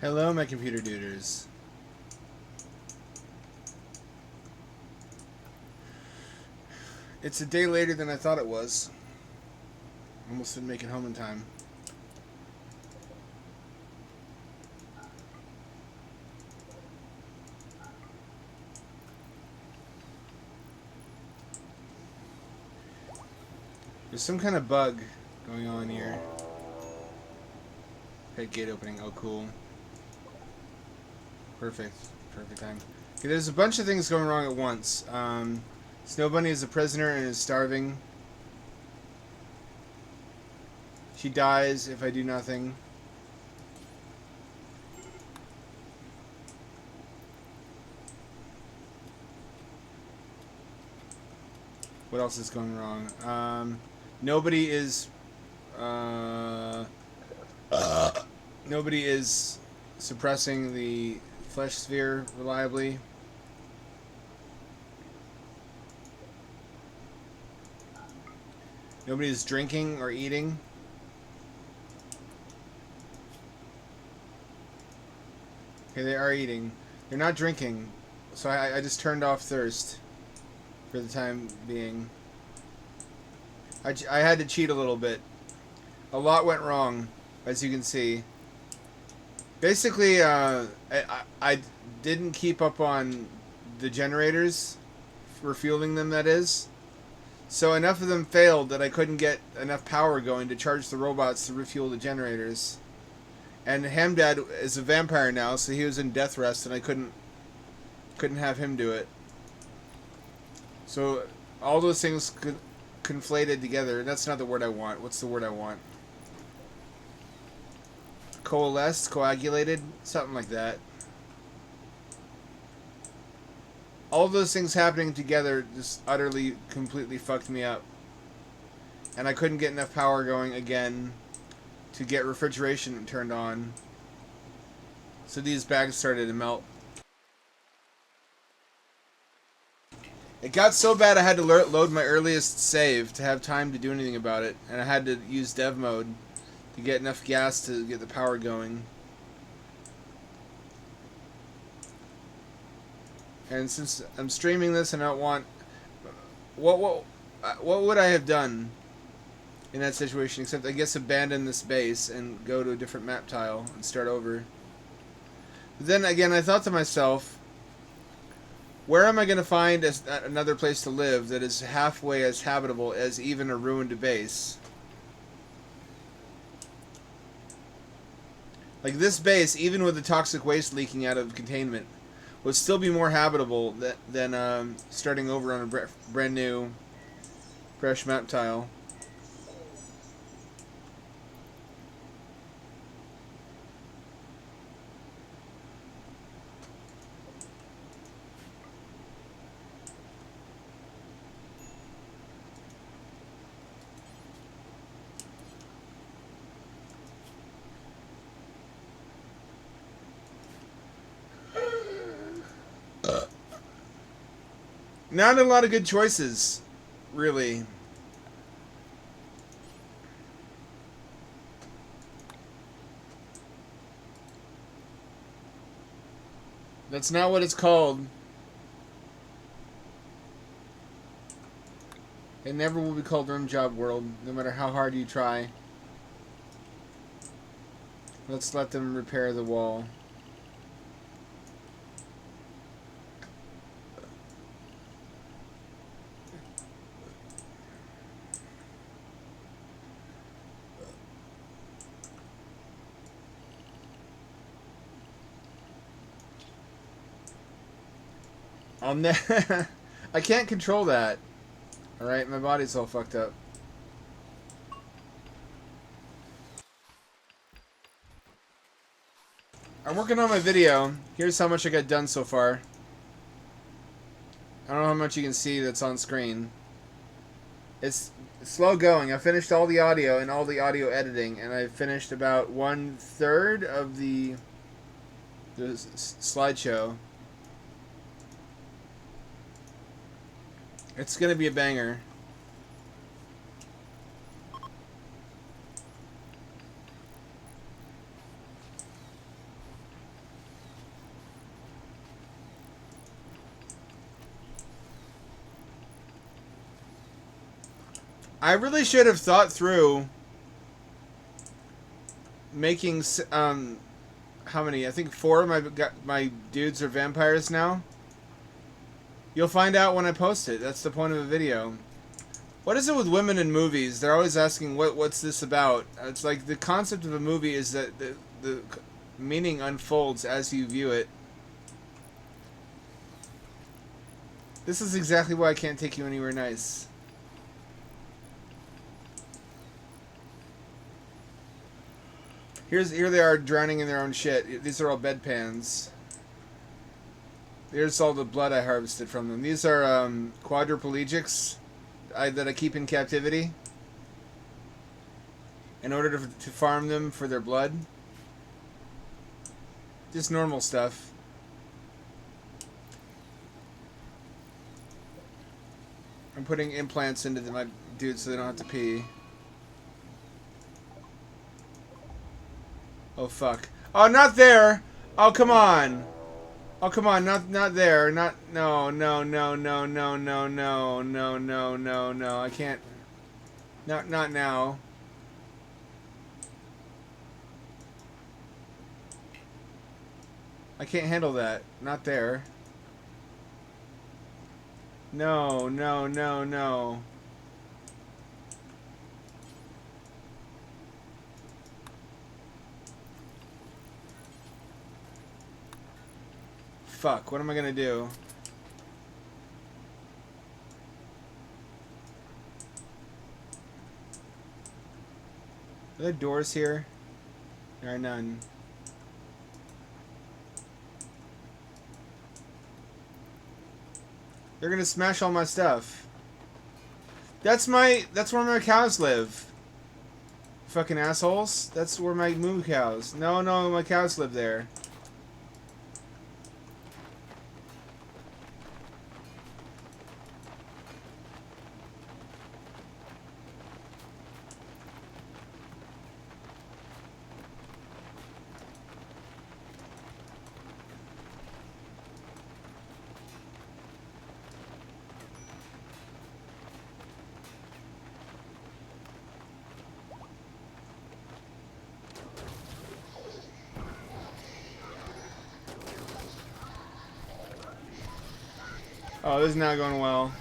Hello, my computer duders. It's a day later than I thought it was. Almost didn't make it home in time. There's some kind of bug going on here. Head gate opening. Oh, cool. Perfect. Perfect time. Okay, there's a bunch of things going wrong at once. Snow Bunny is a prisoner and is starving. She dies if I do nothing. What else is going wrong? Nobody is... Nobody is suppressing the flesh sphere reliably. Nobody is drinking or eating. Okay, they are eating. They're not drinking. So I just turned off thirst for the time being. I had to cheat a little bit. A lot went wrong, as you can see. Basically, I didn't keep up on the generators, refueling them, that is. So enough of them failed that I couldn't get enough power going to charge the robots to refuel the generators. And Hamdad is a vampire now, so he was in death rest, and I couldn't have him do it. So all those things conflated together. That's not the word I want. What's the word I want? Coalesced, coagulated, something like that. All those things happening together just utterly, completely fucked me up. And I couldn't get enough power going again to get refrigeration turned on. So these bags started to melt. It got so bad I had to load my earliest save to have time to do anything about it. And I had to use dev mode to get enough gas to get the power going. And since I'm streaming this and I don't want... What would I have done in that situation, except I guess abandon this base and go to a different map tile and start over. But then again, I thought to myself, where am I going to find another place to live that is halfway as habitable as even a ruined base? Like this base, even with the toxic waste leaking out of containment, would still be more habitable than starting over on a brand new, fresh map tile. Not a lot of good choices, really. That's not what it's called. It never will be called Rimworld, no matter how hard you try. Let's let them repair the wall. I can't control that. Alright, my body's all fucked up. I'm working on my video. Here's how much I got done so far. I don't know how much you can see that's on screen. It's slow going. I finished all the audio and all the audio editing, and I finished about 1/3 of the slideshow. It's gonna be a banger. I really should have thought through making how many? I think 4 of my dudes are vampires now. You'll find out when I post it. That's the point of a video. What is it with women in movies? They're always asking what's this about? It's like the concept of a movie is that the meaning unfolds as you view it. This is exactly why I can't take you anywhere nice. Here they are drowning in their own shit. These are all bedpans. Here's all the blood I harvested from them. These are quadriplegics that I keep in captivity in order to farm them for their blood. Just normal stuff. I'm putting implants into my dudes so they don't have to pee. Oh fuck. Oh, not there! Oh, come on! Oh, come on, not there. No, I can't. Not now. I can't handle that. Not there. No. Fuck, what am I gonna do? Are there doors here? There are none. They're gonna smash all my stuff. That's where my cows live. Fucking assholes. That's where my moo cows. No, my cows live there. Oh, this is not going well.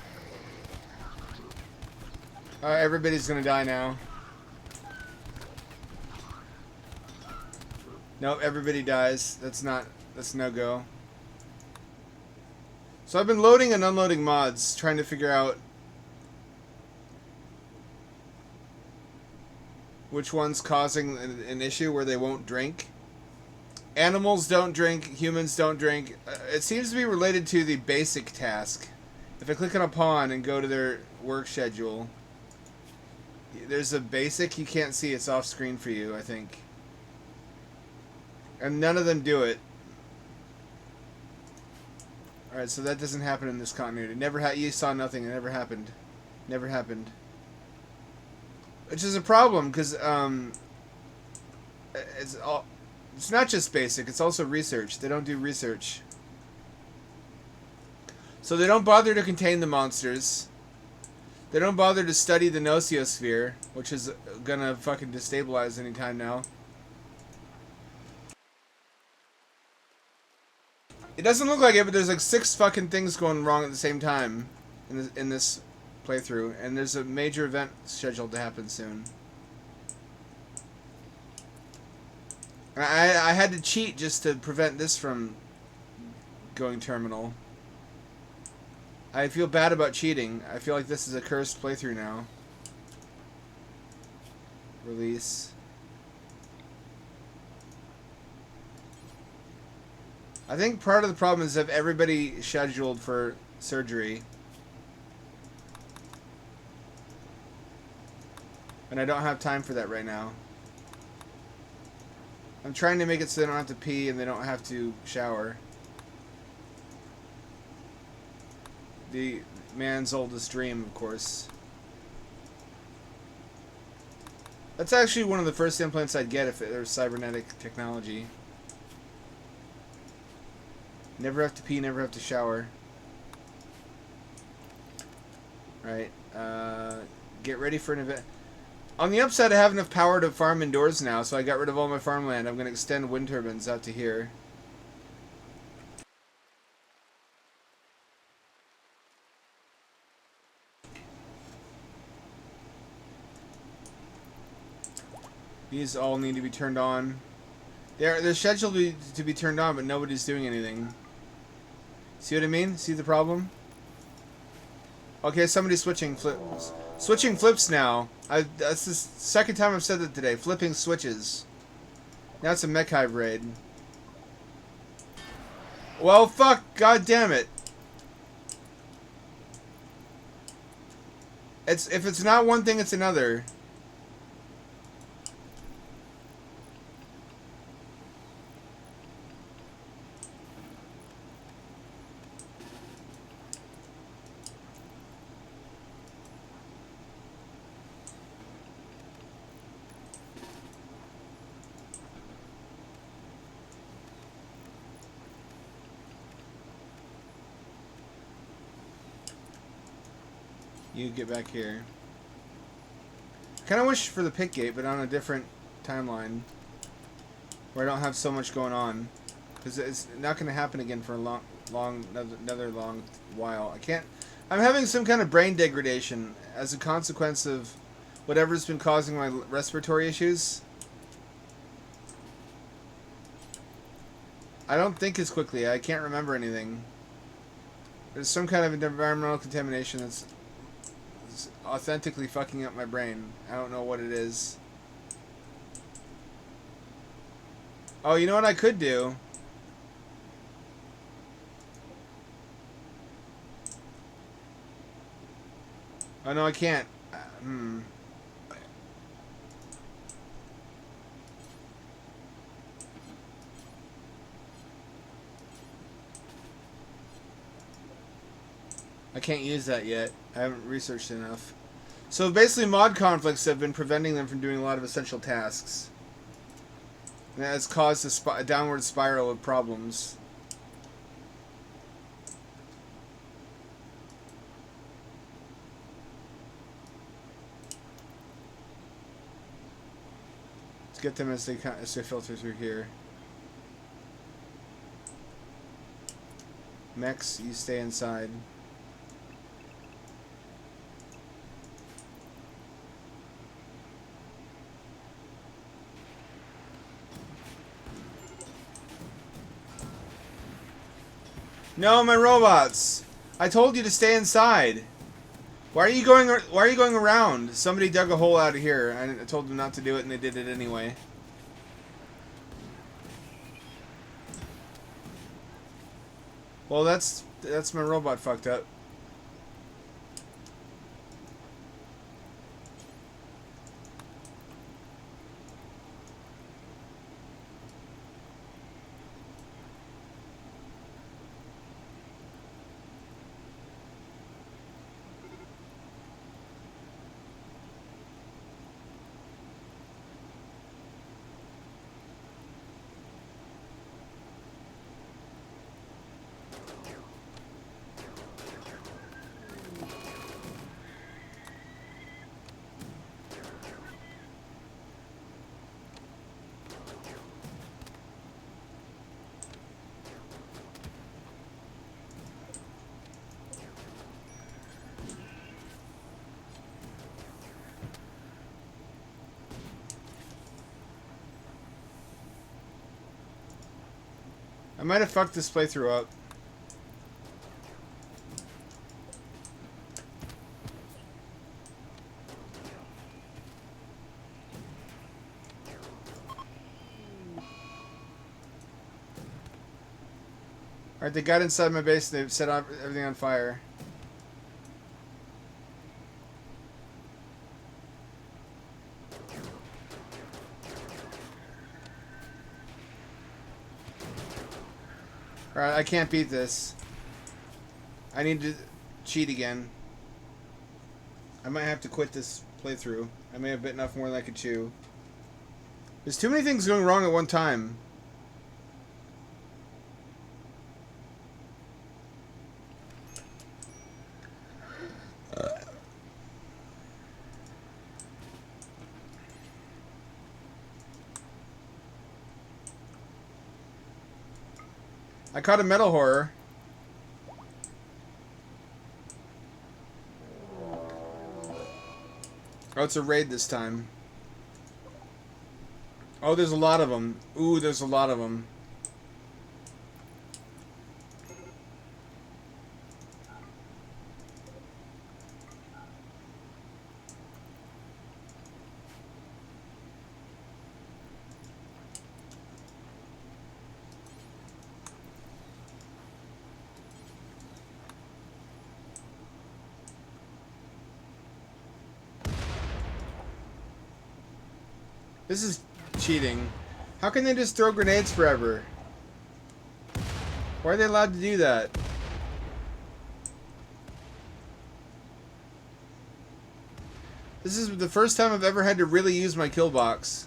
Everybody's gonna die now. Nope, everybody dies. That's no go. So I've been loading and unloading mods, trying to figure out which one's causing an issue where they won't drink. Animals don't drink, humans don't drink. It seems to be related to the basic task. If I click on a pawn and go to their work schedule, there's a basic you can't see. It's off screen for you, I think. And none of them do it. Alright, so that doesn't happen in this continuity. You saw nothing. It never happened. Never happened. Which is a problem, because it's not just basic, it's also research. They don't do research. So they don't bother to contain the monsters. They don't bother to study the Nociosphere, which is gonna fucking destabilize anytime now. It doesn't look like it, but there's like 6 fucking things going wrong at the same time in this playthrough, and there's a major event scheduled to happen soon. I had to cheat just to prevent this from going terminal. I feel bad about cheating. I feel like this is a cursed playthrough now. Release. I think part of the problem is if everybody scheduled for surgery. And I don't have time for that right now. I'm trying to make it so they don't have to pee and they don't have to shower. The man's oldest dream, of course. That's actually one of the first implants I'd get if there was cybernetic technology. Never have to pee, never have to shower. Right. Get ready for an event. On the upside, I have enough power to farm indoors now, so I got rid of all my farmland. I'm going to extend wind turbines out to here. These all need to be turned on. They're scheduled to be turned on, but nobody's doing anything. See what I mean? See the problem? Okay, somebody's switching flips. Switching flips now. That's the second time I've said that today. Flipping switches. Now it's a mech hive raid. Well, fuck. God damn it. If it's not one thing, it's another. You get back here. Kind of wish for the pick gate, but on a different timeline, where I don't have so much going on, because it's not going to happen again for a another long while. I can't. I'm having some kind of brain degradation as a consequence of whatever's been causing my respiratory issues. I don't think as quickly. I can't remember anything. There's some kind of environmental contamination that's authentically fucking up my brain. I don't know what it is. Oh, you know what I could do? Oh, no, I can't. I can't use that yet. I haven't researched enough. So basically mod conflicts have been preventing them from doing a lot of essential tasks. And that has caused a downward spiral of problems. Let's get them as they filter through here. Mechs, you stay inside. No, my robots! I told you to stay inside. Why are you going around? Somebody dug a hole out of here. I told them not to do it, and they did it anyway. Well, that's my robot fucked up. I might have fucked this playthrough up. Alright, they got inside my base and they set everything on fire. Alright, I can't beat this. I need to cheat again. I might have to quit this playthrough. I may have bitten off more than I could chew. There's too many things going wrong at one time. I caught a metal horror. Oh, it's a raid this time. Oh, there's a lot of them. Ooh, there's a lot of them. This is cheating. How can they just throw grenades forever? Why are they allowed to do that? This is the first time I've ever had to really use my kill box.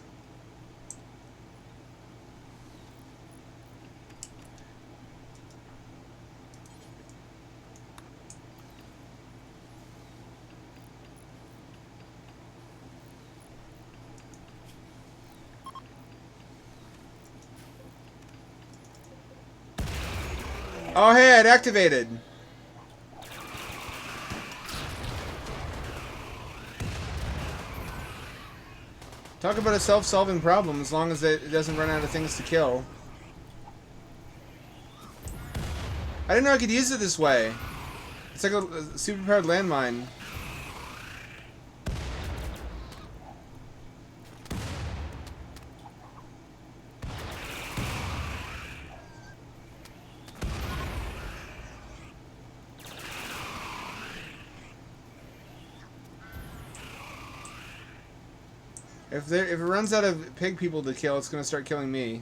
Oh, hey, it activated. Talk about a self-solving problem as long as it doesn't run out of things to kill. I didn't know I could use it this way. It's like a superpowered landmine. If it runs out of pig people to kill, it's gonna start killing me.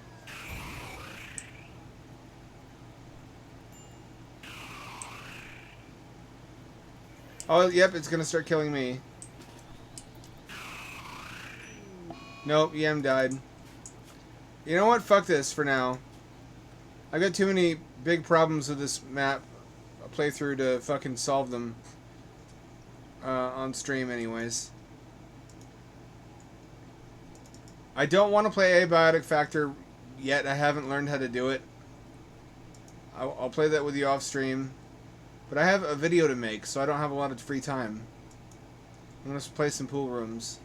Oh, yep, it's gonna start killing me. Nope, EM died. You know what? Fuck this for now. I got too many big problems with this map playthrough to fucking solve them on stream anyways. I don't want to play Abiotic Factor yet. I haven't learned how to do it. I'll play that with you off stream. But I have a video to make, so I don't have a lot of free time. I'm going to play some pool rooms.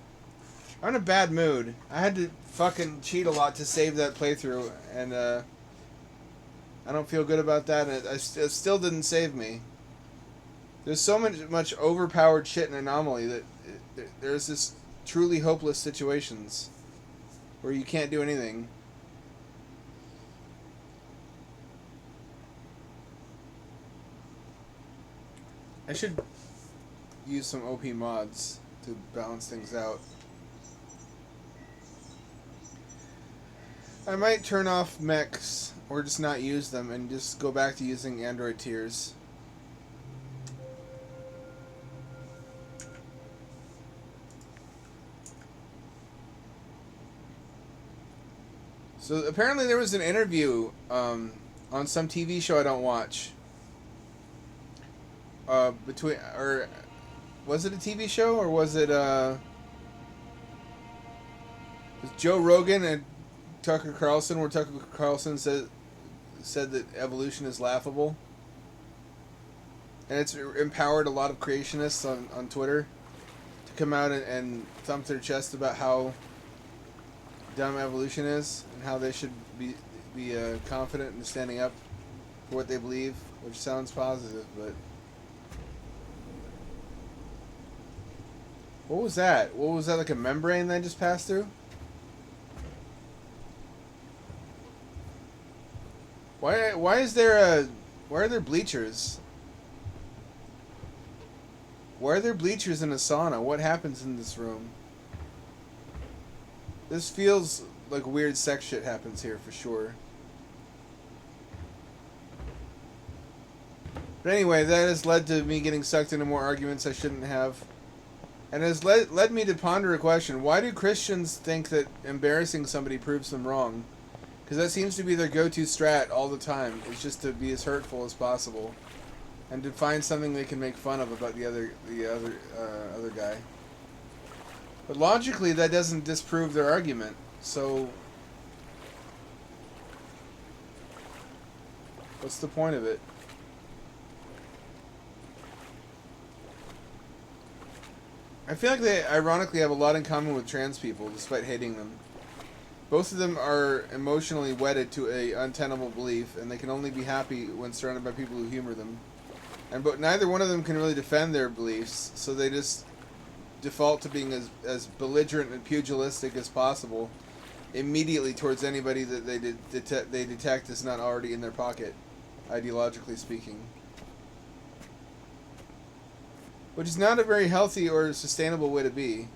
I'm in a bad mood. I had to fucking cheat a lot to save that playthrough, and I don't feel good about that, and it still didn't save me. There's so much overpowered shit in Anomaly that there's this truly hopeless situations where you can't do anything. I should use some OP mods to balance things out. I might turn off mechs or just not use them and just go back to using Android tiers. So apparently there was an interview on some TV show I don't watch. Was it a TV show or was it was Joe Rogan and Tucker Carlson, where Tucker Carlson said that evolution is laughable, and it's empowered a lot of creationists on Twitter to come out and thump their chest about how dumb evolution is and how they should be confident in standing up for what they believe, which sounds positive, but what was that? What was that, like a membrane that just passed through? Why is there why are there bleachers? Why are there bleachers in a sauna? What happens in this room? This feels like weird sex shit happens here for sure. But anyway, that has led to me getting sucked into more arguments I shouldn't have. And has led me to ponder a question. Why do Christians think that embarrassing somebody proves them wrong? Because that seems to be their go-to strat all the time. It's just to be as hurtful as possible. And to find something they can make fun of about the other guy. But logically, that doesn't disprove their argument. So What's the point of it? I feel like they ironically have a lot in common with trans people, despite hating them. Both of them are emotionally wedded to a untenable belief, and they can only be happy when surrounded by people who humor them. But neither one of them can really defend their beliefs, so they just default to being as belligerent and pugilistic as possible immediately towards anybody that they detect is not already in their pocket, ideologically speaking. Which is not a very healthy or sustainable way to be.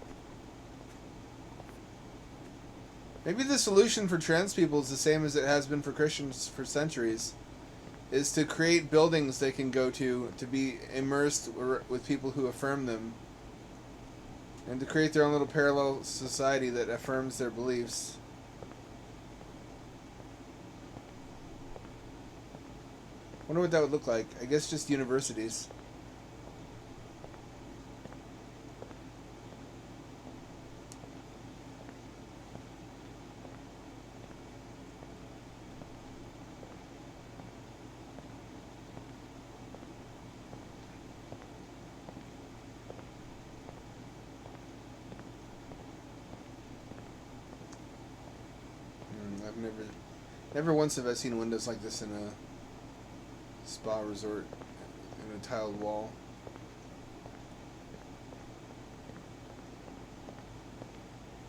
Maybe the solution for trans people is the same as it has been for Christians for centuries, is to create buildings they can go to be immersed with people who affirm them, and to create their own little parallel society that affirms their beliefs. Wonder what that would look like. I guess just universities. I've never once have I seen windows like this in a spa resort in a tiled wall.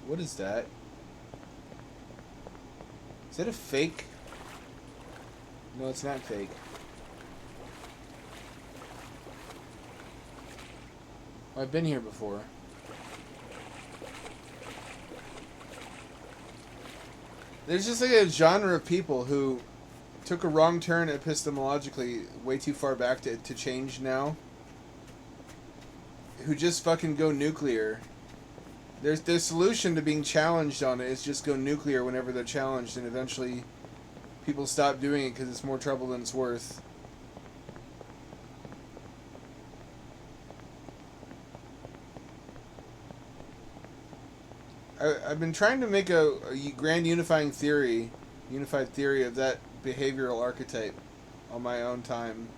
What is that? Is that a fake? No, it's not fake. I've been here before. There's just like a genre of people who took a wrong turn epistemologically way too far back to change now. Who just fucking go nuclear. Their solution to being challenged on it is just go nuclear whenever they're challenged, and eventually people stop doing it because it's more trouble than it's worth. I've been trying to make a grand unified theory of that behavioral archetype on my own time.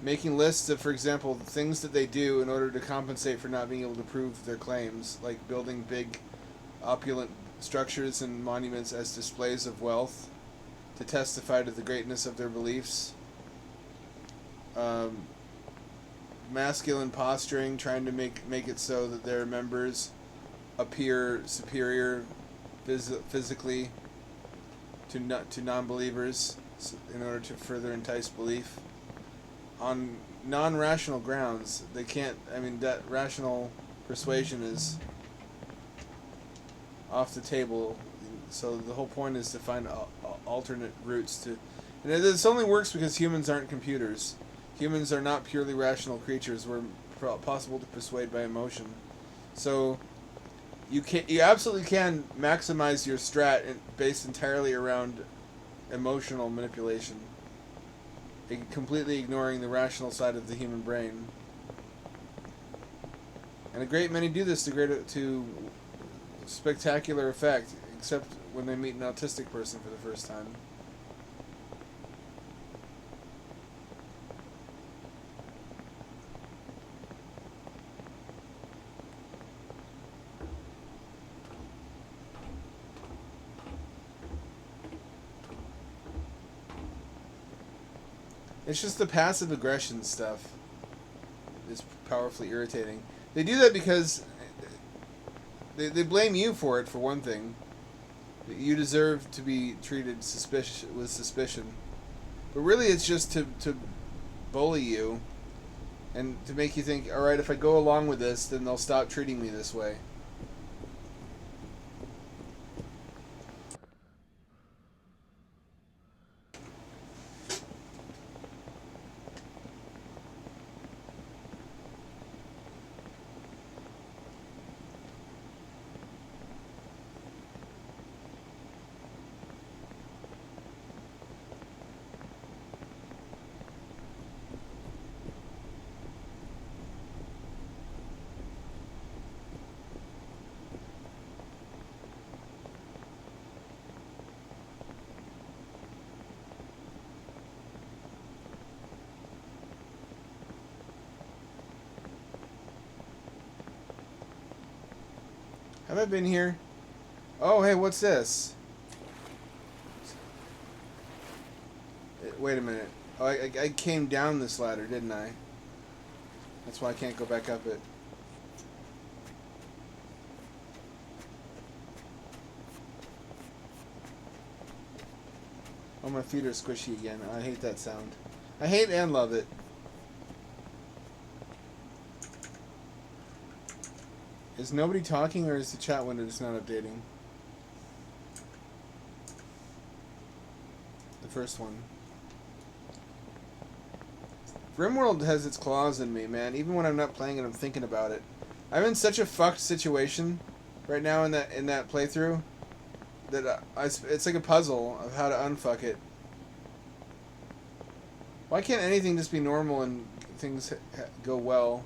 Making lists of, for example, things that they do in order to compensate for not being able to prove their claims, like building big, opulent structures and monuments as displays of wealth to testify to the greatness of their beliefs. Masculine posturing, trying to make it so that their members appear superior physically to non-believers in order to further entice belief on non-rational grounds. They can't. I mean, that rational persuasion is off the table. So the whole point is to find alternate routes to. And this only works because humans aren't computers. Humans are not purely rational creatures. We're possible to persuade by emotion. So you absolutely can maximize your strat based entirely around emotional manipulation, completely ignoring the rational side of the human brain. And a great many do this to spectacular effect, except when they meet an autistic person for the first time. It's just the passive aggression stuff is powerfully irritating. They do that because they blame you for it, for one thing. You deserve to be treated with suspicion. But really it's just to bully you and to make you think, alright, if I go along with this, then they'll stop treating me this way. Have I been here? Oh, hey, what's this? Wait a minute. Oh, I came down this ladder, didn't I? That's why I can't go back up it. Oh, my feet are squishy again. I hate that sound. I hate and love it. Is nobody talking, or is the chat window just not updating? The first one. Rimworld has its claws in me, man. Even when I'm not playing it, I'm thinking about it. I'm in such a fucked situation right now in that playthrough that it's like a puzzle of how to unfuck it. Why can't anything just be normal and things go well?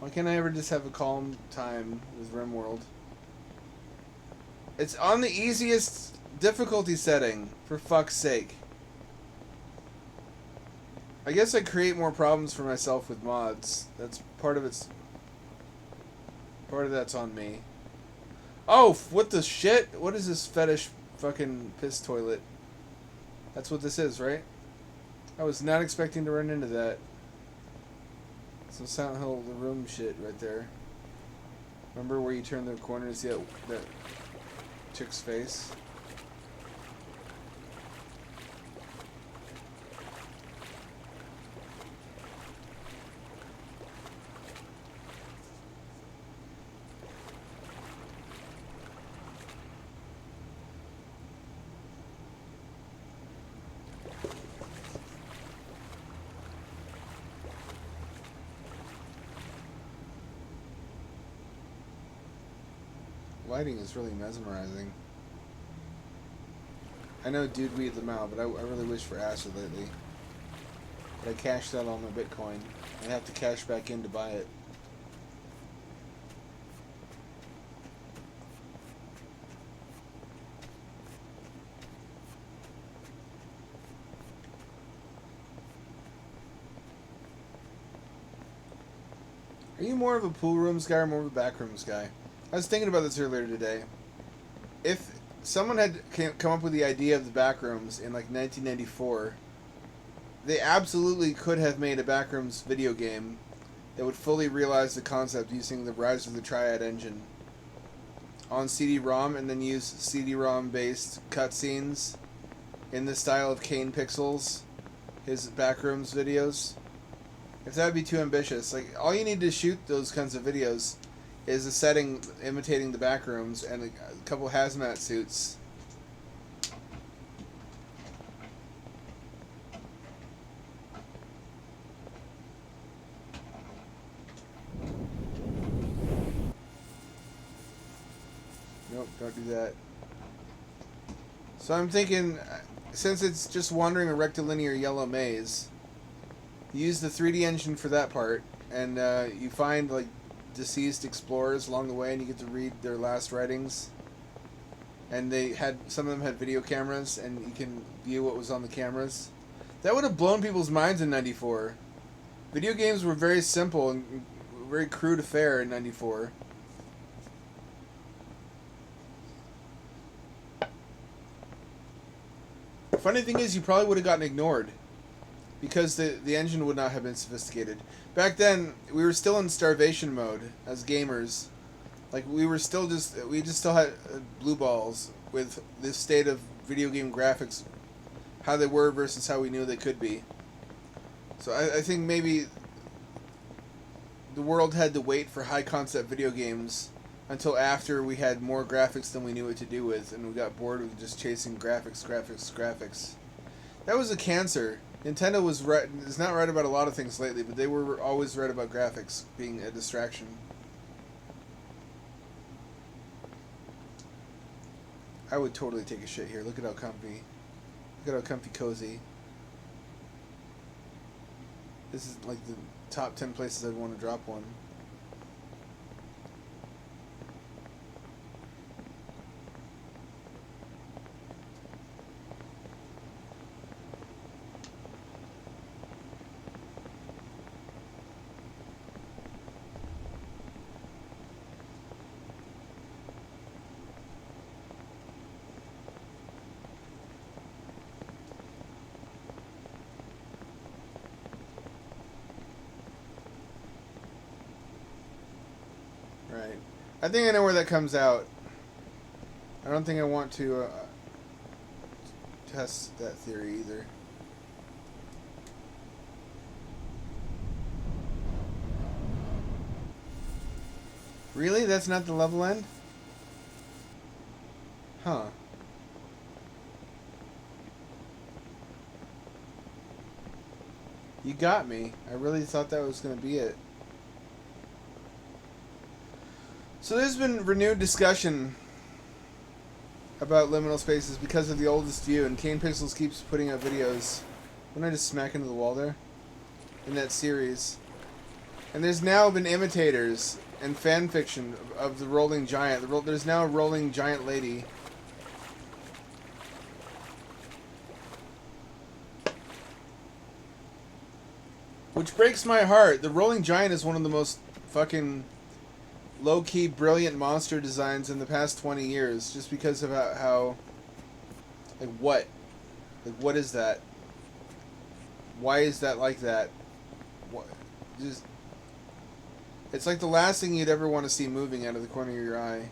Why can't I ever just have a calm time with Rimworld? It's on the easiest difficulty setting, for fuck's sake. I guess I create more problems for myself with mods. That's part of it's... Part of that's on me. Oh, what the shit? What is this fetish fucking piss toilet? That's what this is, right? I was not expecting to run into that. Some Silent Hill, the room shit right there. Remember where you turn the corner to see that chick's face? Lighting is really mesmerizing. I know dude weed them out, but I really wish for acid lately. But I cashed out all my Bitcoin. I have to cash back in to buy it. Are you more of a pool rooms guy or more of a back rooms guy? I was thinking about this earlier today. If someone had come up with the idea of the backrooms in like 1994, they absolutely could have made a backrooms video game that would fully realize the concept using the Rise of the Triad engine on CD-ROM, and then use CD-ROM based cutscenes in the style of Kane Pixels, his backrooms videos. If that would be too ambitious, like all you need to shoot those kinds of videos is a setting imitating the backrooms and a couple hazmat suits. Nope, don't do that. So I'm thinking, since it's just wandering a rectilinear yellow maze, use the 3D engine for that part, and you find like deceased explorers along the way, and you get to read their last writings. And some of them had video cameras, and you can view what was on the cameras. That would have blown people's minds in '94. Video games were very simple and very crude affair in '94. The funny thing is, you probably would have gotten ignored because the engine would not have been sophisticated. Back then, we were still in starvation mode as gamers. Like, we just still had blue balls with this state of video game graphics, how they were versus how we knew they could be. So I think maybe the world had to wait for high concept video games until after we had more graphics than we knew what to do with, and we got bored with just chasing graphics. That was a cancer. Nintendo is not right about a lot of things lately, but they were always right about graphics being a distraction. I would totally take a shit here. Look at how comfy. Look at how comfy cozy. This is like the top 10 places I'd want to drop one. I think I know where that comes out. I don't think I want to test that theory either. Really? That's not the level end? Huh. You got me. I really thought that was going to be it. So there's been renewed discussion about liminal spaces because of the oldest view, and Kane Pixels keeps putting out videos. Wouldn't I just smack into the wall there? In that series. And there's now been imitators and fan fiction of the rolling giant. There's now a rolling giant lady. Which breaks my heart. The rolling giant is one of the most fucking low-key brilliant monster designs in the past 20 years. Just because of how like what? Like what is that? Why is that like that? What? Just... It's like the last thing you'd ever want to see moving out of the corner of your eye.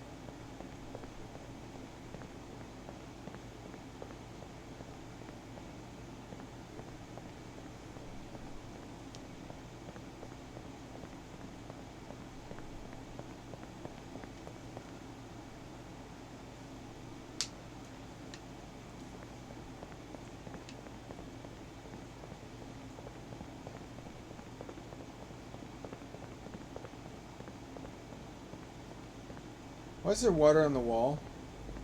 Why is there water on the wall?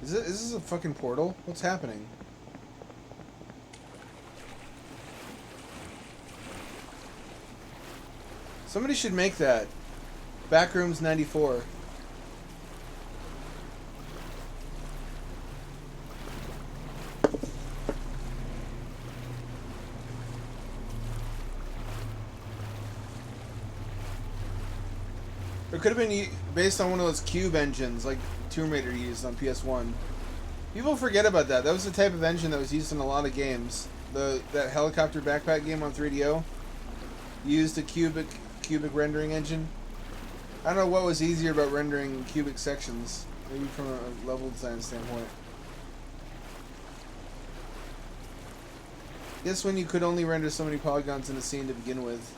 Is this a fucking portal? What's happening? Somebody should make that. Backrooms 94. It could have been based on one of those cube engines like Tomb Raider used on PS1. People forget about that. That was the type of engine that was used in a lot of games. That helicopter backpack game on 3DO used a cubic rendering engine. I don't know what was easier about rendering cubic sections, maybe from a level design standpoint. I guess when you could only render so many polygons in a scene to begin with,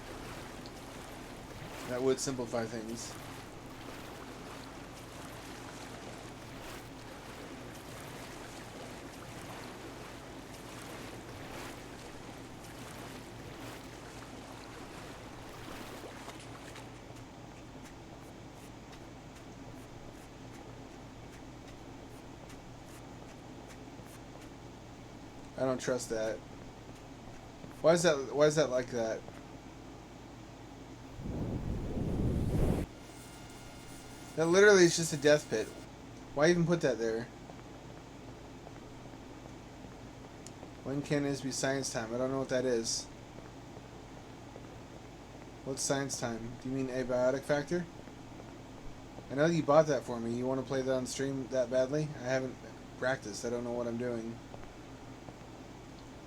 that would simplify things. I don't trust that. Why is that like that? That literally is just a death pit. Why even put that there? When can this be science time? I don't know what that is. What's science time? Do you mean abiotic factor? I know you bought that for me. You want to play that on stream that badly? I haven't practiced. I don't know what I'm doing.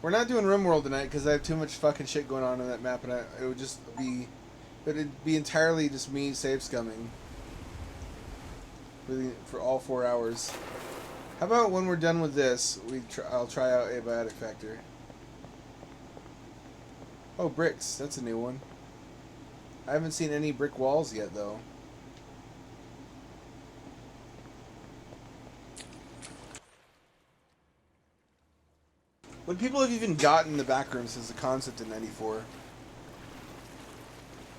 We're not doing Rimworld tonight because I have too much fucking shit going on that map, and it would just be... It'd be entirely just me save scumming. For all 4 hours. How about when we're done with this, I'll try out Abiotic Factor. Oh, bricks. That's a new one. I haven't seen any brick walls yet, though. Would people have even gotten the backrooms as a concept in '94?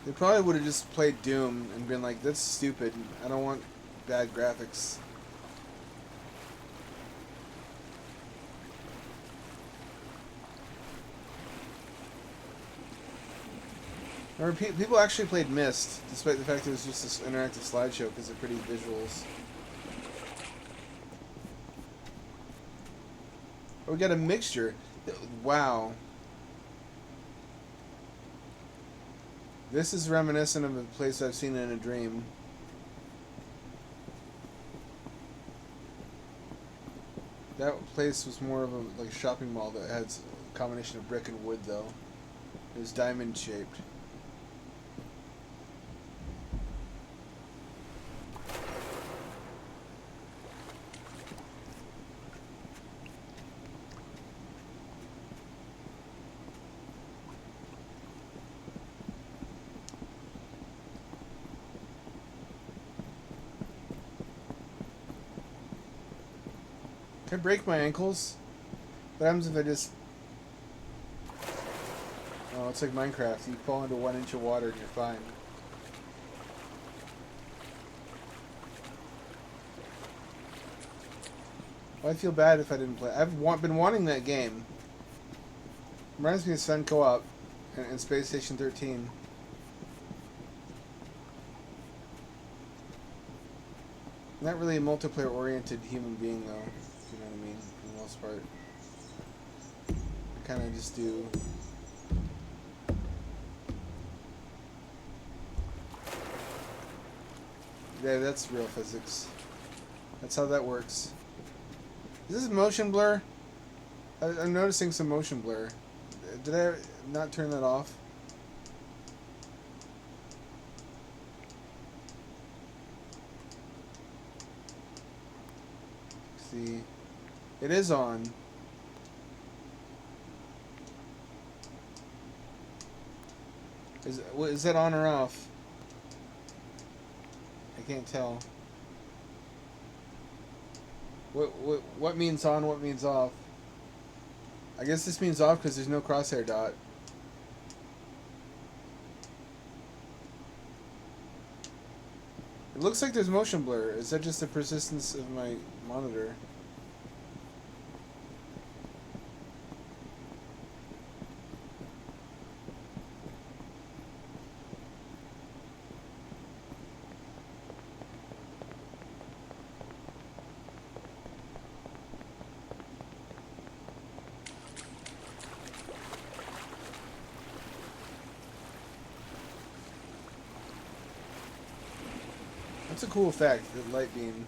They probably would have just played Doom and been like, that's stupid. I don't want bad graphics. Remember, people actually played Myst, despite the fact it was just this interactive slideshow because of pretty visuals. Oh, we got a mixture. Wow. This is reminiscent of a place I've seen in a dream. That place was more of a like shopping mall that had a combination of brick and wood, though. It was diamond shaped. I break my ankles? What happens if I just... Oh, it's like Minecraft. You fall into 1 inch of water and you're fine. Well, I feel bad if I didn't play. I've been wanting that game. Reminds me of Sven Co-op and Space Station 13. Not really a multiplayer-oriented human being, though, if you know what I mean, for the most part. I kind of just do... Yeah, that's real physics. That's how that works. Is this motion blur? I'm noticing some motion blur. Did I not turn that off? See, it is on. Is that on or off? I can't tell. What means on? What means off? I guess this means off because there's no crosshair dot. It looks like there's motion blur. Is that just the persistence of my monitor? That's a cool effect, the light beam.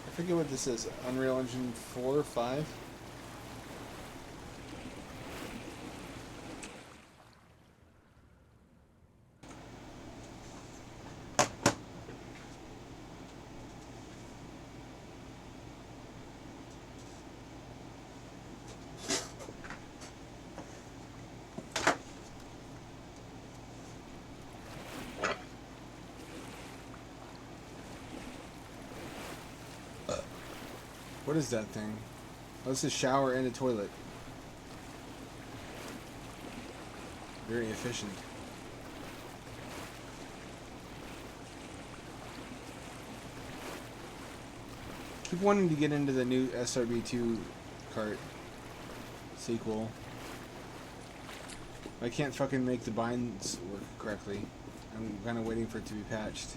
I forget what this is. Unreal Engine 4 or 5? What is that thing? Oh, this is shower and a toilet. Very efficient. Keep wanting to get into the new SRB2 cart sequel. I can't fucking make the binds work correctly. I'm kind of waiting for it to be patched.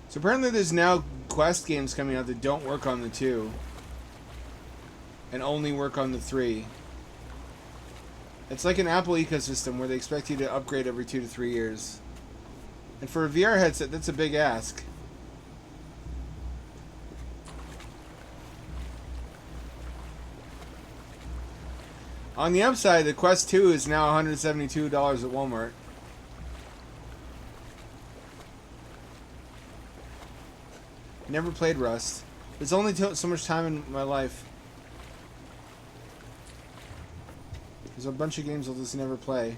So apparently there's now Quest games coming out that don't work on the 2 and only work on the 3. It's like an Apple ecosystem where they expect you to upgrade every 2 to 3 years. And for a VR headset, that's a big ask. On the upside, the Quest 2 is now $172 at Walmart. Never played Rust. There's only so much time in my life. There's a bunch of games I'll just never play.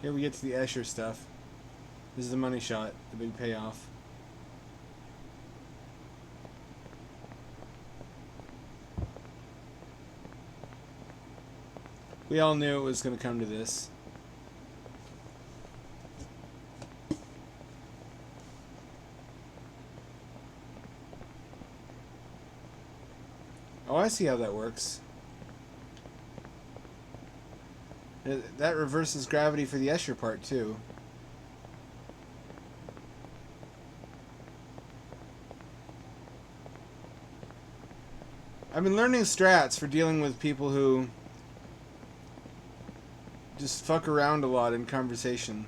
Here we get to the Escher stuff. This is the money shot, the big payoff. We all knew it was going to come to this. Oh, I see how that works. That reverses gravity for the Escher part, too. I've been learning strats for dealing with people who just fuck around a lot in conversation.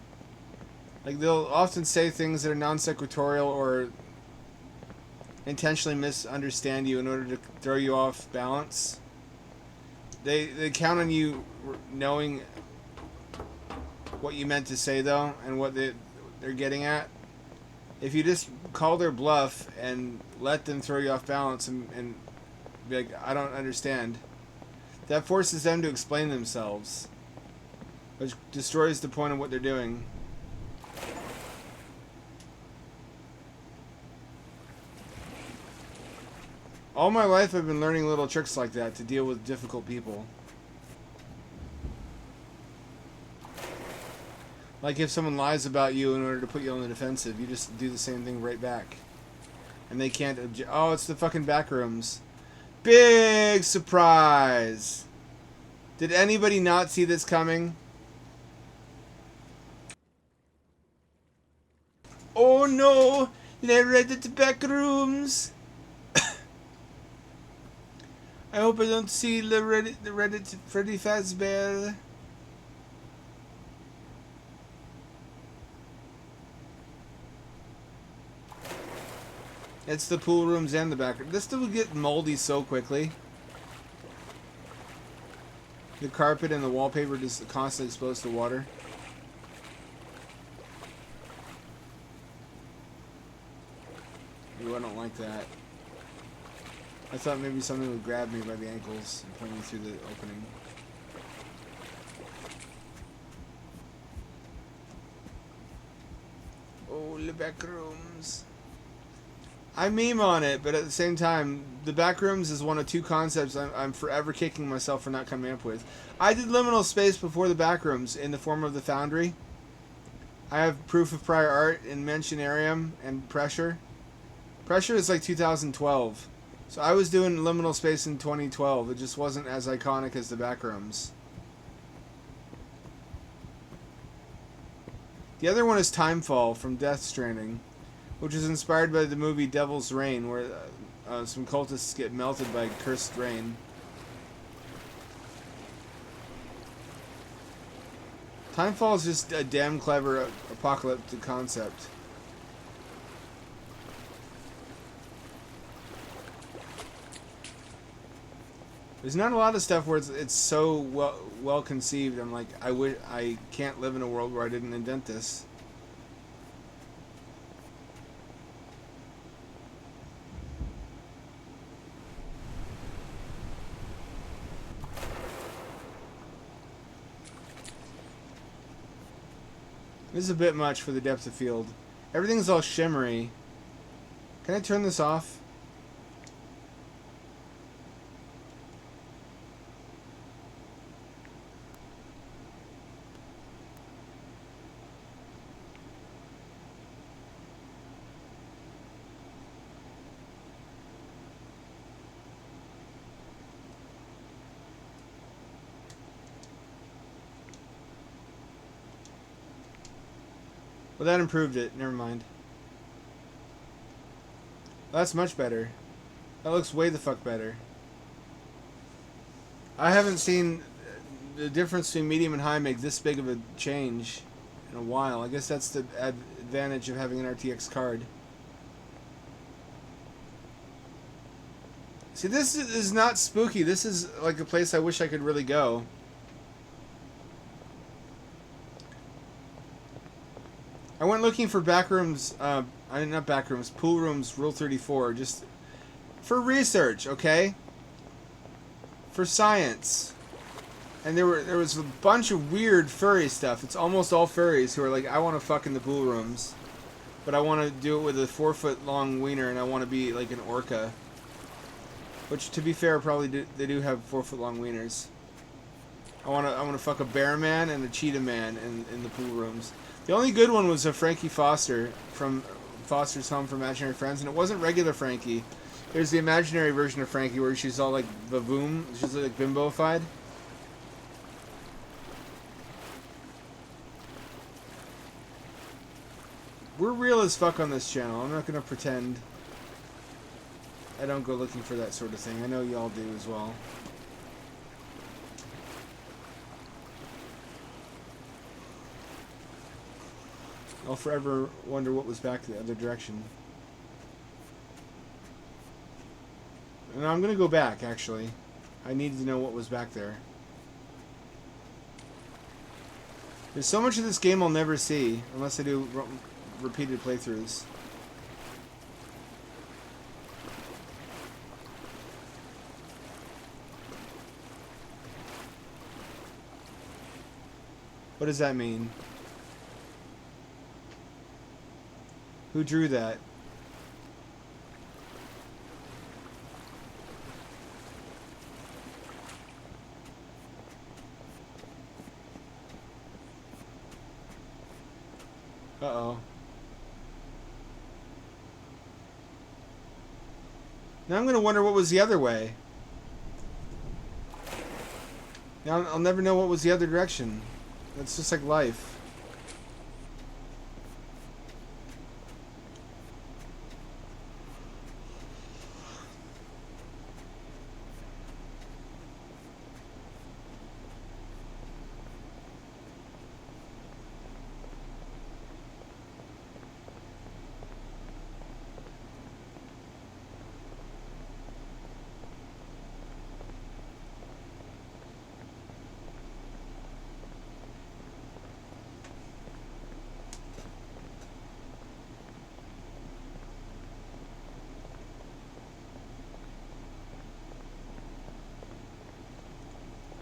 Like, they'll often say things that are non-sequitorial or intentionally misunderstand you in order to throw you off balance. They count on you knowing what you meant to say, though, and what they're getting at. If you just call their bluff and let them throw you off balance and be like, I don't understand, that forces them to explain themselves, which destroys the point of what they're doing. All my life I've been learning little tricks like that to deal with difficult people. Like if someone lies about you in order to put you on the defensive, you just do the same thing right back. And they can't object. Oh, it's the fucking back rooms. Big surprise! Did anybody not see this coming? Oh no! They raided the back rooms! I hope I don't see the Reddit Freddy Fazbear. It's the pool rooms and the back room. This still will get moldy so quickly. The carpet and the wallpaper just constantly exposed to water. Ooh, I don't like that. I thought maybe something would grab me by the ankles and pull me through the opening. Oh, the back rooms. I meme on it, but at the same time, the back rooms is one of two concepts I'm forever kicking myself for not coming up with. I did liminal space before the back rooms in the form of the Foundry. I have proof of prior art in Mentionarium and Pressure. Pressure is like 2012. So I was doing liminal space in 2012. It just wasn't as iconic as the backrooms. The other one is Timefall from Death Stranding, which is inspired by the movie Devil's Rain, where some cultists get melted by cursed rain. Timefall is just a damn clever apocalyptic concept. There's not a lot of stuff where it's so well conceived. I'm like, I can't live in a world where I didn't invent this. This is a bit much for the depth of field. Everything's all shimmery. Can I turn this off? Well, that improved it. Never mind. Well, that's much better. That looks way the fuck better. I haven't seen the difference between medium and high make this big of a change in a while. I guess that's the advantage of having an RTX card. See, this is not spooky. This is like a place I wish I could really go. I went looking for backrooms, not backrooms, pool rooms, Rule 34, just for research, okay? For science. And there was a bunch of weird furry stuff. It's almost all furries who are like, I want to fuck in the pool rooms, but I want to do it with a 4-foot long wiener, and I want to be like an orca. Which, to be fair, probably they do have 4-foot long wieners. I want to fuck a bear man and a cheetah man in the pool rooms. The only good one was a Frankie Foster from Foster's Home for Imaginary Friends, and it wasn't regular Frankie. There's the imaginary version of Frankie where she's all like vavoom, she's like bimbofied. We're real as fuck on this channel. I'm not gonna pretend. I don't go looking for that sort of thing. I know y'all do as well. I'll forever wonder what was back the other direction. And I'm gonna go back, actually. I need to know what was back there. There's so much of this game I'll never see, unless I do repeated playthroughs. What does that mean? Who drew that? Uh-oh. Now I'm going to wonder what was the other way. Now I'll never know what was the other direction. That's just like life.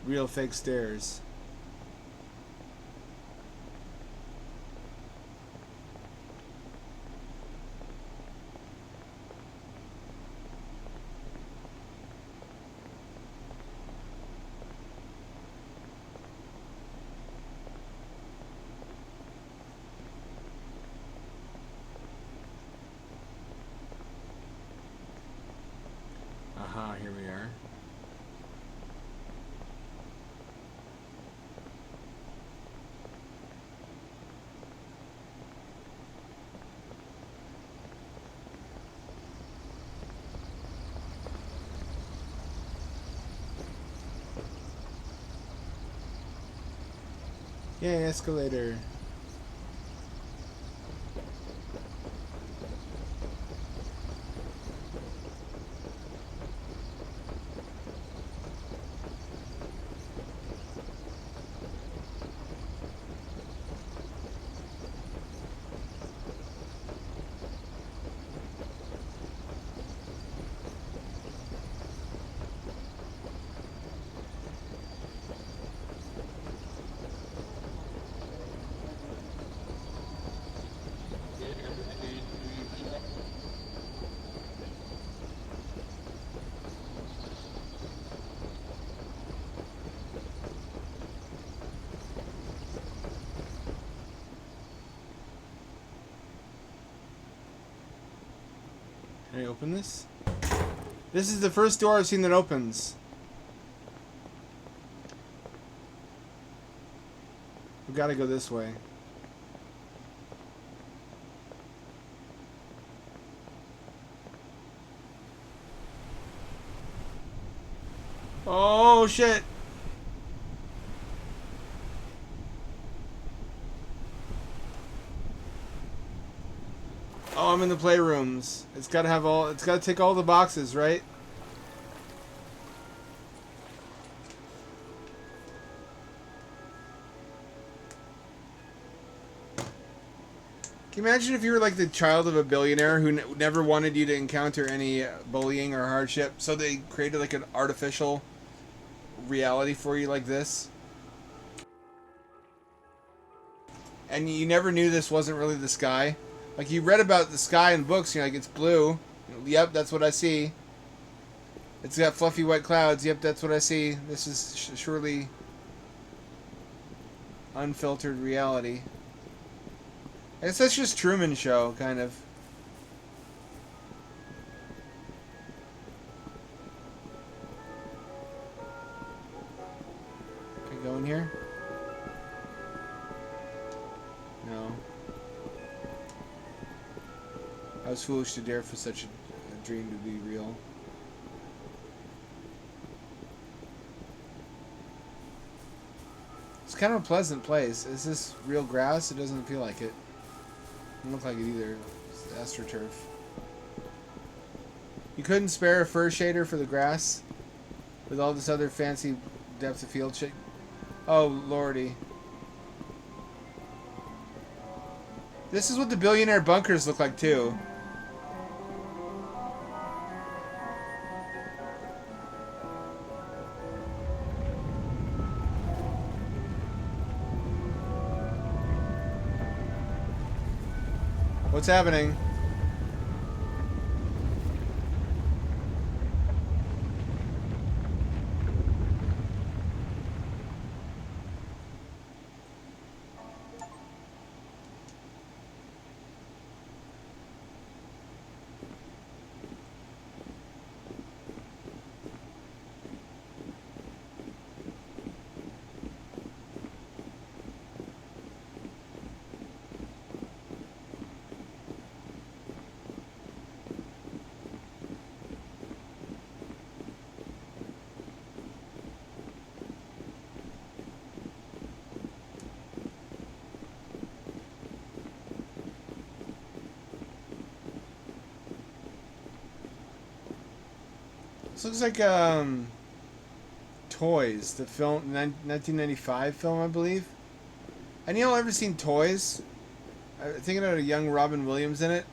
Real fake stairs. Aha, here we are. Yay, escalator. Can I open this? This is the first door I've seen that opens. We've got to go this way. Oh, shit. Oh, I'm in the playrooms. It's got to have all... It's got to tick all the boxes, right? Can you imagine if you were like the child of a billionaire who never wanted you to encounter any bullying or hardship, so they created like an artificial reality for you like this? And you never knew this wasn't really the sky? Like, you read about the sky in books, you're like, it's blue. Yep, that's what I see. It's got fluffy white clouds. Yep, that's what I see. This is surely unfiltered reality. I guess that's just Truman Show, kind of. Can I go in here? No. I was foolish to dare for such a dream to be real. It's kind of a pleasant place. Is this real grass? It doesn't feel like it. Doesn't look like it either. It's AstroTurf. You couldn't spare a fur shader for the grass? With all this other fancy depth of field shit? Oh, lordy. This is what the billionaire bunkers look like, too. What's happening? This looks like Toys, the film, 1995 film, I believe. Any of y'all ever seen Toys? I think it had a young Robin Williams in it.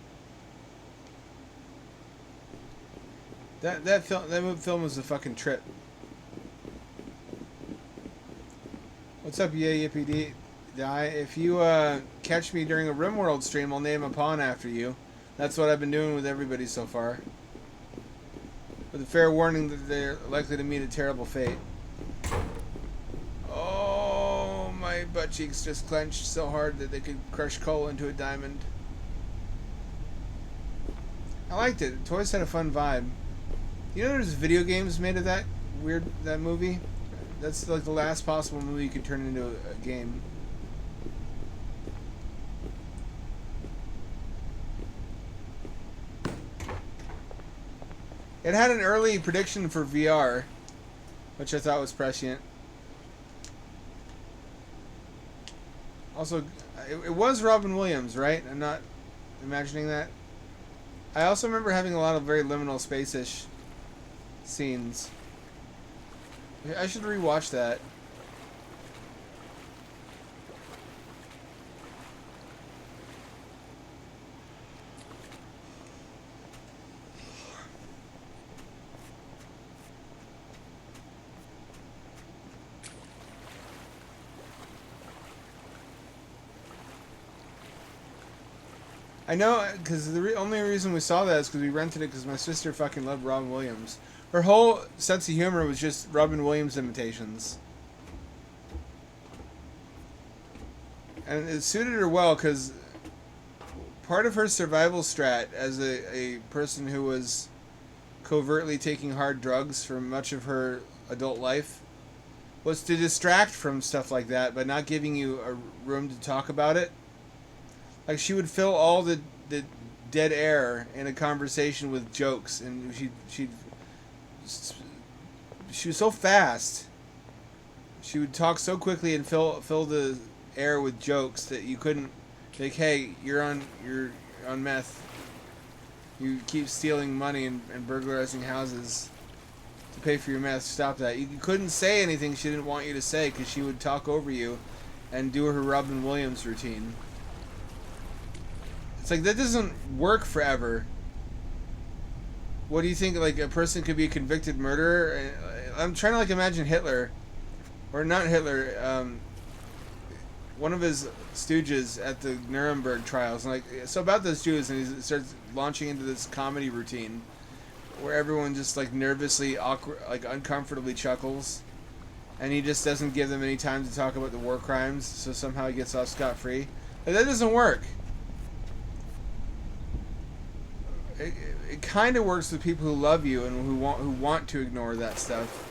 That film was a fucking trip. What's up, yeah, yippee die? If you catch me during a Rimworld stream, I'll name a pawn after you. That's what I've been doing with everybody so far. With a fair warning that they're likely to meet a terrible fate. Oh, my butt cheeks just clenched so hard that they could crush coal into a diamond. I liked it. Toys had a fun vibe. You know there's video games made of that movie? That's like the last possible movie you could turn into a game. It had an early prediction for VR, which I thought was prescient. Also, it was Robin Williams, right? I'm not imagining that. I also remember having a lot of very liminal space-ish scenes. I should rewatch that. I know, because the only reason we saw that is because we rented it because my sister fucking loved Robin Williams. Her whole sense of humor was just Robin Williams imitations. And it suited her well because part of her survival strat as a person who was covertly taking hard drugs for much of her adult life was to distract from stuff like that by not giving you a room to talk about it. Like, she would fill all the dead air in a conversation with jokes, and she was so fast. She would talk so quickly and fill the air with jokes that you couldn't, like, hey, you're on meth. You keep stealing money and burglarizing houses to pay for your meth. Stop that. You couldn't say anything she didn't want you to say because she would talk over you and do her Robin Williams routine. It's like, that doesn't work forever. What do you think, like, a person could be a convicted murderer? I'm trying to, like, imagine Hitler. Or not Hitler, one of his stooges at the Nuremberg trials. And, like, so about those Jews, and he starts launching into this comedy routine where everyone just, like, nervously, awkward, like, uncomfortably chuckles. And he just doesn't give them any time to talk about the war crimes, so somehow he gets off scot-free. Like, that doesn't work. It kind of works with people who love you and who want to ignore that stuff.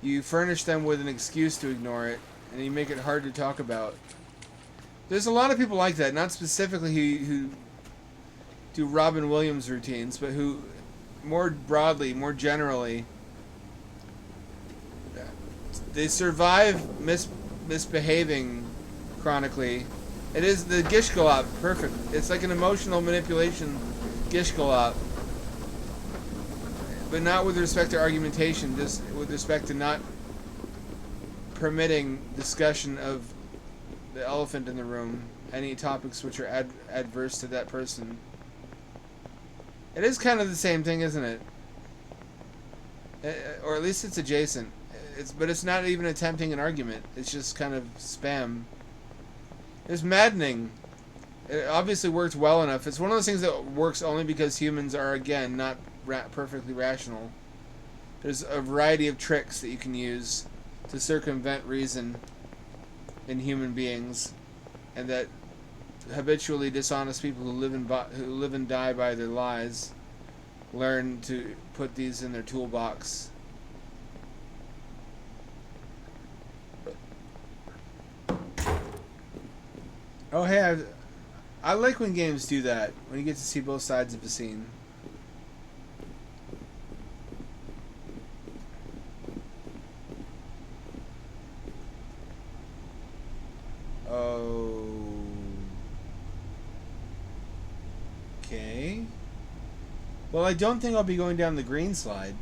You furnish them with an excuse to ignore it, and you make it hard to talk about. There's a lot of people like that, not specifically who do Robin Williams routines, but who more broadly, more generally, they survive misbehaving chronically. It is the Gishgalop, perfect. It's like an emotional manipulation Gishgalop, but not with respect to argumentation, just with respect to not permitting discussion of the elephant in the room, any topics which are adverse to that person. It is kind of the same thing, isn't it? Or at least it's adjacent. But it's not even attempting an argument. It's just kind of spam. It's maddening. It obviously worked well enough. It's one of those things that works only because humans are, again, not perfectly rational. There's a variety of tricks that you can use to circumvent reason in human beings, and that habitually dishonest people who live and die by their lies learn to put these in their toolbox. Oh hey, I like when games do that, when you get to see both sides of the scene. Okay. Well, I don't think I'll be going down the green slide.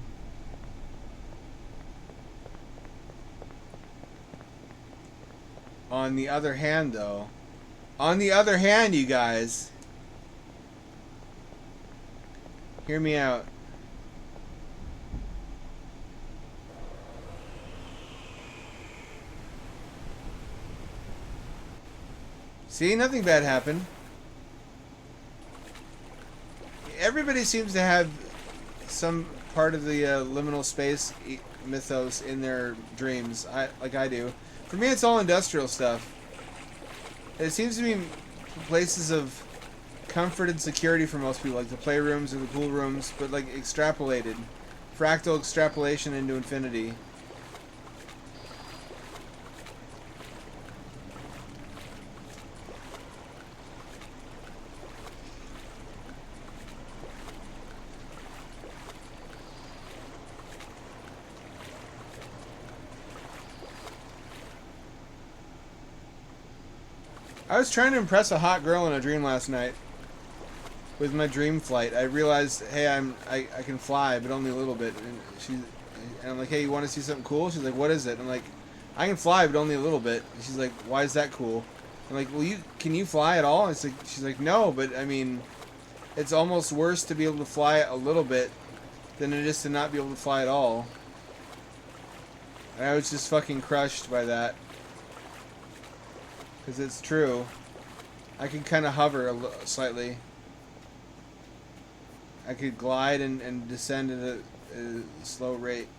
On the other hand, though, you guys, hear me out. See, nothing bad happened. Everybody seems to have some part of the liminal space mythos in their dreams, like I do. For me, it's all industrial stuff. It seems to be places of comfort and security for most people, like the playrooms or the pool rooms, but like extrapolated. Fractal extrapolation into infinity. I was trying to impress a hot girl in a dream last night with my dream flight. I realized, hey, I can fly, but only a little bit. And I'm like, hey, you want to see something cool? She's like, what is it? I'm like, I can fly, but only a little bit. And she's like, why is that cool? I'm like, well, can you fly at all? And she's like, no, but I mean, it's almost worse to be able to fly a little bit than it is to not be able to fly at all. And I was just fucking crushed by that. Because it's true. I can kind of hover slightly. I could glide and descend at a slow rate.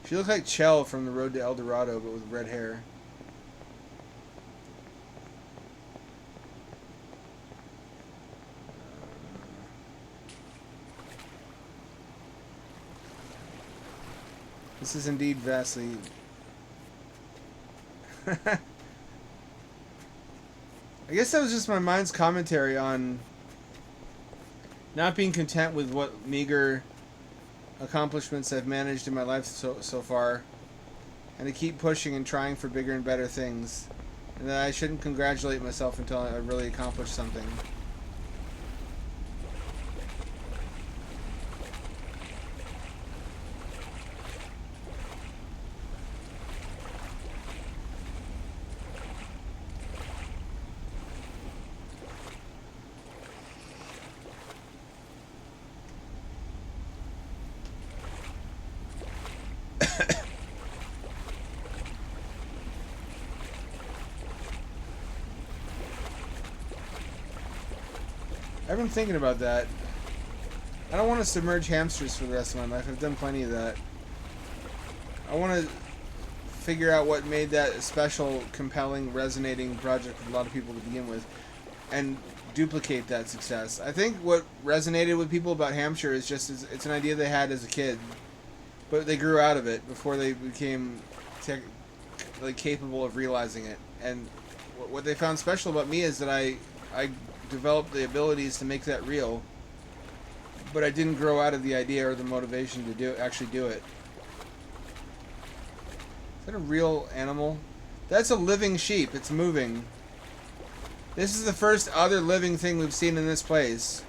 She looked like Chell from The Road to El Dorado, but with red hair. This is indeed vastly... I guess that was just my mind's commentary on not being content with what meager accomplishments I've managed in my life so far, and to keep pushing and trying for bigger and better things, and that I shouldn't congratulate myself until I really accomplish something. I've been thinking about that. I don't want to submerge hamsters for the rest of my life. I've done plenty of that. I want to figure out what made that a special, compelling, resonating project with a lot of people to begin with, and duplicate that success. I think what resonated with people about hamster is just it's an idea they had as a kid, but they grew out of it before they became like capable of realizing it. And what they found special about me is that I developed the abilities to make that real, but I didn't grow out of the idea or the motivation to actually do it. Is that a real animal? That's a living sheep. It's moving. This is the first other living thing we've seen in this place.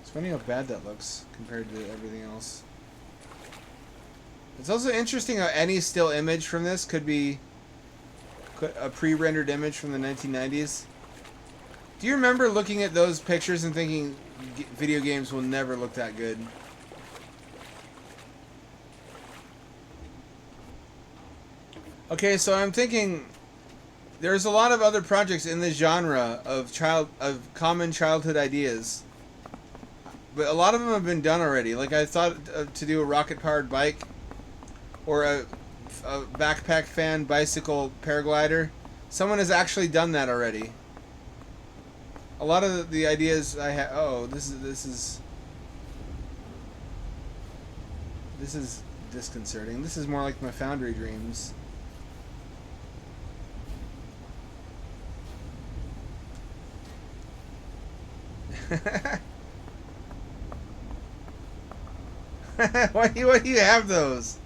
It's funny how bad that looks compared to everything else. It's also interesting how any still image from this could be a pre-rendered image from the 1990s. Do you remember looking at those pictures and thinking video games will never look that good? Okay, so I'm thinking there's a lot of other projects in this genre of common childhood ideas. But a lot of them have been done already. Like I thought to do a rocket-powered bike or a backpack fan bicycle paraglider. Someone has actually done that already. A lot of the ideas I have. Oh, this is disconcerting. This is more like my Foundry dreams. Why do you have those?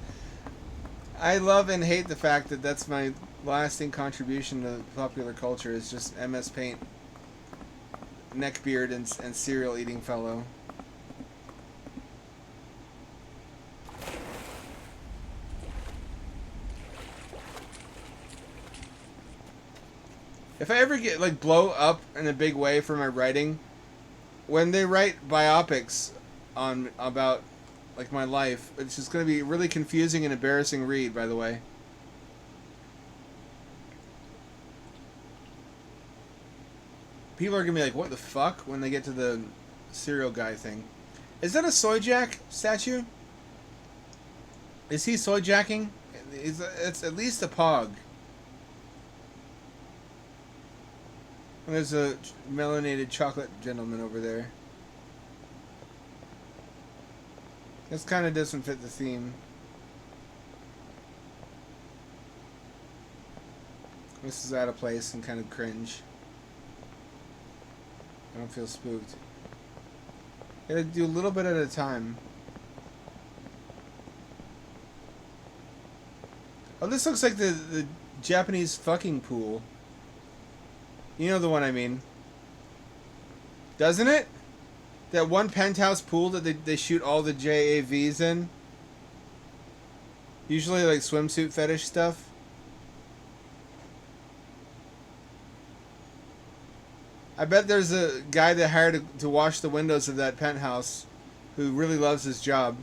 I love and hate the fact that that's my lasting contribution to popular culture is just MS Paint, neckbeard, and cereal eating fellow. If I ever get like blow up in a big way for my writing, when they write biopics on about like my life, it's just going to be really confusing and embarrassing read, by the way. People are going to be like, what the fuck, when they get to the cereal guy thing. Is that a soy jack statue? Is he soy jacking? It's at least a pog. And there's a melanated chocolate gentleman over there. This kind of doesn't fit the theme. This is out of place and kind of cringe. I don't feel spooked. Gotta do a little bit at a time. Oh, this looks like the Japanese fucking pool. You know the one I mean. Doesn't it? That one penthouse pool that they shoot all the JAVs in. Usually like swimsuit fetish stuff. I bet there's a guy that hired to wash the windows of that penthouse who really loves his job.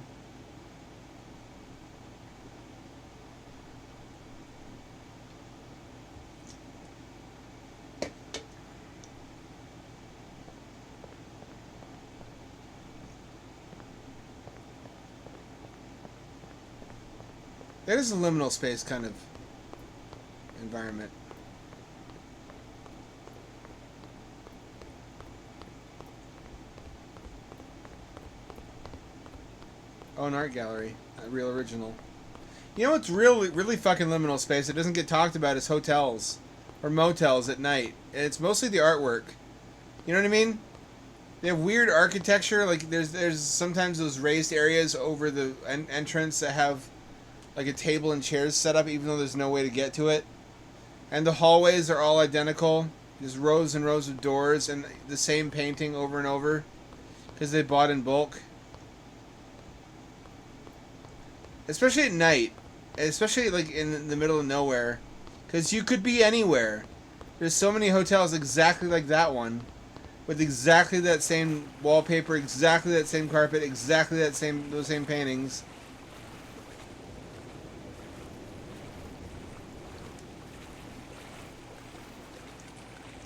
That is a liminal space kind of environment. Oh, an art gallery. A real original. You know what's really fucking liminal space? It doesn't get talked about as hotels or motels at night. And it's mostly the artwork. You know what I mean? They have weird architecture. Like there's sometimes those raised areas over the entrance that have like a table and chairs set up even though there's no way to get to it. And the hallways are all identical. There's rows and rows of doors and the same painting over and over because they bought in bulk. Especially at night. Especially like in the middle of nowhere. Because you could be anywhere. There's so many hotels exactly like that one. With exactly that same wallpaper, exactly that same carpet, exactly those same paintings.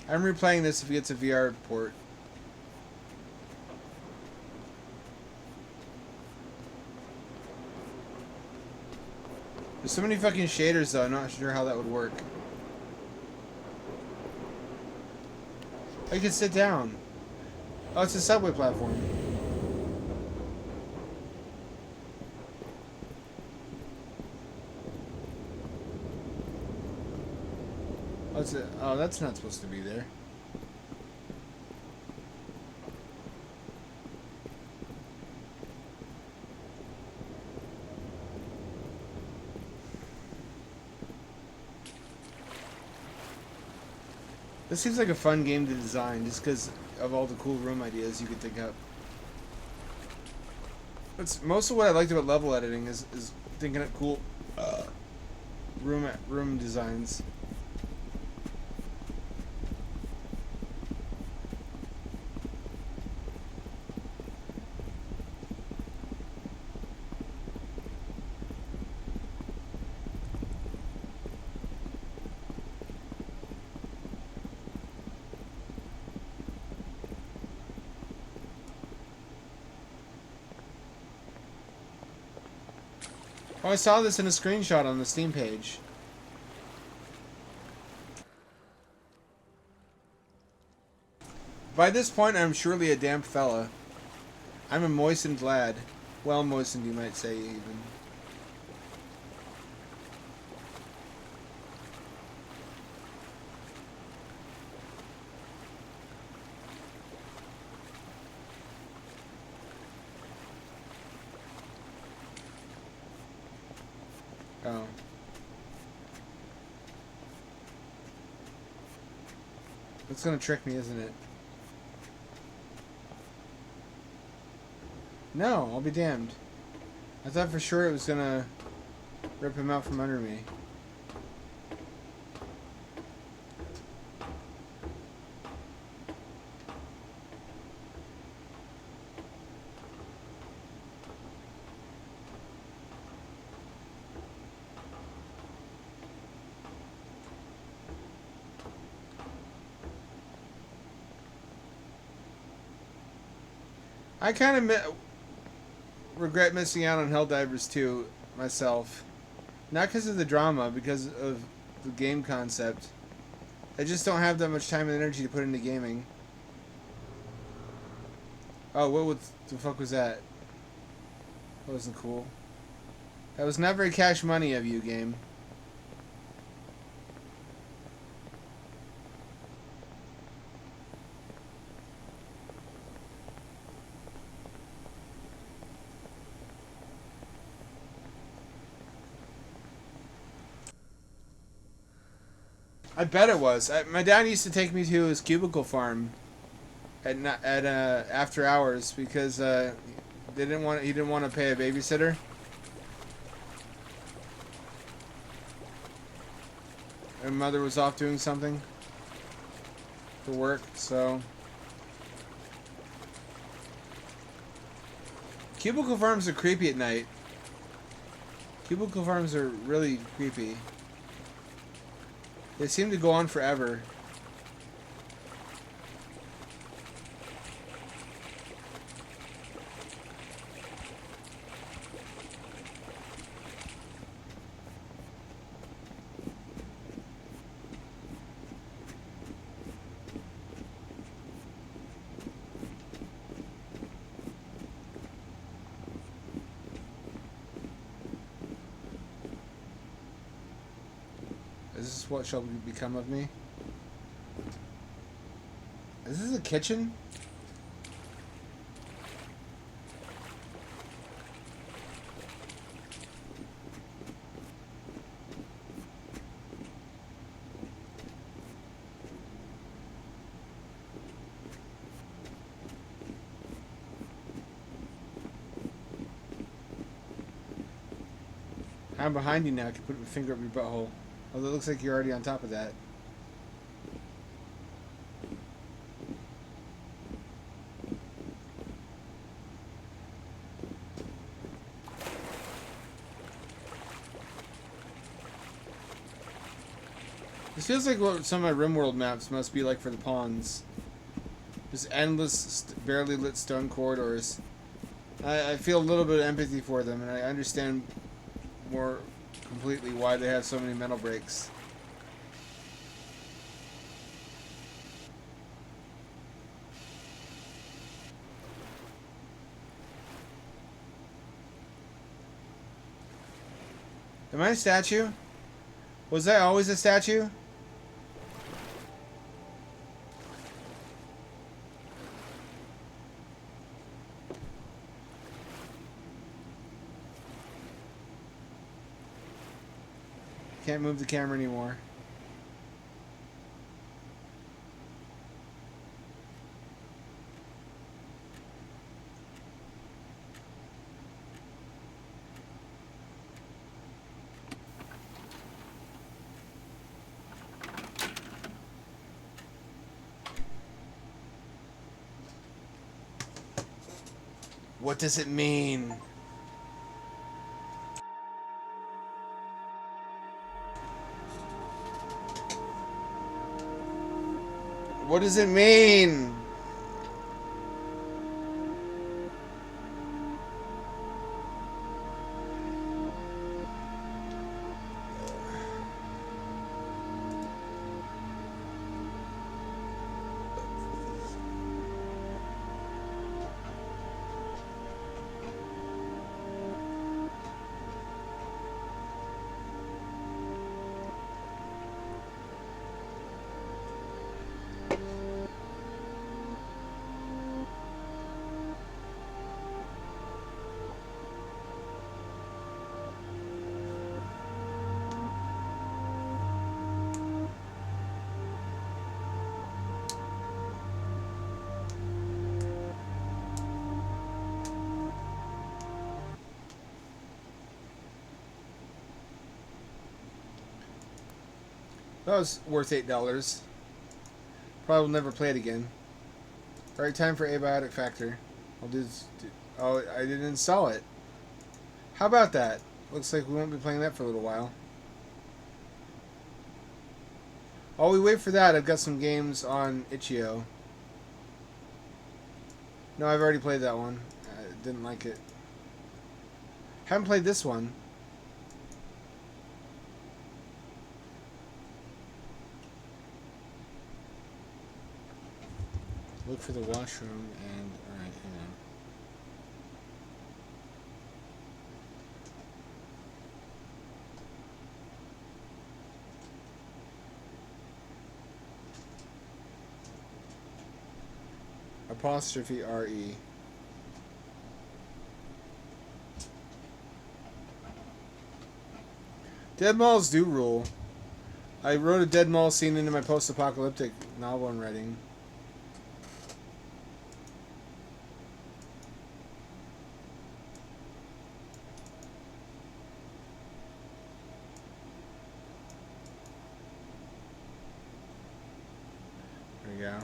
I'm replaying this if it gets a VR port. There's so many fucking shaders though, I'm not sure how that would work. I could sit down. Oh, it's a subway platform. Oh, that's not supposed to be there. This seems like a fun game to design, just because of all the cool room ideas you could think up. That's most of what I liked about level editing is thinking up cool room designs. Oh, I saw this in a screenshot on the Steam page. By this point, I'm surely a damp fella. I'm a moistened lad. Well moistened, you might say, even. Oh. It's gonna trick me, isn't it? No, I'll be damned. I thought for sure it was gonna rip him out from under me. I kind of regret missing out on Helldivers 2 myself. Not because of the drama, because of the game concept. I just don't have that much time and energy to put into gaming. Oh, what the fuck was that? That wasn't cool. That was not very cash money of you, game. I bet it was. My dad used to take me to his cubicle farm at after hours because he didn't want to pay a babysitter. And mother was off doing something for work, so cubicle farms are creepy at night. Cubicle farms are really creepy. They seem to go on forever. Is this what shall become of me? Is this a kitchen? I'm behind you now. I can put my finger up your butthole. Although it looks like you're already on top of that. This feels like what some of my Rimworld maps must be like for the pawns. Just endless, barely lit stone corridors. I feel a little bit of empathy for them, and I understand more completely why they have so many metal breaks. Am I a statue? Was I always a statue? Can't move the camera anymore. What does it mean? What does it mean? That was worth $8. Probably will never play it again. Alright, time for Abiotic Factor. I'll do this. Oh, I didn't install it. How about that? Looks like we won't be playing that for a little while. While we wait for that, I've got some games on itch.io. No, I've already played that one. I didn't like it. Haven't played this one. Look for the washroom and... Alright, hang on. Apostrophe R-E. Dead malls do rule. I wrote a dead mall scene into my post-apocalyptic novel I'm writing. There we go.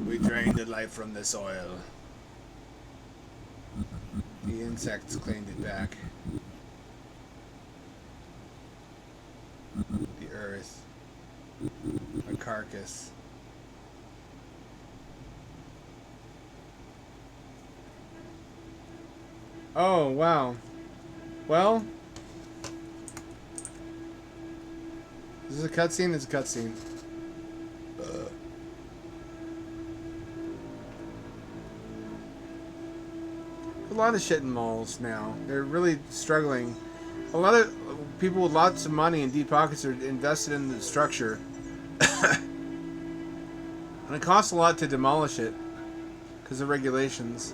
We drained the life from the soil. The insects claimed it back. The earth. A carcass. Oh, wow. Well, is this a cutscene? It's a cutscene. A lot of shit in malls now. They're really struggling. A lot of people with lots of money and deep pockets are invested in the structure. And it costs a lot to demolish it because of regulations.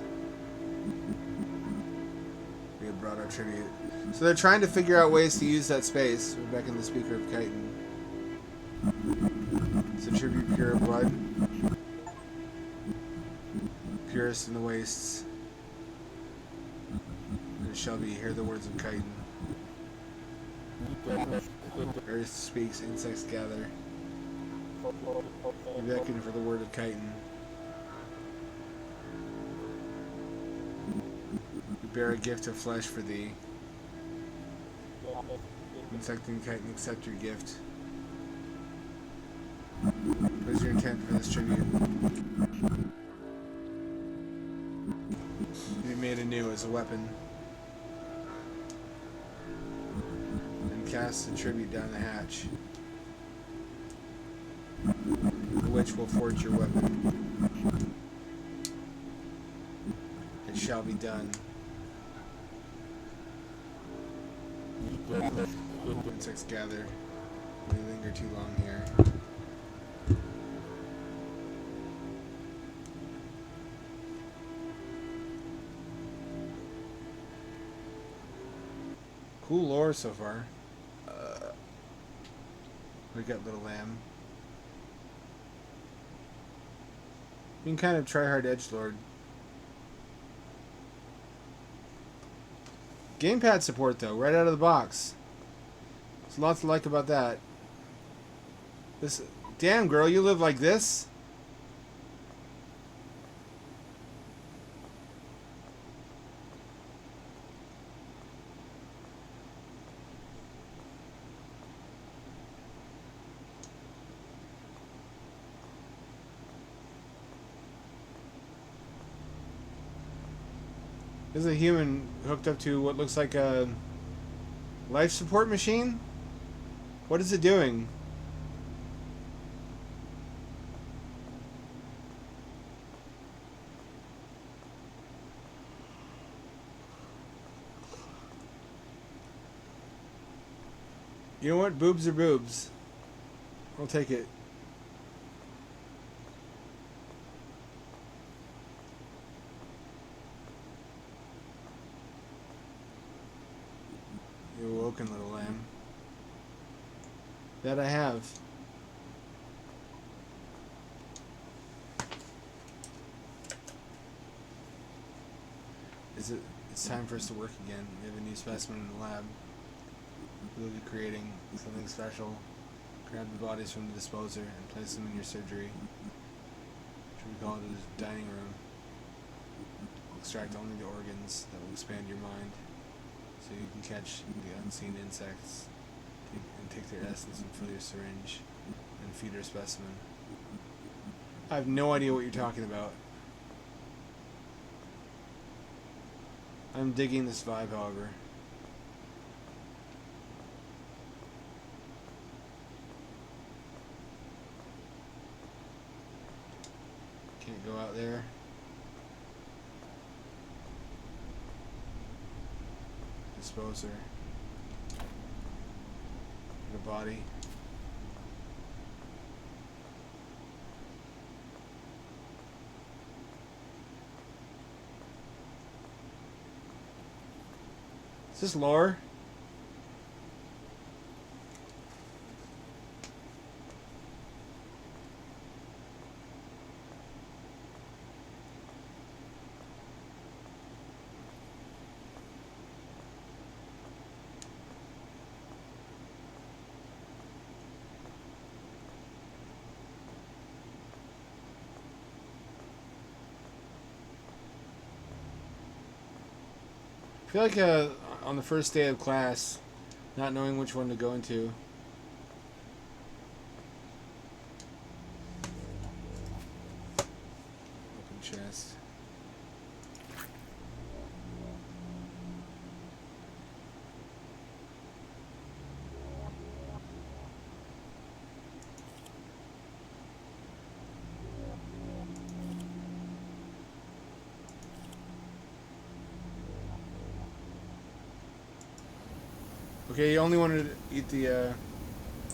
We have brought our tribute. So they're trying to figure out ways to use that space. We're back in the Speaker of Chitin. It's a tribute pure of blood. Purest in the wastes. There shall be, hear the words of Chitin. Earth speaks, insects gather. We beckon for the word of Chitin. We bear a gift of flesh for thee. Insecting Chitin, accept your gift. What is your intent for this tribute? Be made anew as a weapon. And cast the tribute down the hatch. The witch will forge your weapon. shall be done. Insects gather. We linger too long here. Cool lore so far. We got Little Lamb. Being kind of try-hard edgelord. Gamepad support though, right out of the box. There's lots to like about that. This damn girl, you live like this? There's a human hooked up to what looks like a life support machine. What is it doing? You know what? Boobs are boobs. I'll take it. You awoken, little lamb. That I have. It's time for us to work again. We have a new specimen in the lab. We'll be creating something special. Grab the bodies from the disposer and place them in your surgery. Should we call it a dining room? Extract only the organs that will expand your mind, so you can catch the unseen insects and take their essence and fill your syringe and feed your specimen. I have no idea what you're talking about. I'm digging this vibe, however. Can't go out there. Disposer. The body. Is this lore? I feel like on the first day of class, not knowing which one to go into. Open chest. Okay, you only wanted to eat the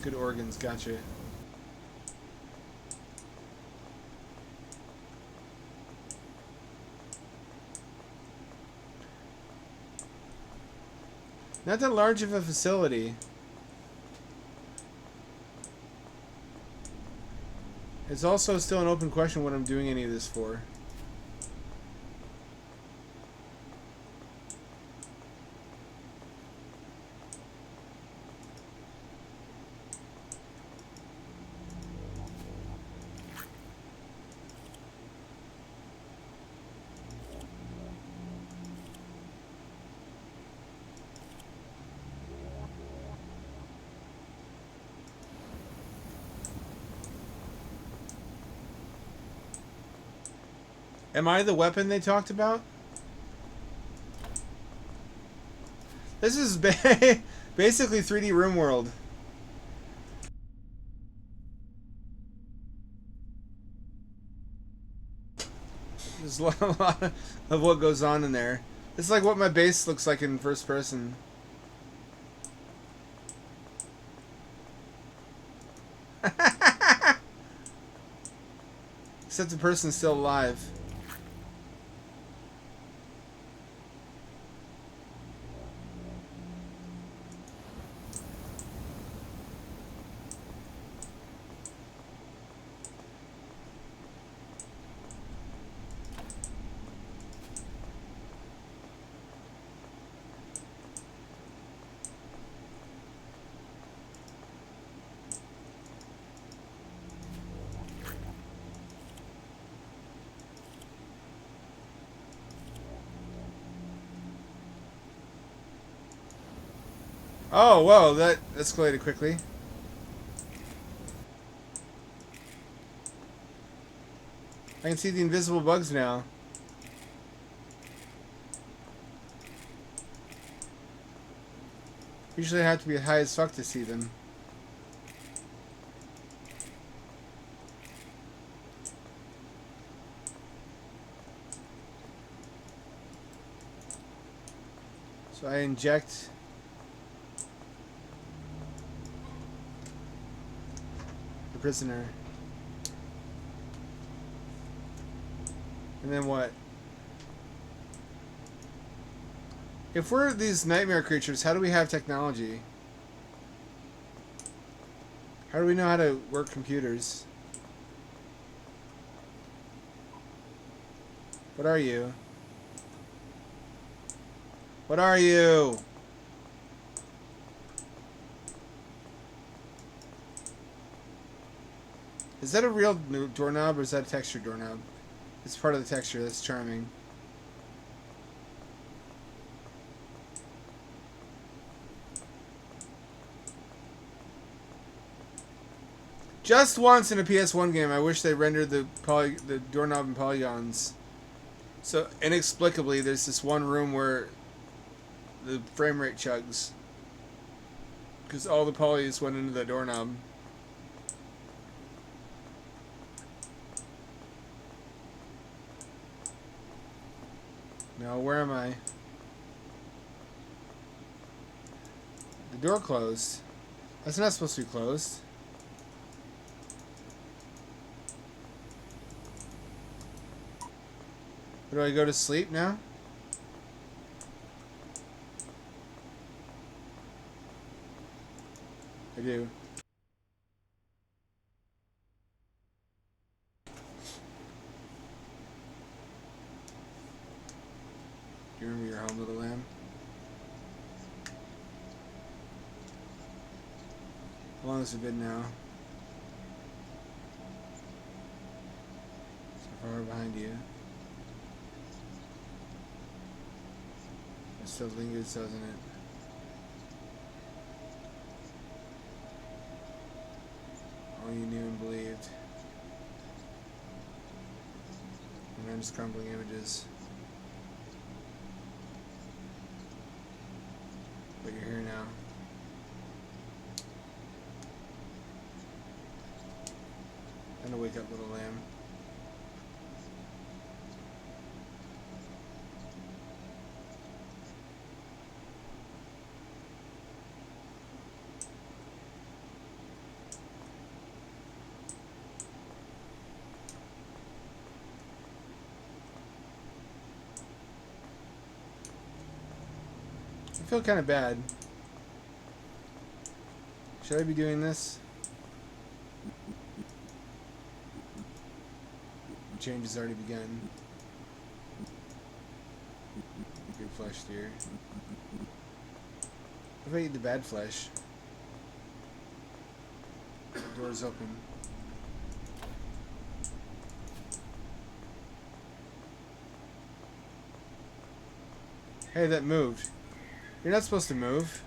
good organs, gotcha. Not that large of a facility. It's also still an open question what I'm doing any of this for. Am I the weapon they talked about? This is basically 3D Rimworld. This There's a lot of what goes on in there. It's like what my base looks like in first person. Except the person's still alive. Oh, whoa, that escalated quickly. I can see the invisible bugs now. Usually I have to be high as fuck to see them. So I inject the prisoner. And then what? If we're these nightmare creatures, how do we have technology? How do we know how to work computers? What are you? What are you? Is that a real doorknob or is that a texture doorknob? It's part of the texture. That's charming. Just once in a PS1 game, I wish they rendered the doorknob in polygons. So inexplicably, there's this one room where the frame rate chugs because all the polys went into the doorknob. No, where am I? The door closed. That's not supposed to be closed. Do I go to sleep now? I do. Do you remember your home, little lamb? How long has it been now? So far behind you. It still lingers, doesn't it? All you knew and believed. And I'm just crumbling images. But you're here now. Time to wake up, little lamb. I feel kind of bad. Should I be doing this? The change has already begun. Good flesh, dear. What if I eat the bad flesh? The door's open. Hey, that moved. You're not supposed to move.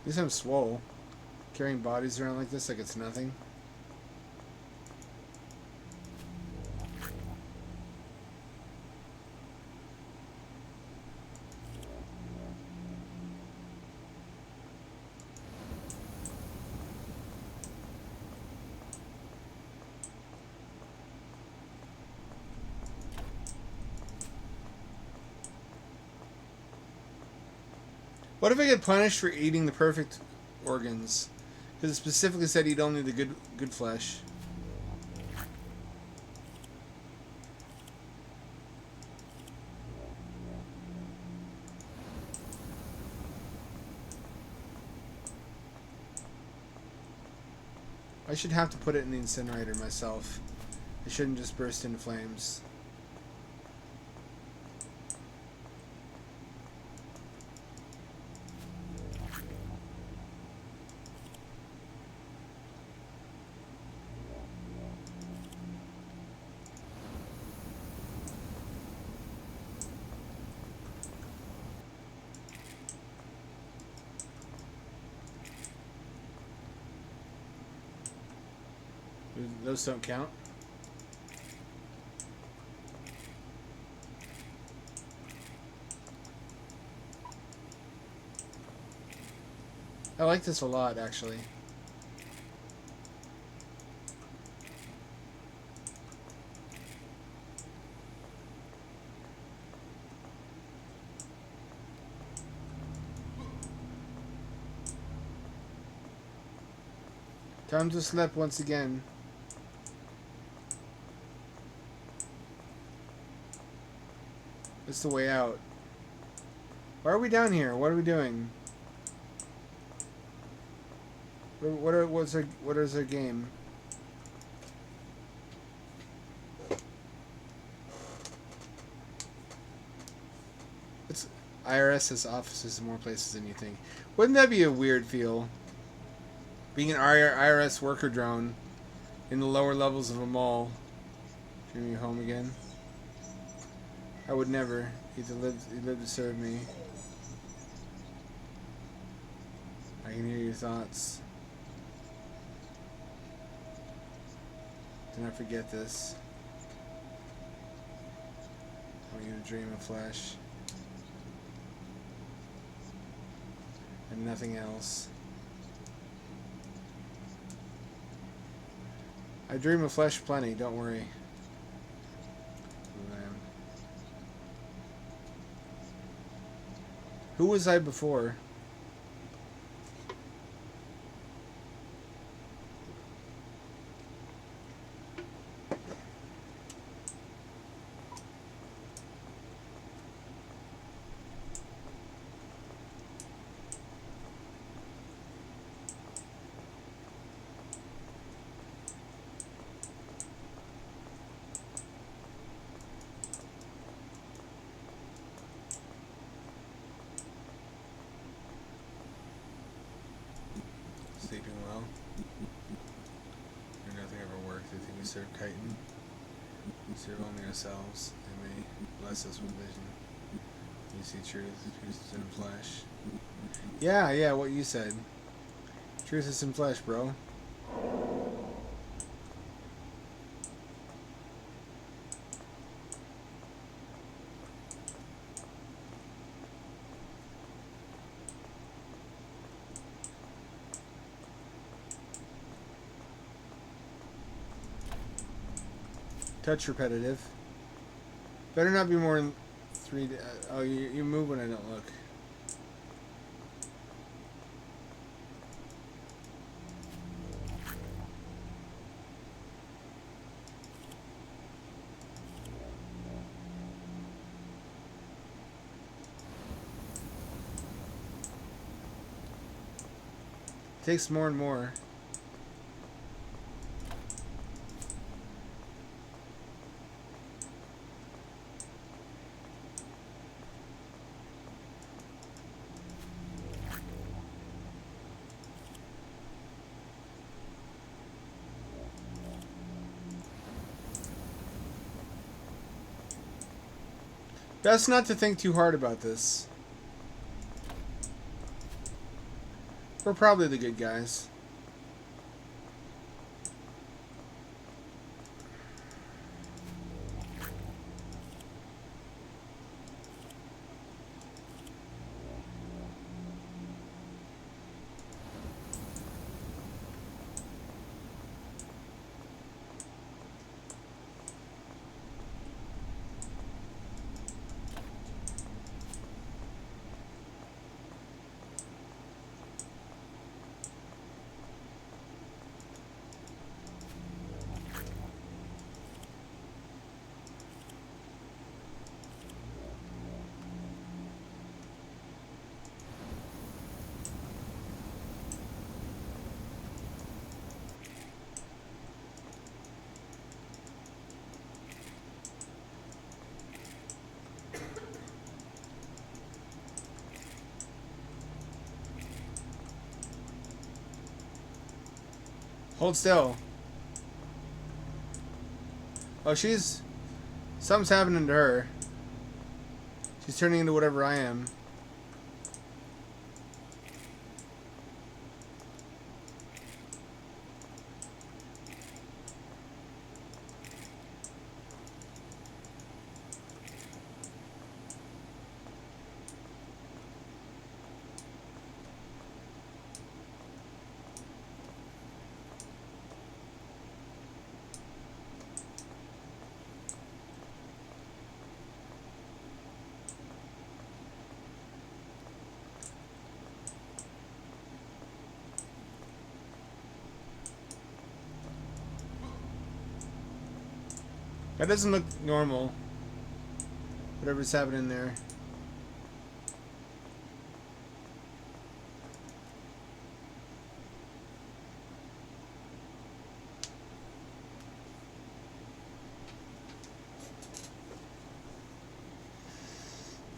At least I'm swole. Carrying bodies around like this like it's nothing. What if I get punished for eating the perfect organs? Because it specifically said eat only the good flesh. I should have to put it in the incinerator myself. It shouldn't just burst into flames. Those don't count. I like this a lot, actually. Time to sleep once again. It's the way out. Why are we down here? What are we doing? What is our game? It's IRS has offices in more places than you think. Wouldn't that be a weird feel? Being an IRS worker drone in the lower levels of a mall. Bring me home again. I would never. He lived to serve me. I can hear your thoughts. Do not forget this. I want you to dream of flesh. And nothing else. I dream of flesh plenty, don't worry. Who was I before? Sleeping well. Or nothing ever worked. They think we serve chitin. We serve only ourselves. They may bless us with vision. You see truth. Truth is in flesh. Yeah, what you said. Truth is in flesh, bro. Touch repetitive. Better not be more than 3. Oh, you move when I don't look. Takes more and more. Best not to think too hard about this. We're probably the good guys. Hold still. Oh, she's... Something's happening to her. She's turning into whatever I am. That doesn't look normal. Whatever's happening there.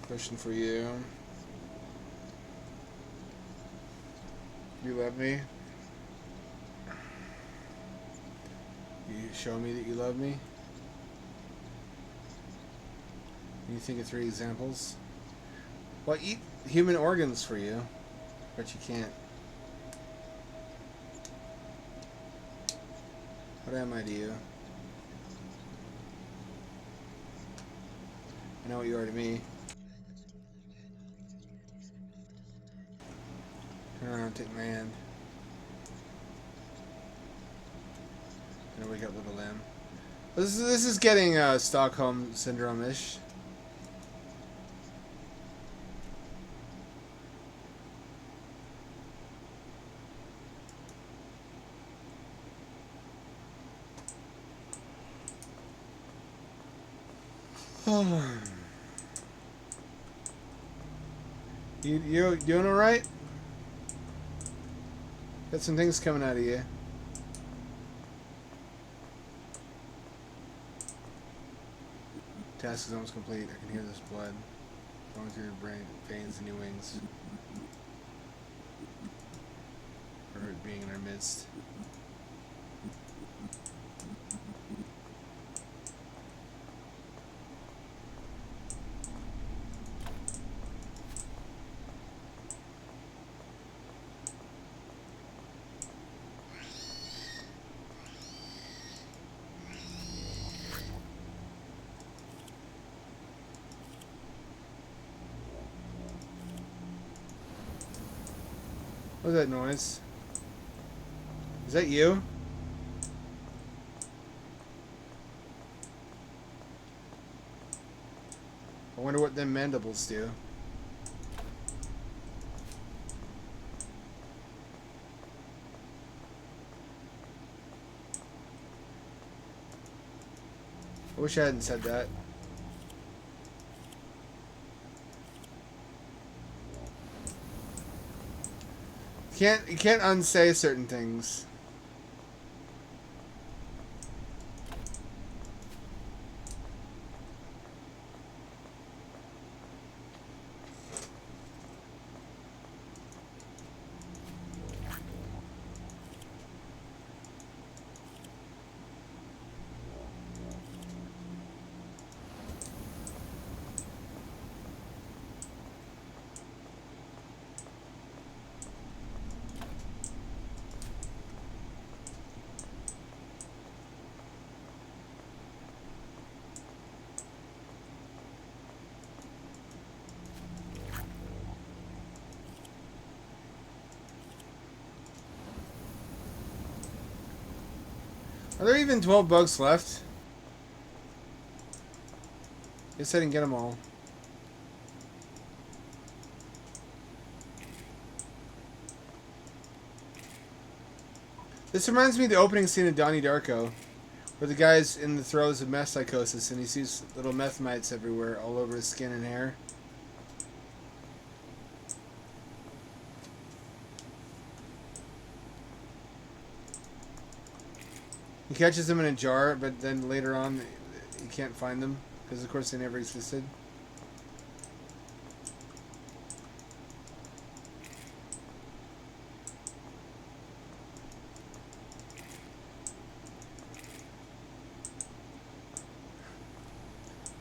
Question for you. You love me? You show me that you love me? Can you think of 3 examples? Well, eat human organs for you. But you can't. What am I to you? I know what you are to me. Turn around, take my hand. Gonna wake up little lamb. This is getting Stockholm syndrome-ish. You doing all right? Got some things coming out of you. Task is almost complete. I can hear this blood flowing through your brain, veins, and your wings. For it being in our midst. What was that noise? Is that you? I wonder what them mandibles do. I wish I hadn't said that. You can't unsay certain things. Are there even 12 bugs left? Guess I didn't get them all. This reminds me of the opening scene of Donnie Darko, where the guy's in the throes of meth psychosis and he sees little meth mites everywhere, all over his skin and hair. He catches them in a jar, but then later on, he can't find them, because of course they never existed.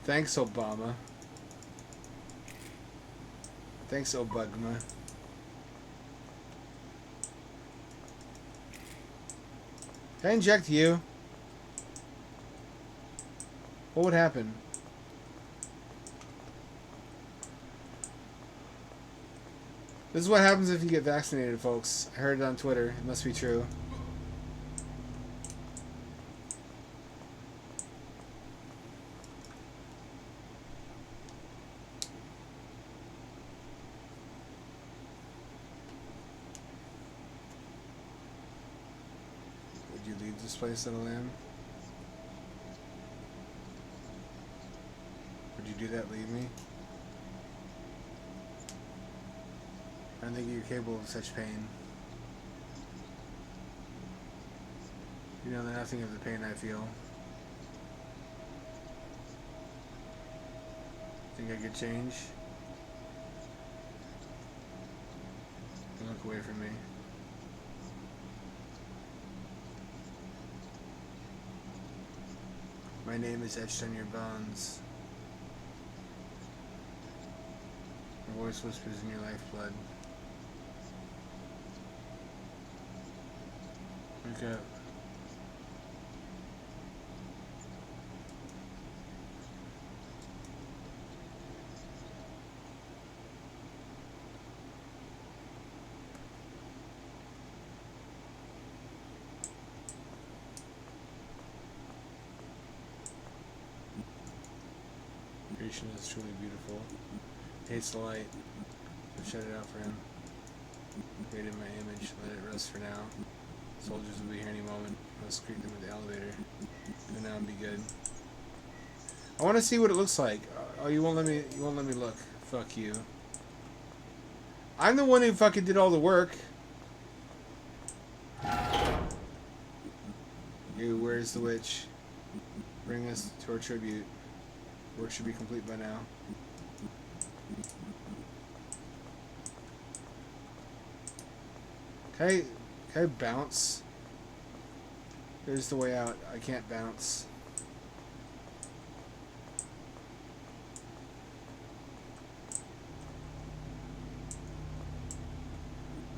Thanks, Obama. Thanks, Obugma. Can I inject you? What would happen? This is what happens if you get vaccinated, folks. I heard it on Twitter. It must be true. Would you leave this place, little lamb? Would you do that? Leave me? I don't think you're capable of such pain. You know nothing of the pain I feel. Think I could change? Look away from me. My name is etched on your bones. Your voice whispers in your lifeblood. Wake up. Creation is truly beautiful. Taste the light. So shut it out for him. Created my image. Let it rest for now. Soldiers will be here any moment. Let's greet them at the elevator. Go now and be good. I want to see what it looks like. Oh, you won't let me. You won't let me look. Fuck you. I'm the one who fucking did all the work. You, where's the witch? Bring us to our tribute. Work should be complete by now. Can I bounce? There's the way out. I can't bounce.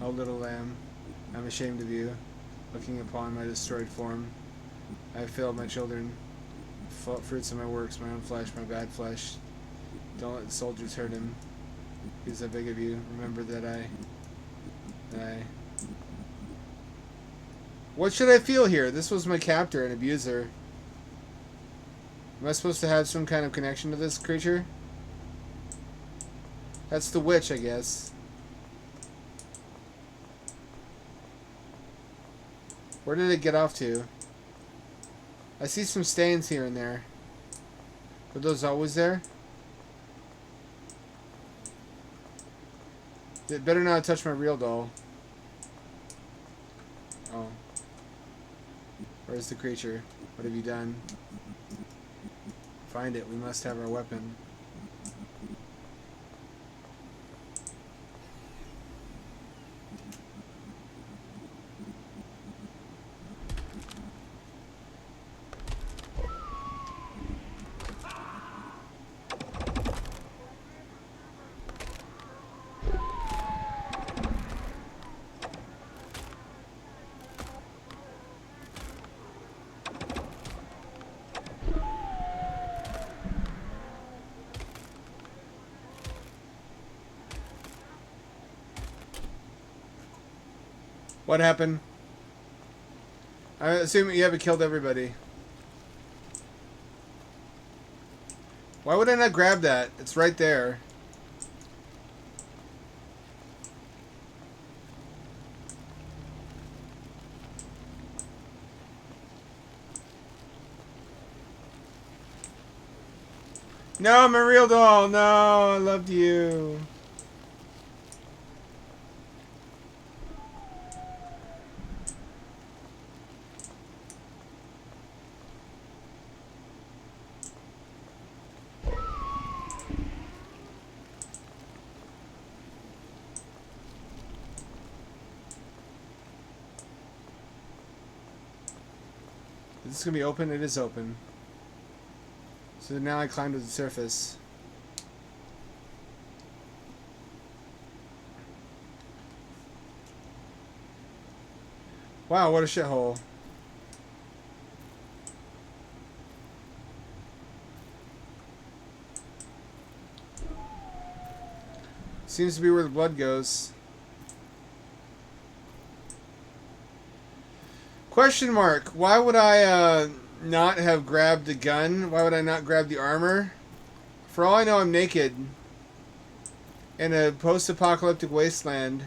Oh, little lamb, I'm ashamed of you, looking upon my destroyed form. I have failed my children. Fruits of my works, my own flesh, my bad flesh. Don't let the soldiers hurt him. Because I beg of you, remember that I... What should I feel here? This was my captor and abuser. Am I supposed to have some kind of connection to this creature? That's the witch, I guess. Where did it get off to? I see some stains here and there. Were those always there? It better not touch my real doll. Oh. Where's the creature? What have you done? Find it. We must have our weapon. What happened? I assume you haven't killed everybody. Why would I not grab that? It's right there. No, my real doll. No, I loved you. Is this gonna be open? It is open. Is So now I climb to the surface. Wow, what a shithole. Seems to be where the blood goes. Question mark. Why would I not have grabbed the gun? Why would I not grab the armor? For all I know, I'm naked. In a post-apocalyptic wasteland.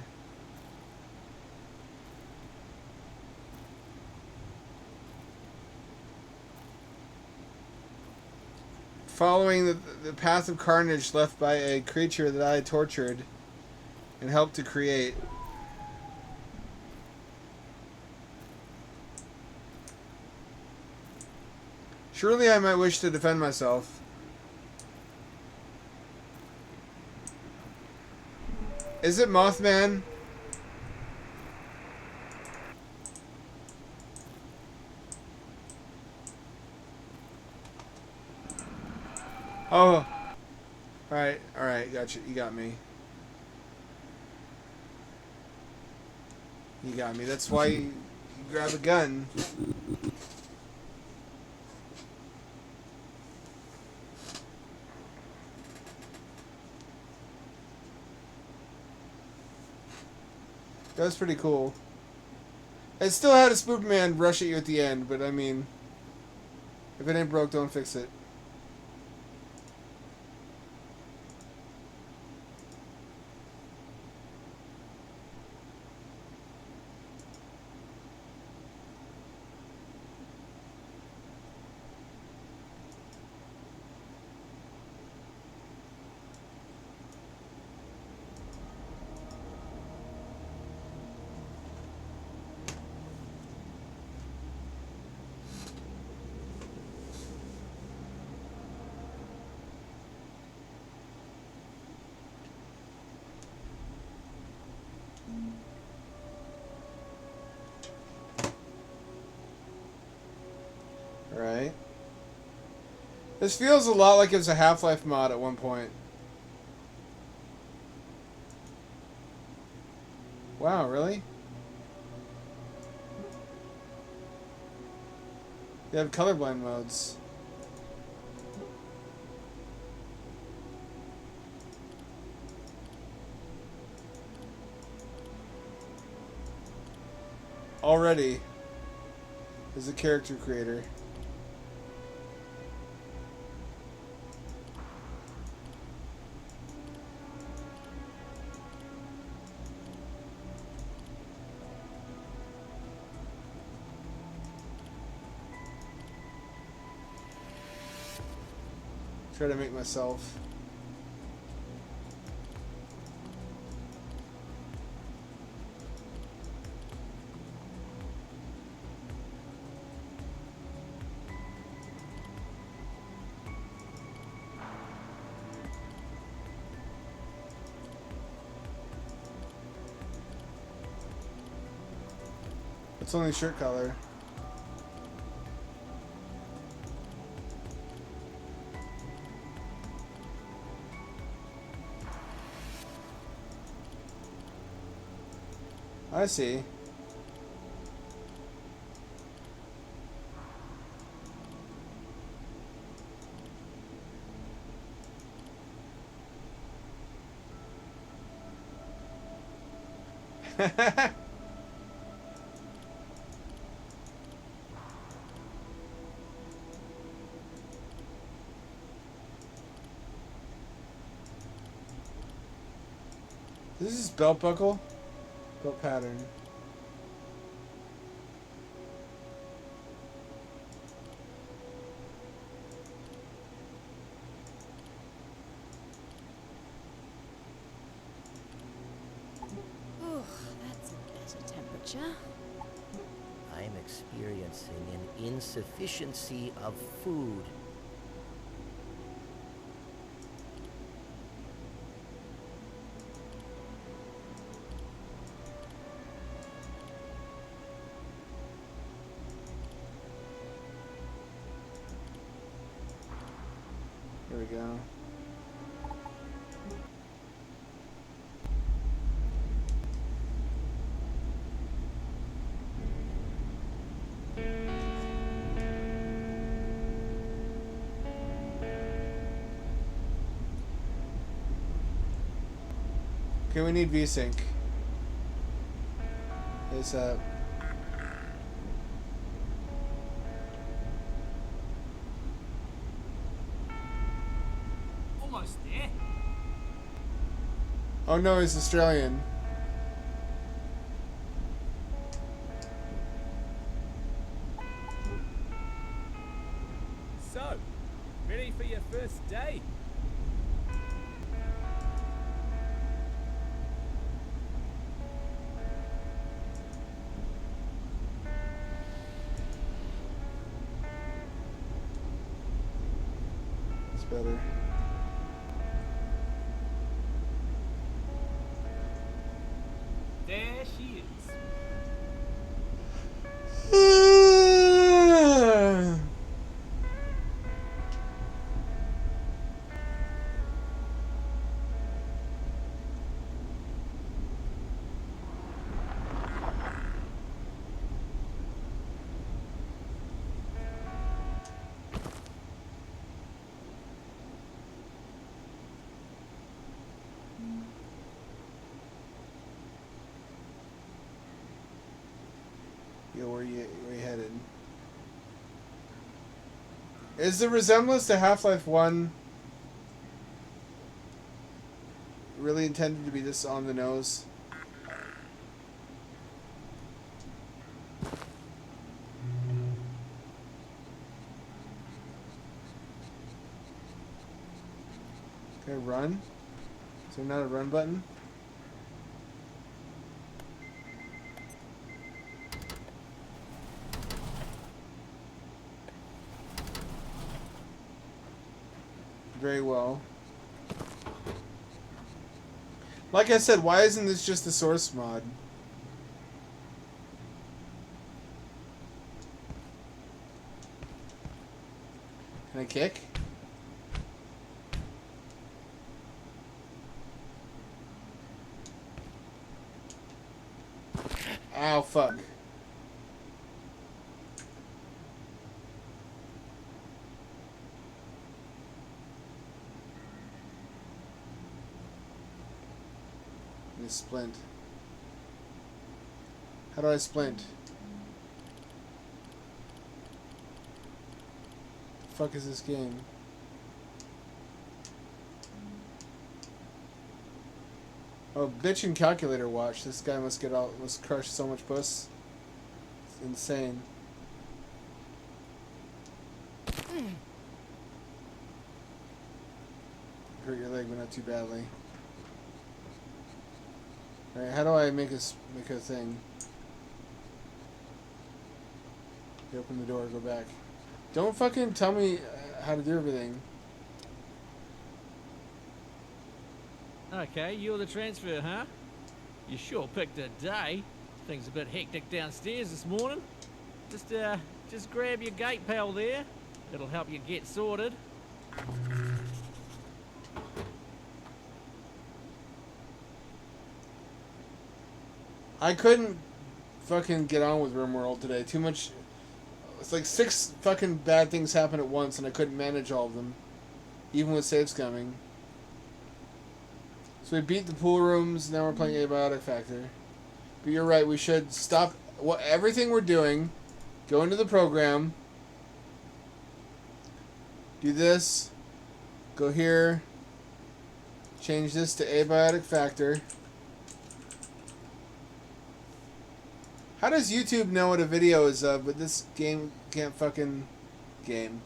Following the path of carnage left by a creature that I tortured and helped to create. Surely I might wish to defend myself. Is it Mothman? Oh. Alright, gotcha. You got me. You got me. That's why you grab a gun. That was pretty cool. It still had a Spookman rush at you at the end, but I mean, if it ain't broke, don't fix it. Right. This feels a lot like it was a Half-Life mod at one point. Wow, really? They have colorblind modes. Already, as a character creator. Try to make myself. It's only shirt color. I see. This is belt buckle? Belt pattern. Oh, that's a better temperature. I'm experiencing an insufficiency of food. There we go. Okay, we need VSync. ASAP. Almost there. Oh no, he's Australian. So, ready for your first day? It's better. There she is. Yo, where you headed? Is the resemblance to Half-Life 1 really intended to be this on the nose? Can I run? Is there not a run button? Very well. Like I said, why isn't this just the source mod? Can I kick? Ow, fuck. Let me splint. How do I splint? The fuck is this game? Oh, bitch and calculator watch. This guy must crush so much puss. It's insane. Hurt your leg, but not too badly. Alright, how do I make a thing? You open the door, go back. Don't fucking tell me how to do everything. Okay, you're the transfer, huh? You sure picked a day. Things a bit hectic downstairs this morning. Just grab your gate pal there. It'll help you get sorted. I couldn't fucking get on with Rimworld today. Too much. It's like 6 fucking bad things happened at once, and I couldn't manage all of them, even with saves coming. So we beat the pool rooms. Now we're playing Abiotic Factor. But you're right. We should stop everything we're doing. Go into the program. Do this. Go here. Change this to Abiotic Factor. How does YouTube know what a video is of, but this game can't fucking game?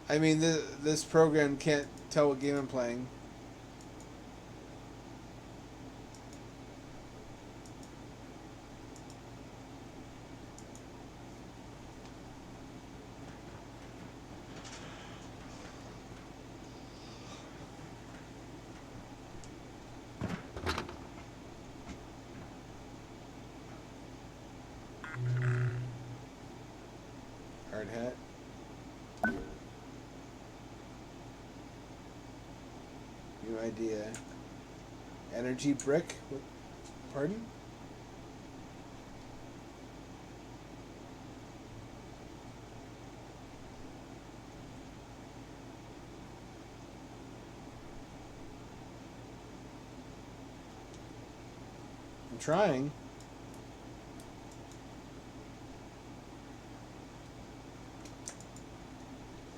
I mean, this program can't tell what game I'm playing. Hard hat. idea. Energy brick? What? Pardon? I'm trying.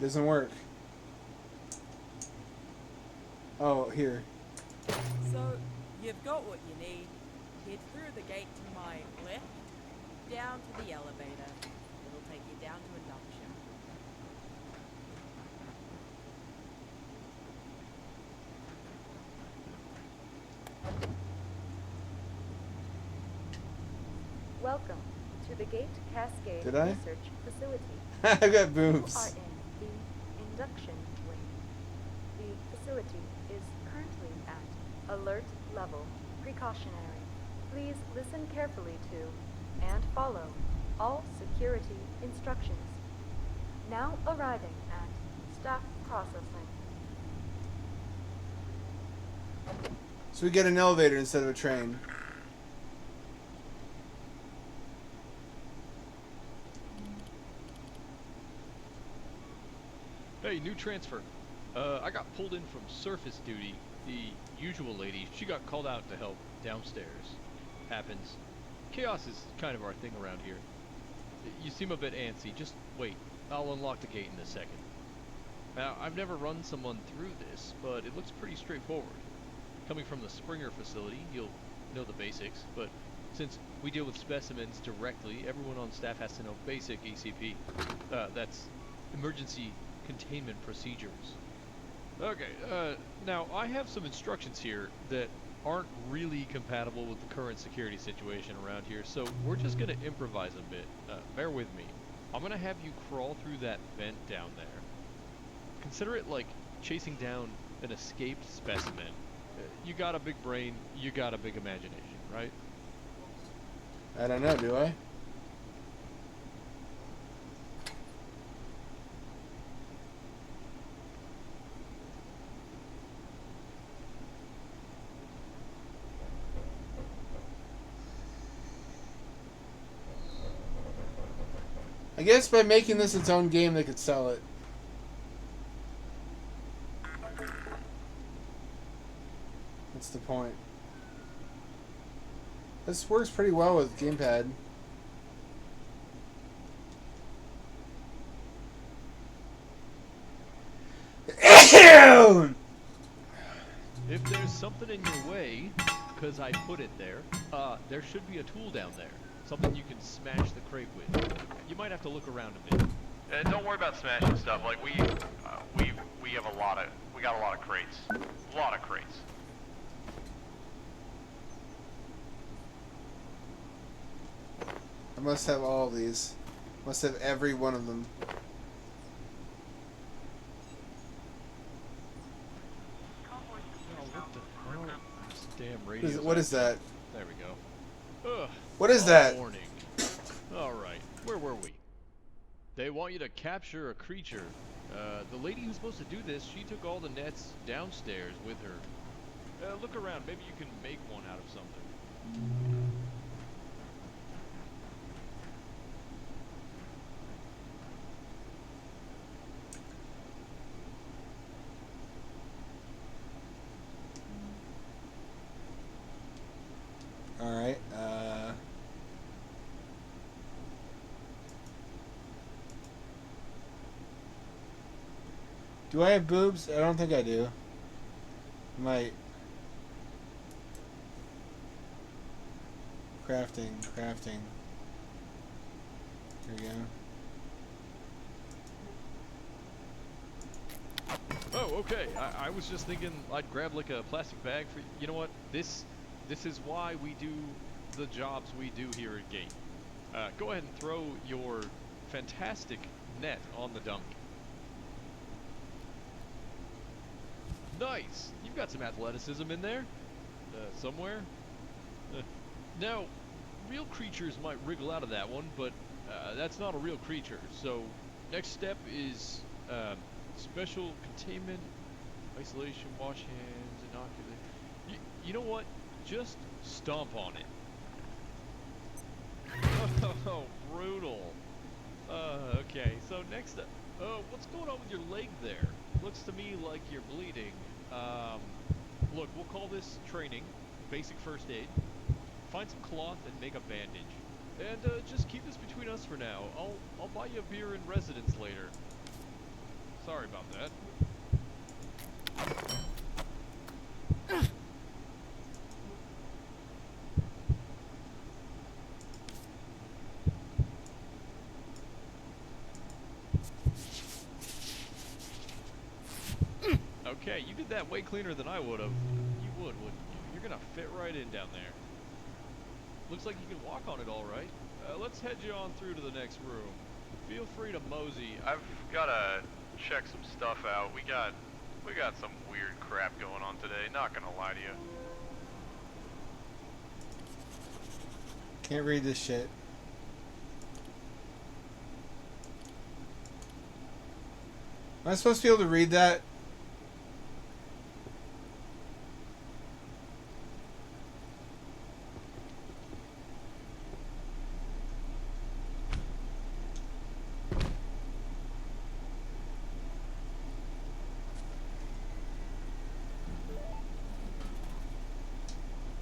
Doesn't work. Oh, here. So, you've got what you need. Head through the gate to my left, down to the elevator. It'll take you down to induction. Welcome to the Gate Cascade Did I? Research Facility. I got You boobs. are in the induction wing. The facility is currently at alert level precautionary. Please listen carefully to and follow all security instructions. Now arriving at staff processing. So we get an elevator instead of a train. Hey, new transfer. I got pulled in from surface duty. The usual lady, she got called out to help downstairs. Happens. Chaos is kind of our thing around here. You seem a bit antsy. Just wait. I'll unlock the gate in a second. Now, I've never run someone through this, but it looks pretty straightforward. Coming from the Springer facility, you'll know the basics, but since we deal with specimens directly, everyone on staff has to know basic ECP. That's emergency containment procedures. Okay, now I have some instructions here that aren't really compatible with the current security situation around here, so we're just gonna improvise a bit. Bear with me. I'm gonna have you crawl through that vent down there. Consider it like chasing down an escaped specimen. You got a big brain, you got a big imagination, right? I don't know, do I? I guess by making this its own game, they could sell it. That's the point. This works pretty well with gamepad. If there's something in your way, because I put it there should be a tool down there. Something you can smash the crate with. You might have to look around a bit. Don't worry about smashing stuff. Like we have we got a lot of crates. A lot of crates. I must have all of these. Must have every one of them. Oh, what the hell? This damn radio. What is that? There we go. Ugh. What is that? Warning. Alright, where were we? They want you to capture a creature. The lady who's supposed to do this, she took all the nets downstairs with her. Look around, maybe you can make one out of something. Alright, do I have boobs? I don't think I do. Might. Crafting. Here we go. Oh, okay. I was just thinking I'd grab like a plastic bag for, you know what? This is why we do the jobs we do here at Gate. Go ahead and throw your fantastic net on the dummy. Nice! You've got some athleticism in there. Somewhere. Now, real creatures might wriggle out of that one, but that's not a real creature. So, next step is special containment Isolation, wash hands, inoculate. You know what? Just stomp on it. Oh, brutal. Okay, so next up, what's going on with your leg there? Looks to me like you're bleeding. Look, we'll call this training, basic first aid. Find some cloth and make a bandage. And, just keep this between us for now. I'll buy you a beer in residence later. Sorry about that. Okay, you did that way cleaner than I would've. You would, wouldn't you? You're gonna fit right in down there. Looks like you can walk on it all right. Let's head you on through to the next room. Feel free to mosey. I've gotta check some stuff out. We got some weird crap going on today, not gonna lie to you. Can't read this shit. Am I supposed to be able to read that?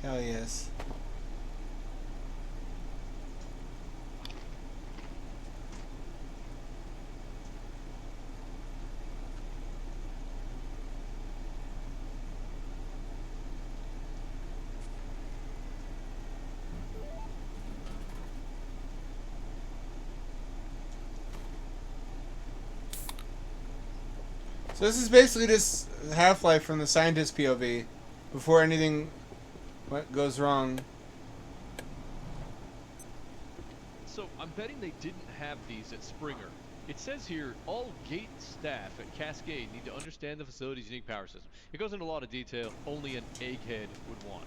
Hell yes. So this is basically just Half-Life from the scientist POV before anything goes wrong. So, I'm betting they didn't have these at Springer. It says here, all gate staff at Cascade need to understand the facility's unique power system. It goes into a lot of detail only an egghead would want.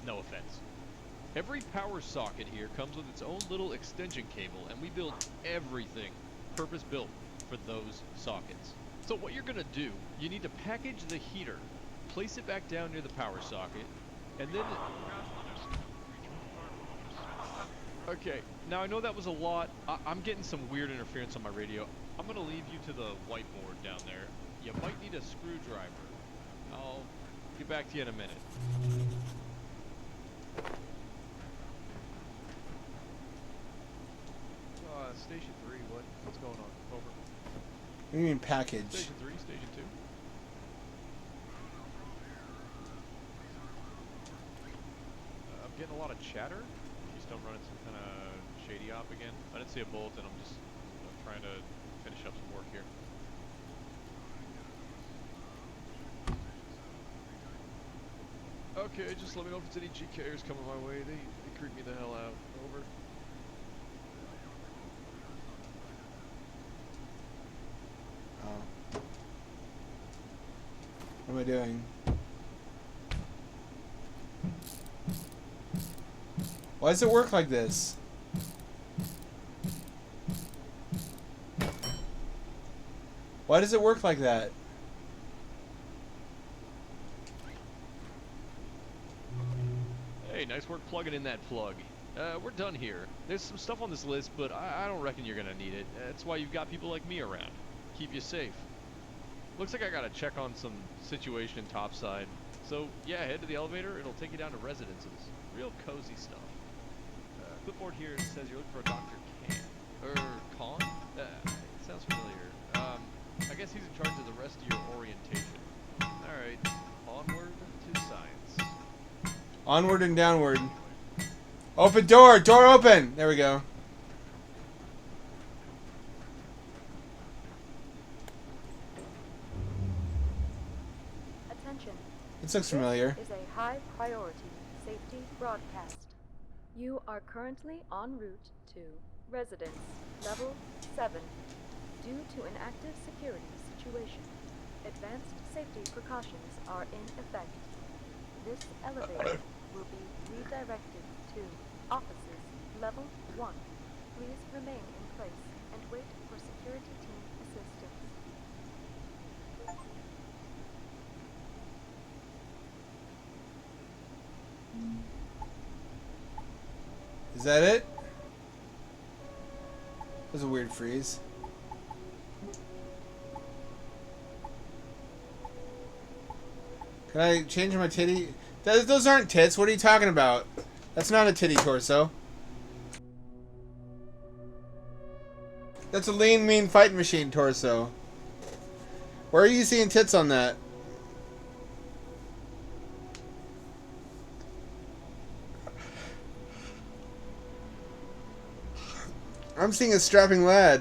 No offense. Every power socket here comes with its own little extension cable, and we build everything purpose-built for those sockets. So what you're gonna do, you need to package the heater, place it back down near the power socket, and then... Okay, now I know that was a lot. I'm getting some weird interference on my radio. I'm gonna leave you to the whiteboard down there. You might need a screwdriver. I'll get back to you in a minute. Station 3, what's going on? Over. What do you mean package? Station 3, Station 2. I'm getting a lot of chatter. You still running some kind of shady op again? I didn't see a bulletin. I'm just trying to finish up some work here. Okay, just let me know if it's any GKers coming my way. They creep me the hell out. Over. What am I doing? Why does it work like this? Why does it work like that? Hey, nice work plugging in that plug. We're done here. There's some stuff on this list, but I don't reckon you're gonna need it. That's why you've got people like me around. Keep you safe. Looks like I gotta check on some situation topside. So, yeah, head to the elevator. It'll take you down to residences. Real cozy stuff. Clipboard here says you're looking for a Dr. Khan? It sounds familiar. I guess he's in charge of the rest of your orientation. Alright, onward to science. Onward and downward. Open door! Door open! There we go. Attention. This looks familiar. This is a high priority safety broadcast. You are currently en route to Residence Level 7 due to an active security situation. Advanced safety precautions are in effect. This elevator will be redirected to Offices Level 1. Please remain in place and wait for security team assistance. Is that it? That was a weird freeze. Can I change my titty? Those aren't tits. What are you talking about? That's not a titty torso. That's a lean, mean fighting machine torso. Where are you seeing tits on that? I'm seeing a strapping lad.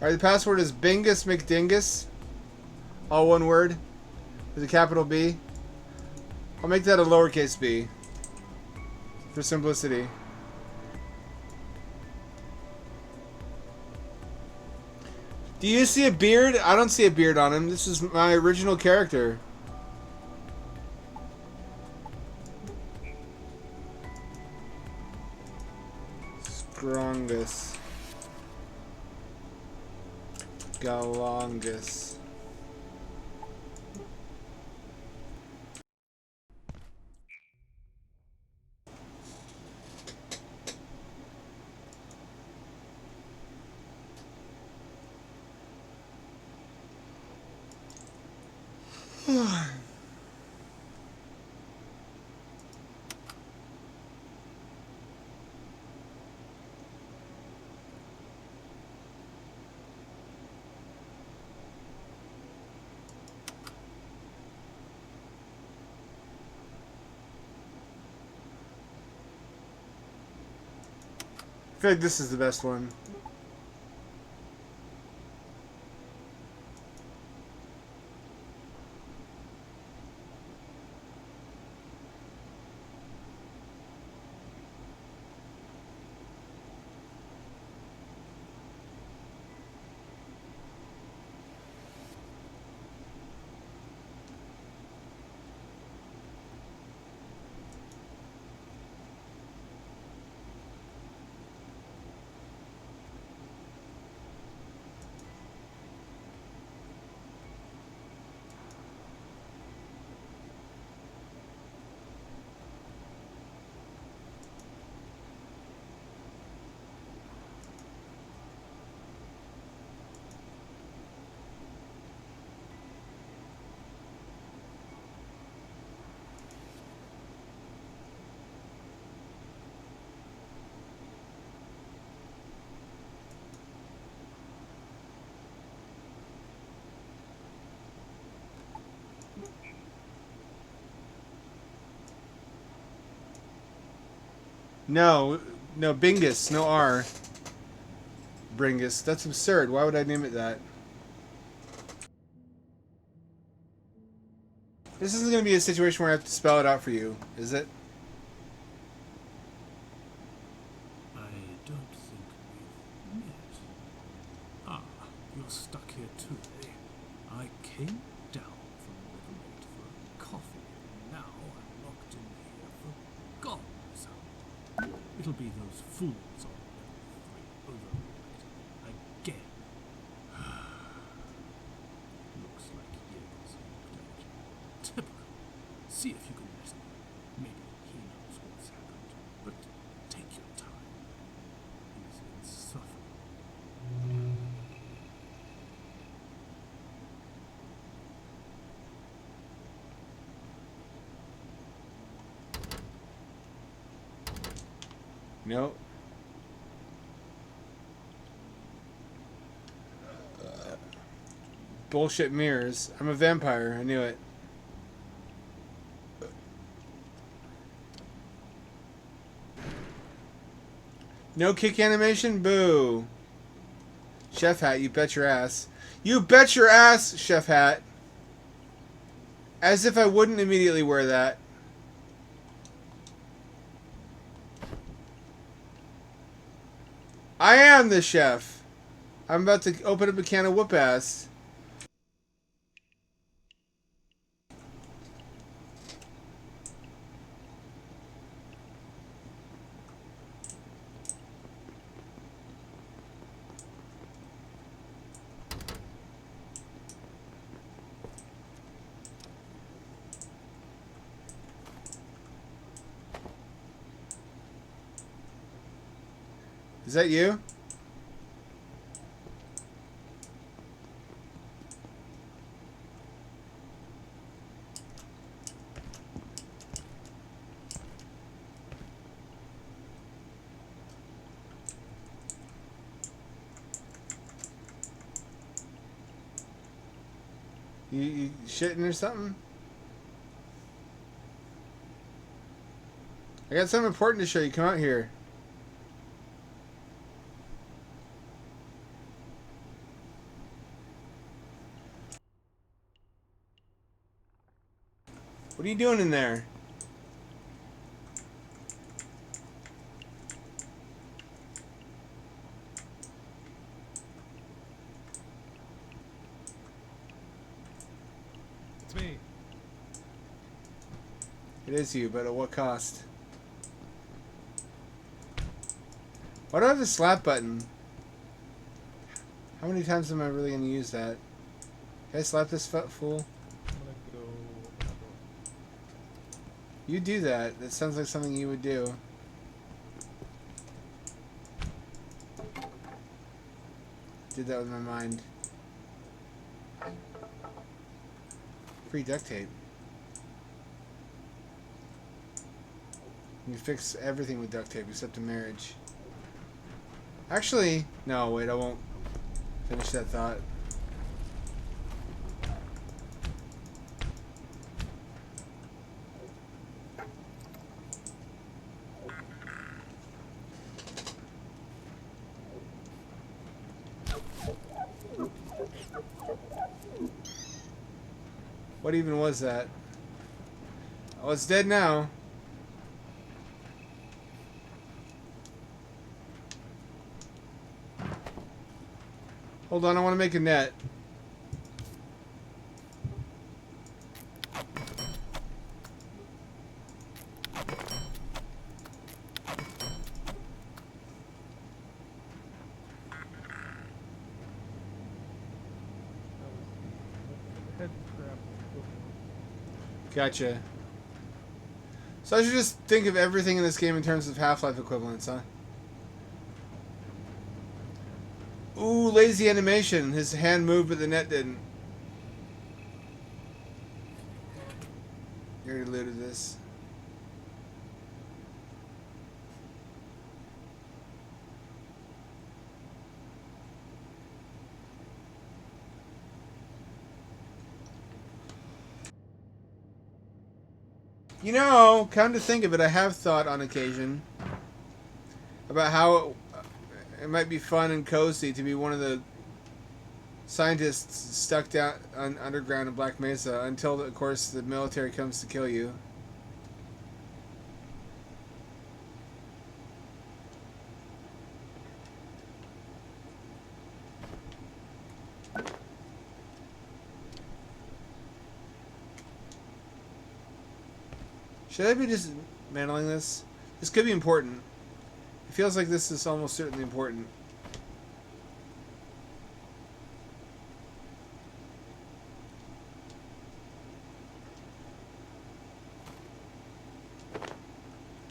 Alright, the password is Bingus McDingus. All one word. With a capital B. I'll make that a lowercase b. For simplicity. Do you see a beard? I don't see a beard on him. This is my original character. Strongest. Galongus. I feel like this is the best one. No, no, Bingus, no R. Bringus. That's absurd. Why would I name it that? This isn't going to be a situation where I have to spell it out for you, is it? I don't think we've met. Ah, you're stuck here too, eh? I came down from Rimworld for a coffee, and now I'm locked in here for gods. It'll be those fools on level 3 overreacting again. Looks like Jaeger's looked at. Typical. See if you can listen. Maybe he knows what's happened, but take your time. He's insufferable. No. Bullshit mirrors. I'm a vampire. I knew it. No kick animation? Boo. Chef Hat, you bet your ass. You bet your ass, Chef Hat. As if I wouldn't immediately wear that. I am the chef. I'm about to open up a can of whoop ass. Is that you? You shitting or something? I got something important to show you. Come out here. What are you doing in there? It's me. It is you, but at what cost? Why do I have the slap button? How many times am I really going to use that? Can I slap this fool? I'm gonna go. You do that. That sounds like something you would do. Did that with my mind. Free duct tape. You fix everything with duct tape except a marriage. Actually, no, wait, I won't finish that thought. What even was that? Oh, it's dead now. Hold on, I want to make a net. Gotcha. So I should just think of everything in this game in terms of Half-Life equivalents, huh? Ooh, lazy animation. His hand moved, but the net didn't. You already looted this. You know, come to think of it, I have thought on occasion about how it might be fun and cozy to be one of the scientists stuck down underground in Black Mesa until, of course, the military comes to kill you. Should I be dismantling this? This could be important. It feels like this is almost certainly important.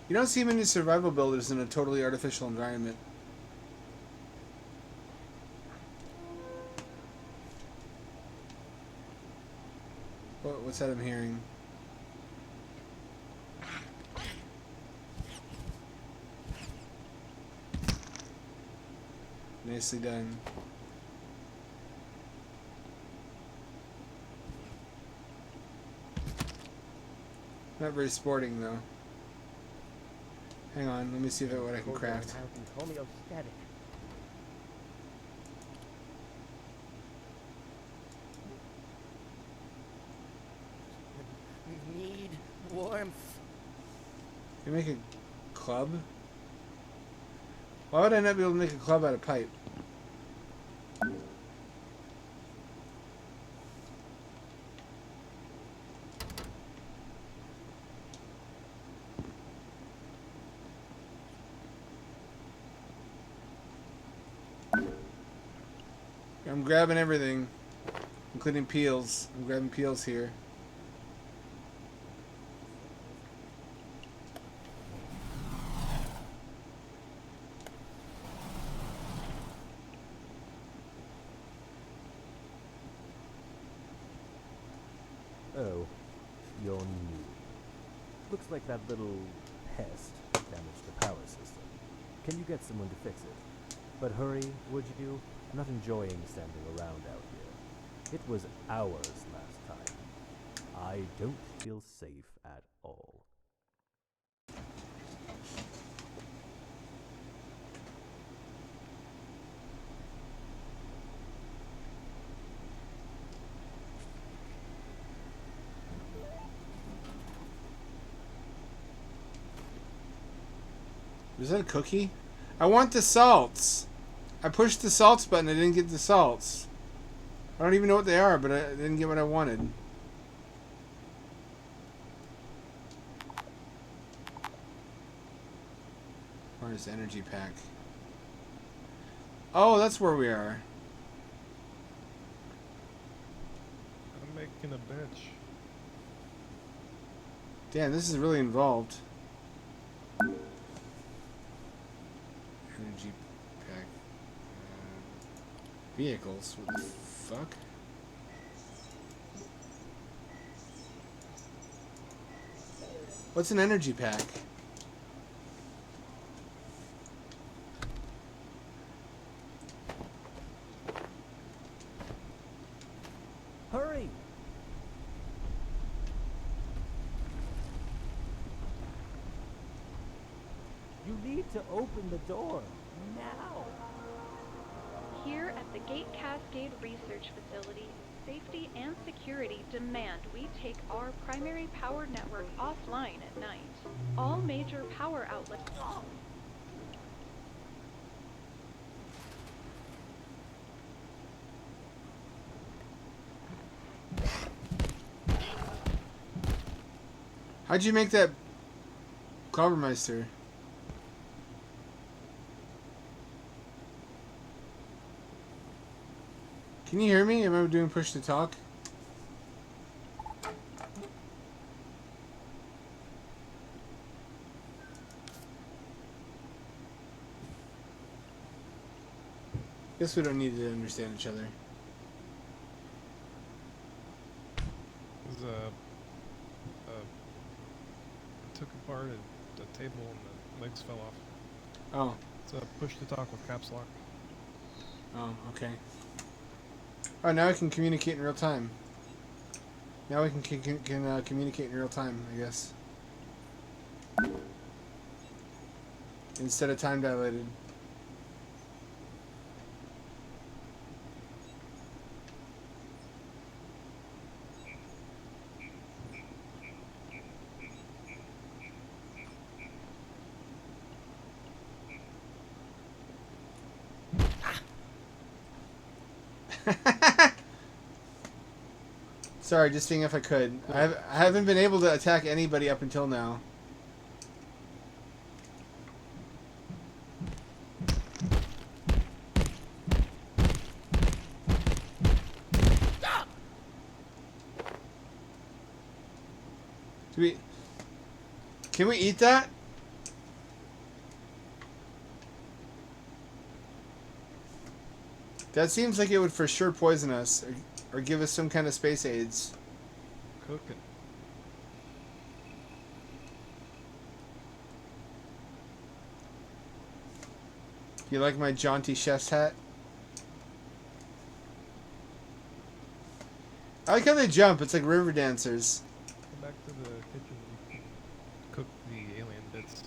You don't see many survival builders in a totally artificial environment. What's that I'm hearing? Nicely done. Not very sporting though. Hang on, let me see what I can craft. Homeostatic. We need warmth. Can you make a club? Why would I not be able to make a club out of pipe? I'm grabbing everything, including peels. I'm grabbing peels here. Oh, you're new. Looks like that little pest damaged the power system. Can you get someone to fix it? But hurry, would you? I'm not enjoying standing around out here. It was hours last time. I don't feel safe at all. Was that a cookie? I want the salts. I pushed the salts button. I didn't get the salts. I don't even know what they are, but I didn't get what I wanted. Where's energy pack? Oh, that's where we are. I'm making a bench. Damn, this is really involved. Energy pack. Vehicles. What the fuck? What's an energy pack? Hurry! You need to open the door now. Here at the Gate Cascade Research Facility, safety and security demand we take our primary power network offline at night. All major power outlets... How'd you make that Clovermeister? Can you hear me? Am I doing push to talk? Guess we don't need to understand each other. It was took apart the table and the legs fell off. Oh. It's a push to talk with caps lock. Oh, okay. Oh, now we can communicate in real time. Now we can communicate in real time, I guess. Instead of time dilated. Sorry, just seeing if I could. I haven't been able to attack anybody up until now. Can we eat that? That seems like it would for sure poison us, or give us some kind of space aids. Cooking. You like my jaunty chef's hat? I like how they jump. It's like river dancers. Come back to the kitchen. You can cook the alien bits.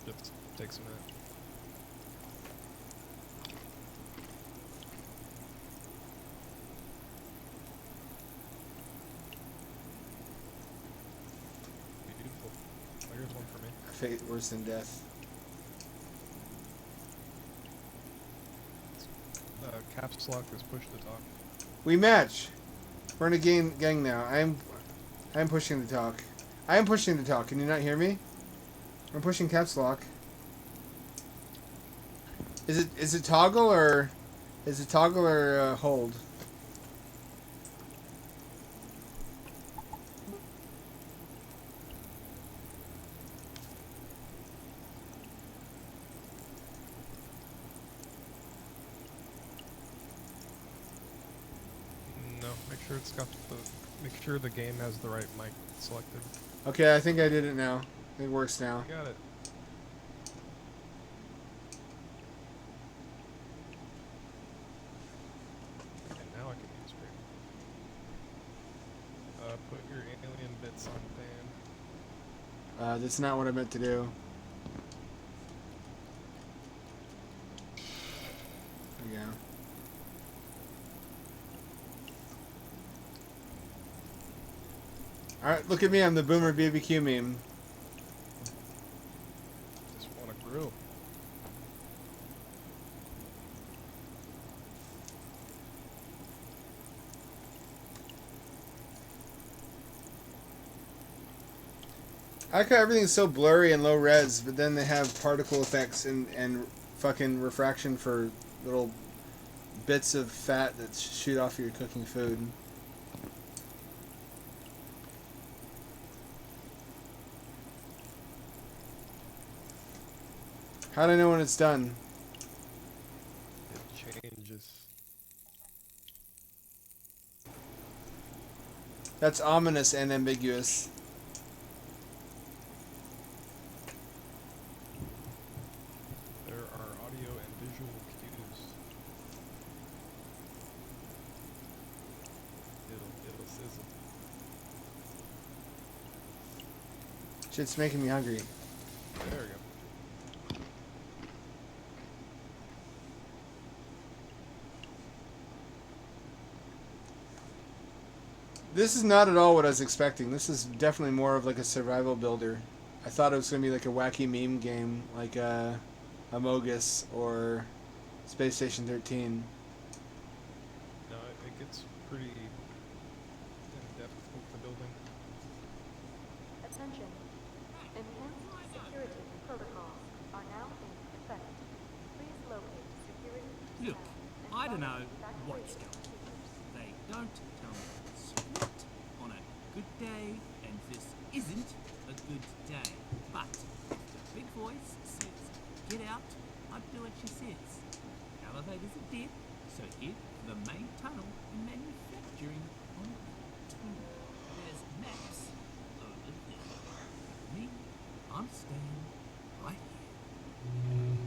Just takes a minute. Beautiful. Here's one for me. Fate worse than death. caps lock is push to talk. We match. We're in a gang now. I'm pushing to talk. I am pushing to talk. Can you not hear me? I'm pushing caps lock. Is it toggle or hold? No, make sure it's got the. Make sure the game has the right mic selected. Okay, I think I did it now. It works now. Got it. And now I can use screen. Put your alien bits on fan. That's not what I meant to do. There we go. Alright, look at me, I'm the Boomer BBQ meme. Just want to grill. I like how everything's so blurry and low res, but then they have particle effects and fucking refraction for little bits of fat that shoot off your cooking food. How do I know when it's done? It changes. That's ominous and ambiguous. There are audio and visual cues. It'll sizzle. Shit's making me hungry. There we go. This is not at all what I was expecting. This is definitely more of like a survival builder. I thought it was going to be like a wacky meme game, like Amogus or Space Station 13. No, it gets pretty in-depth with the building. Attention. Enhanced security protocols are now in effect. Please locate security. Look, staff and I don't follow know what's evacuation going on. procedures. They don't tell me it's split on a good day, and this isn't a good day. But the big voice says, get out, I'd do what she says. Elevators are dead, so head for the main tunnel and manufacturing on two. There's maps over there. Me, I'm staying right here.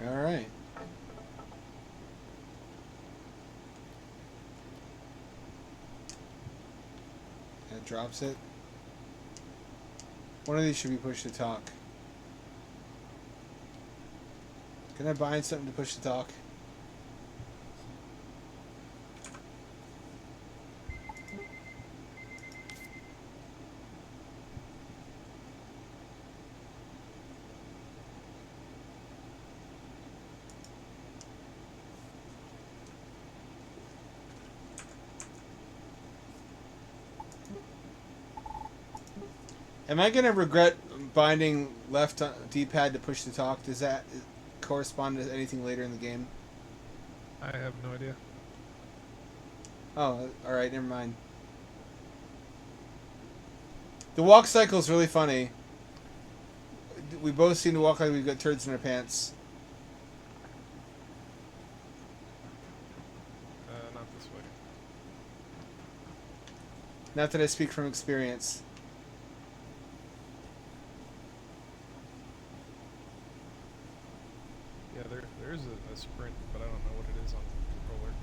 All right. That drops it. One of these should be push to talk. Can I bind something to push to talk? Am I going to regret binding left D-pad to push to talk? Does that correspond to anything later in the game? I have no idea. Oh, alright, never mind. The walk cycle is really funny. We both seem to walk like we've got turds in our pants. Not this way. Not that I speak from experience. Yeah, there's a sprint, but I don't know what it is on the controller.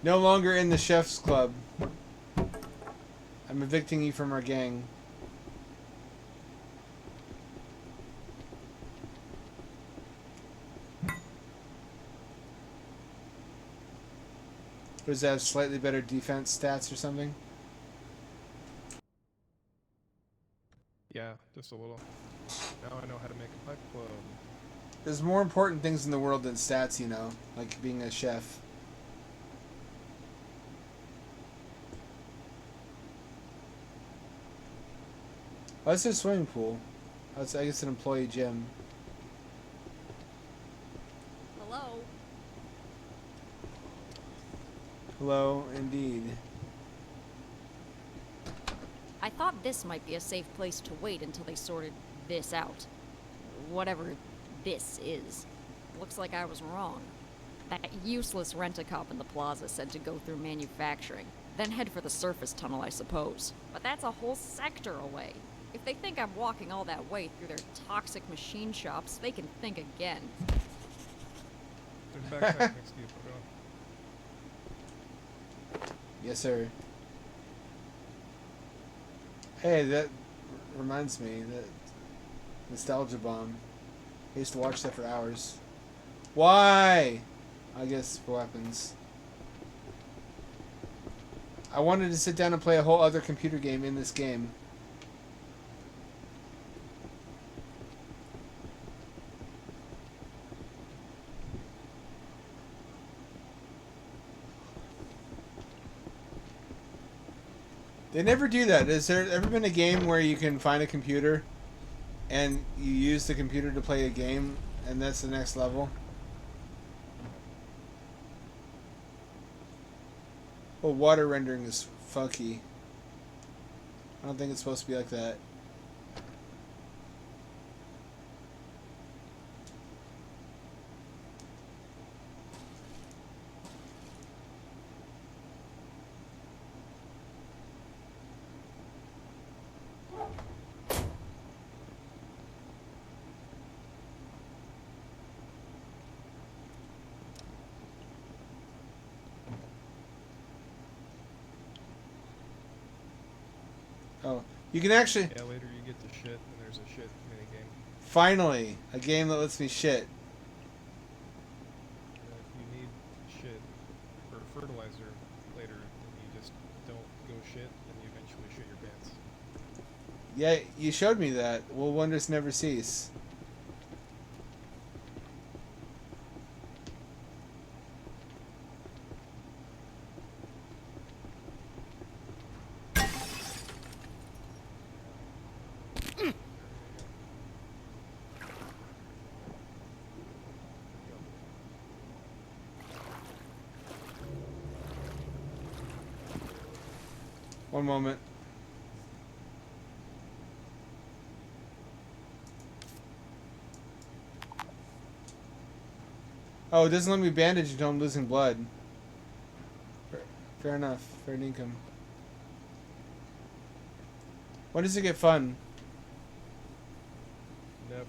No longer in the chef's club. I'm evicting you from our gang. Does that have slightly better defense stats or something? Yeah, just a little. Now I know how to make a pipe club. There's more important things in the world than stats, you know, like being a chef. Oh, that's a swimming pool. That's, I guess, an employee gym. Hello? Hello, indeed. I thought this might be a safe place to wait until they sorted this out. Whatever this is. Looks like I was wrong. That useless rent-a-cop in the plaza said to go through manufacturing, then head for the surface tunnel, I suppose. But that's a whole sector away. If they think I'm walking all that way through their toxic machine shops, they can think again. There's a backpack next to you, Photo. Yes, sir. Hey, that reminds me that Nostalgia Bomb. I used to watch that for hours. Why? I guess for weapons. I wanted to sit down and play a whole other computer game in this game. They never do that. Has there ever been a game where you can find a computer and you use the computer to play a game and that's the next level? Well, water rendering is funky. I don't think it's supposed to be like that. Oh, you can actually... Yeah, later you get to shit, and there's a shit minigame. Finally, a game that lets me shit. If you need shit for fertilizer later, then you just don't go shit, and you eventually shit your pants. Yeah, you showed me that. Will wonders never cease? One moment. Oh, it doesn't let me bandage until I'm losing blood. Fair enough. Fair dinkum. When does it get fun? Never.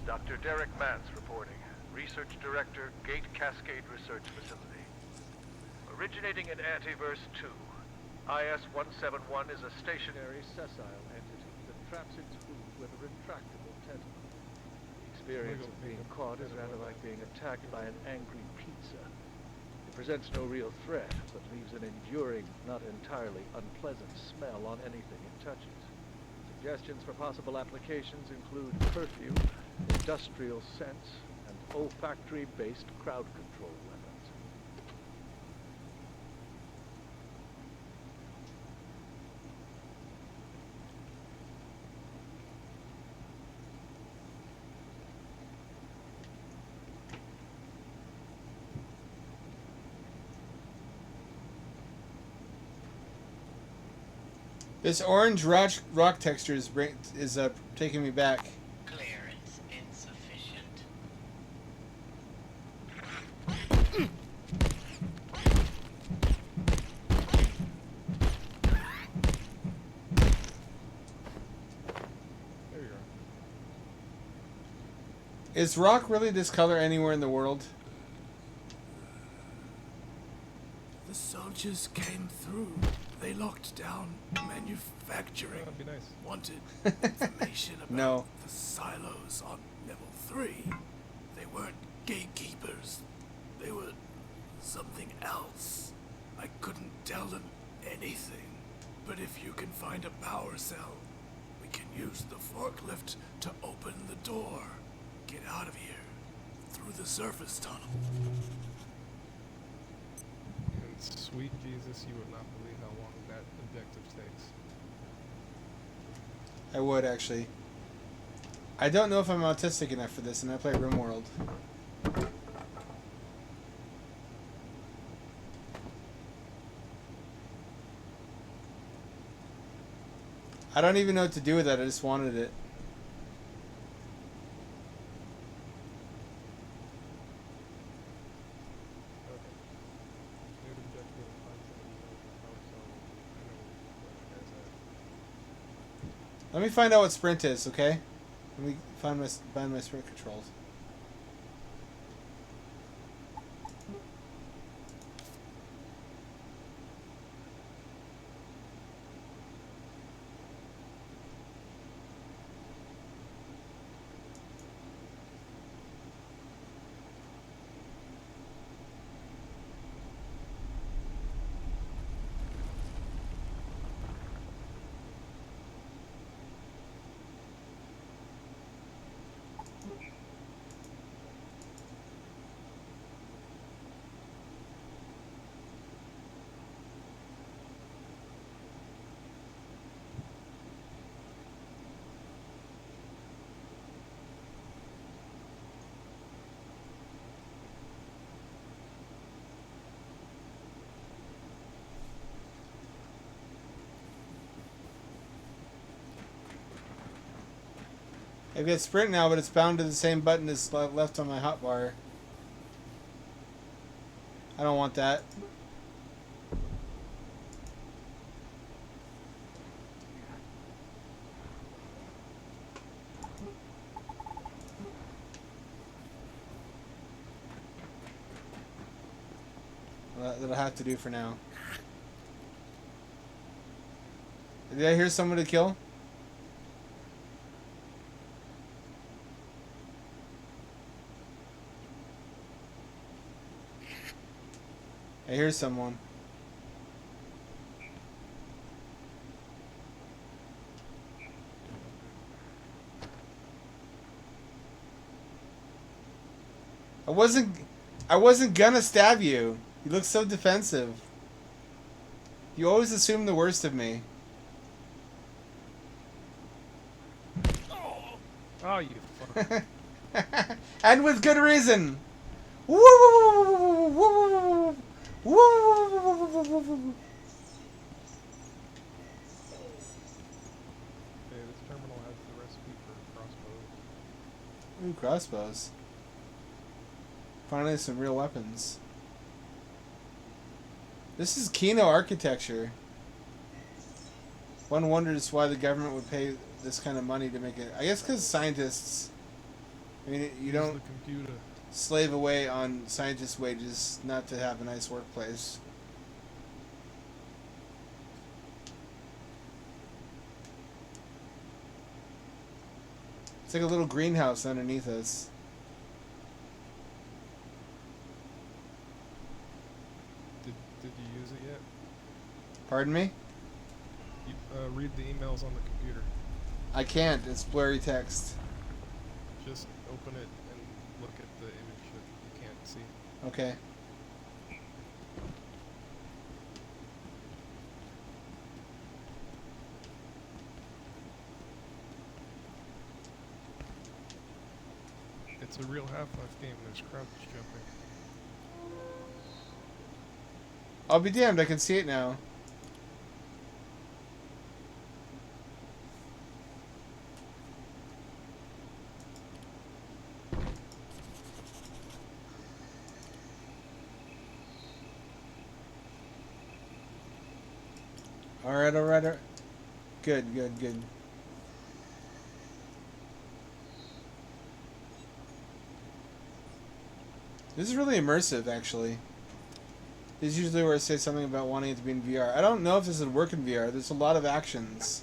Dr. Derek Mance reporting. Research Director, Gate Cascade Research Facility. Originating in Antiverse 2, IS-171 is a stationary, sessile entity that traps its food with a retractable tentacle. The experience of being caught is rather like being attacked by an angry pizza. It presents no real threat, but leaves an enduring, not entirely unpleasant smell on anything it touches. Suggestions for possible applications include perfume, industrial scents, and olfactory-based crowd control weapons. This orange rock texture is taking me back. Clearance insufficient. Is rock really this color anywhere in the world? The soldiers came through. They locked down manufacturing. That'd be nice. Wanted information about No. the silos on level 3. They weren't gatekeepers. They were something else. I couldn't tell them anything. But if you can find a power cell, we can use the forklift to open the door. Get out of here. Through the surface tunnel. And sweet Jesus, you would not believe how long that objective takes. I would, actually. I don't know if I'm autistic enough for this, and I play Rimworld. I don't even know what to do with that, I just wanted it. New objective, find somebody who knows how to sell. I know where that guy's at. Let me find out what sprint is, okay? Let me find my sprint controls. I've got sprint now, but it's bound to the same button as left on my hotbar. I don't want that. Well, that'll have to do for now. Did I hear someone to kill? I hear someone. I wasn't gonna stab you. You look so defensive. You always assume the worst of me. Oh, you fuck. And with good reason. Woo! Woo! Woo! Hey, this terminal has the recipe for crossbows. Ooh, crossbows. Finally, some real weapons. This is Kino architecture. One wonders why the government would pay this kind of money to make it. I guess because scientists. I mean, you don't the computer. slave away on scientists' wages not to have a nice workplace. It's like a little greenhouse underneath us. Did you use it yet? Pardon me? You, read the emails on the computer. I can't. It's blurry text. Just open it and look at the image that you can't see. Okay. It's a real Half-Life game. There's crouch jumping. I'll be damned. I can see it now. Alright, alright. Good, good, good. This is really immersive, actually. This is usually where I say something about wanting it to be in VR. I don't know if this would work in VR. There's a lot of actions.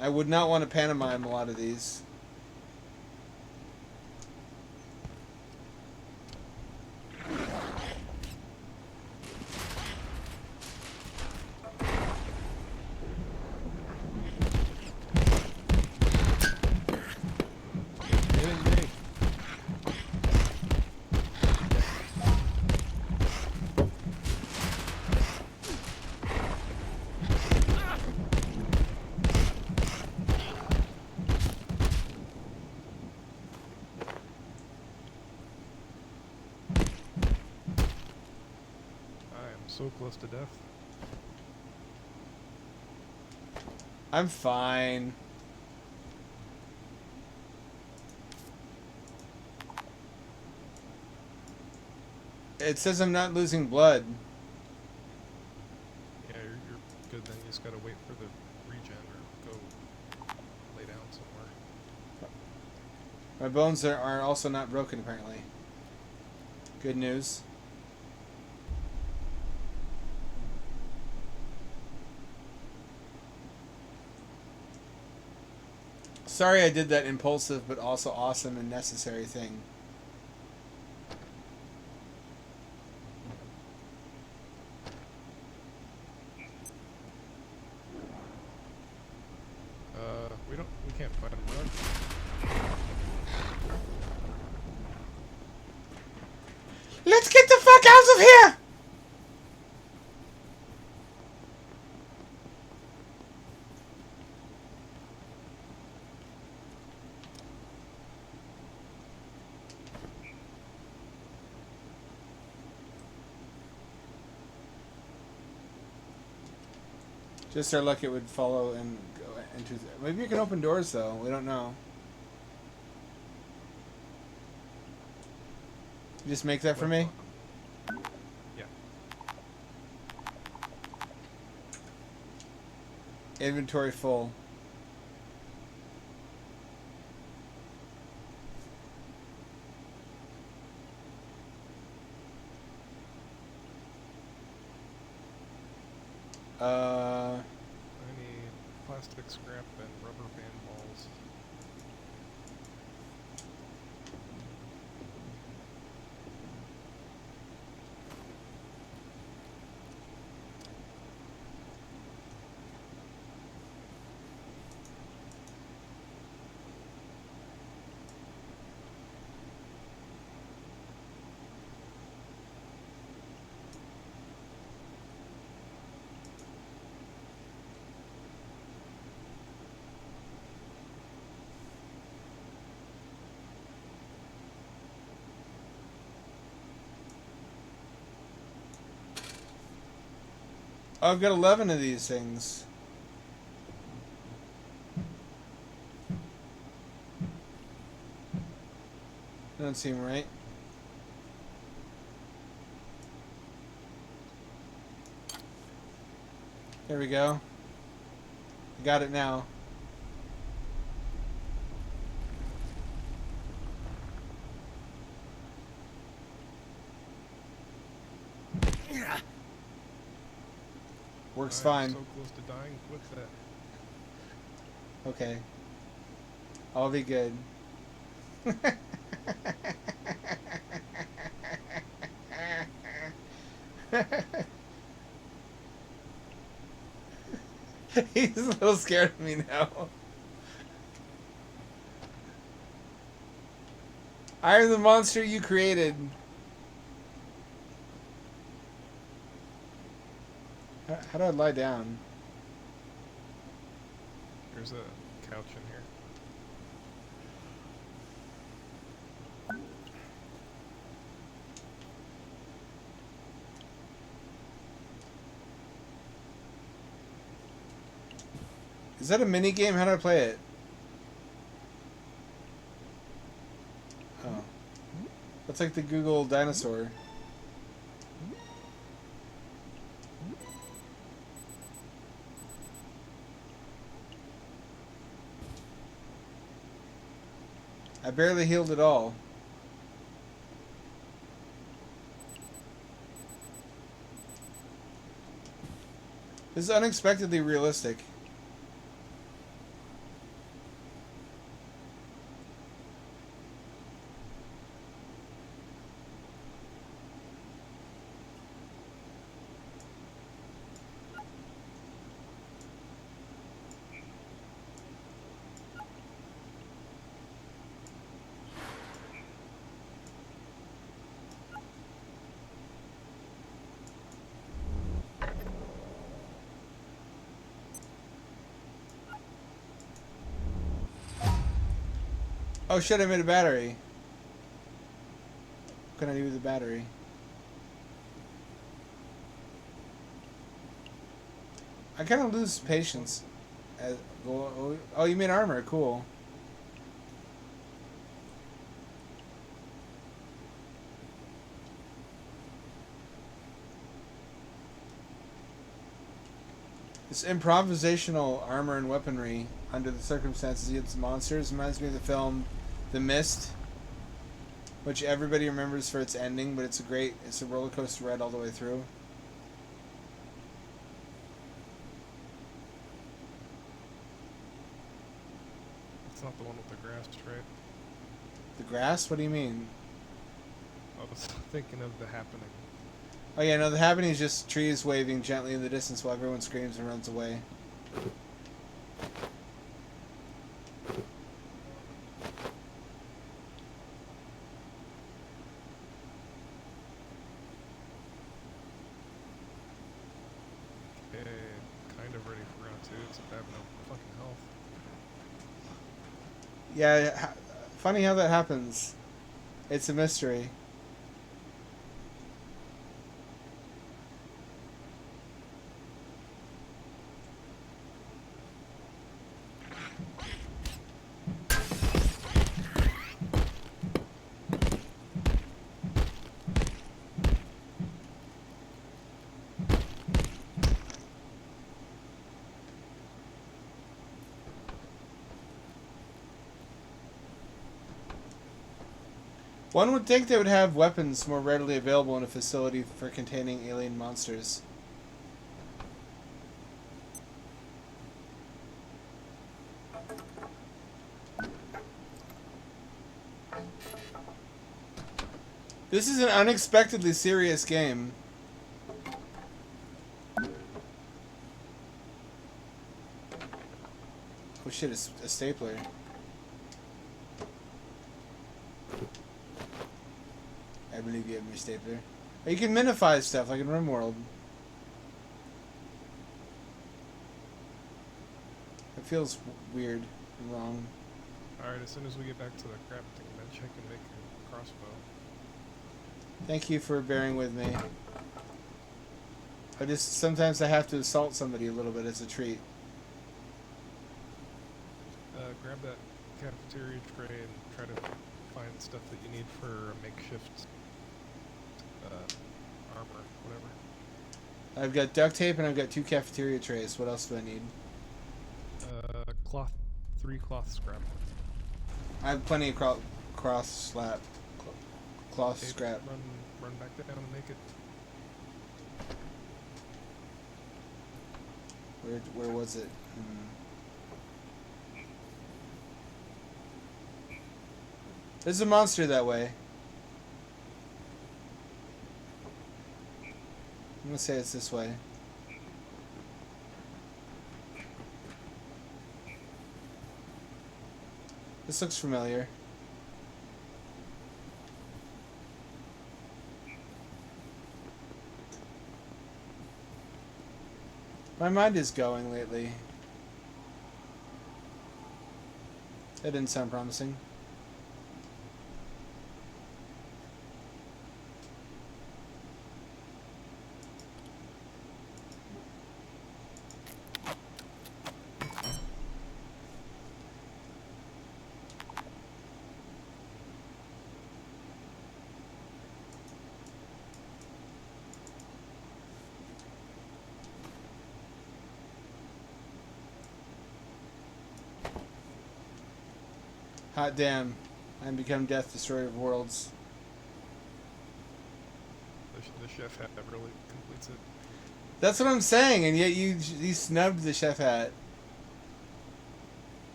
I would not want to pantomime a lot of these. So close to death. I'm fine. It says I'm not losing blood. Yeah, you're good then. You just gotta wait for the regen or go lay down somewhere. My bones are also not broken, apparently. Good news. Sorry I did that impulsive but also awesome and necessary thing. We can't fight him, run. Let's get the fuck out of here! Just our luck it would follow and go into... Maybe you can open doors, though. We don't know. You just make that for me? Yeah. Inventory full. I need plastic scrap and rubber band balls. Oh, I've got 11 of these things. Doesn't seem right. There we go. I got it now. Works fine. So close to dying. What's that? Okay. I'll be good. He's a little scared of me now. I am the monster you created. How do I lie down? There's a couch in here. Is that a mini game? How do I play it? Oh. That's like the Google dinosaur. I barely healed at all. This is unexpectedly realistic. Oh shit, I made a battery. What can I do with the battery? I kind of lose patience. Oh, you made armor. Cool. This improvisational armor and weaponry under the circumstances against monsters reminds me of the film The Mist, which everybody remembers for its ending, but it's a roller coaster ride all the way through. It's not the one with the grass, right? The grass? What do you mean? I was thinking of The Happening. Oh yeah, no, The Happening is just trees waving gently in the distance while everyone screams and runs away. Okay, kind of ready for round 2, except I have no fucking health. Yeah, funny how that happens. It's a mystery. One would think they would have weapons more readily available in a facility for containing alien monsters. This is an unexpectedly serious game. Oh shit, it's a stapler. I believe you have your stapler. Oh, you can minify stuff like in Rimworld. It feels weird and wrong. Alright, as soon as we get back to the crafting bench, I can make a crossbow. Thank you for bearing with me. Sometimes I have to assault somebody a little bit as a treat. Grab that cafeteria tray and try to find stuff that you need for a makeshift armor, whatever. I've got duct tape and I've got 2 cafeteria trays. What else do I need? Cloth, 3 cloth scrap. I have plenty of cloth scrap. Run back down and make it. Where was it? There's a monster that way. I'm gonna say it's this way. This looks familiar. My mind is going lately. That didn't sound promising. Hot damn. I'm become death, destroyer of worlds. The chef hat that really completes it. That's what I'm saying, and yet you snubbed the chef hat.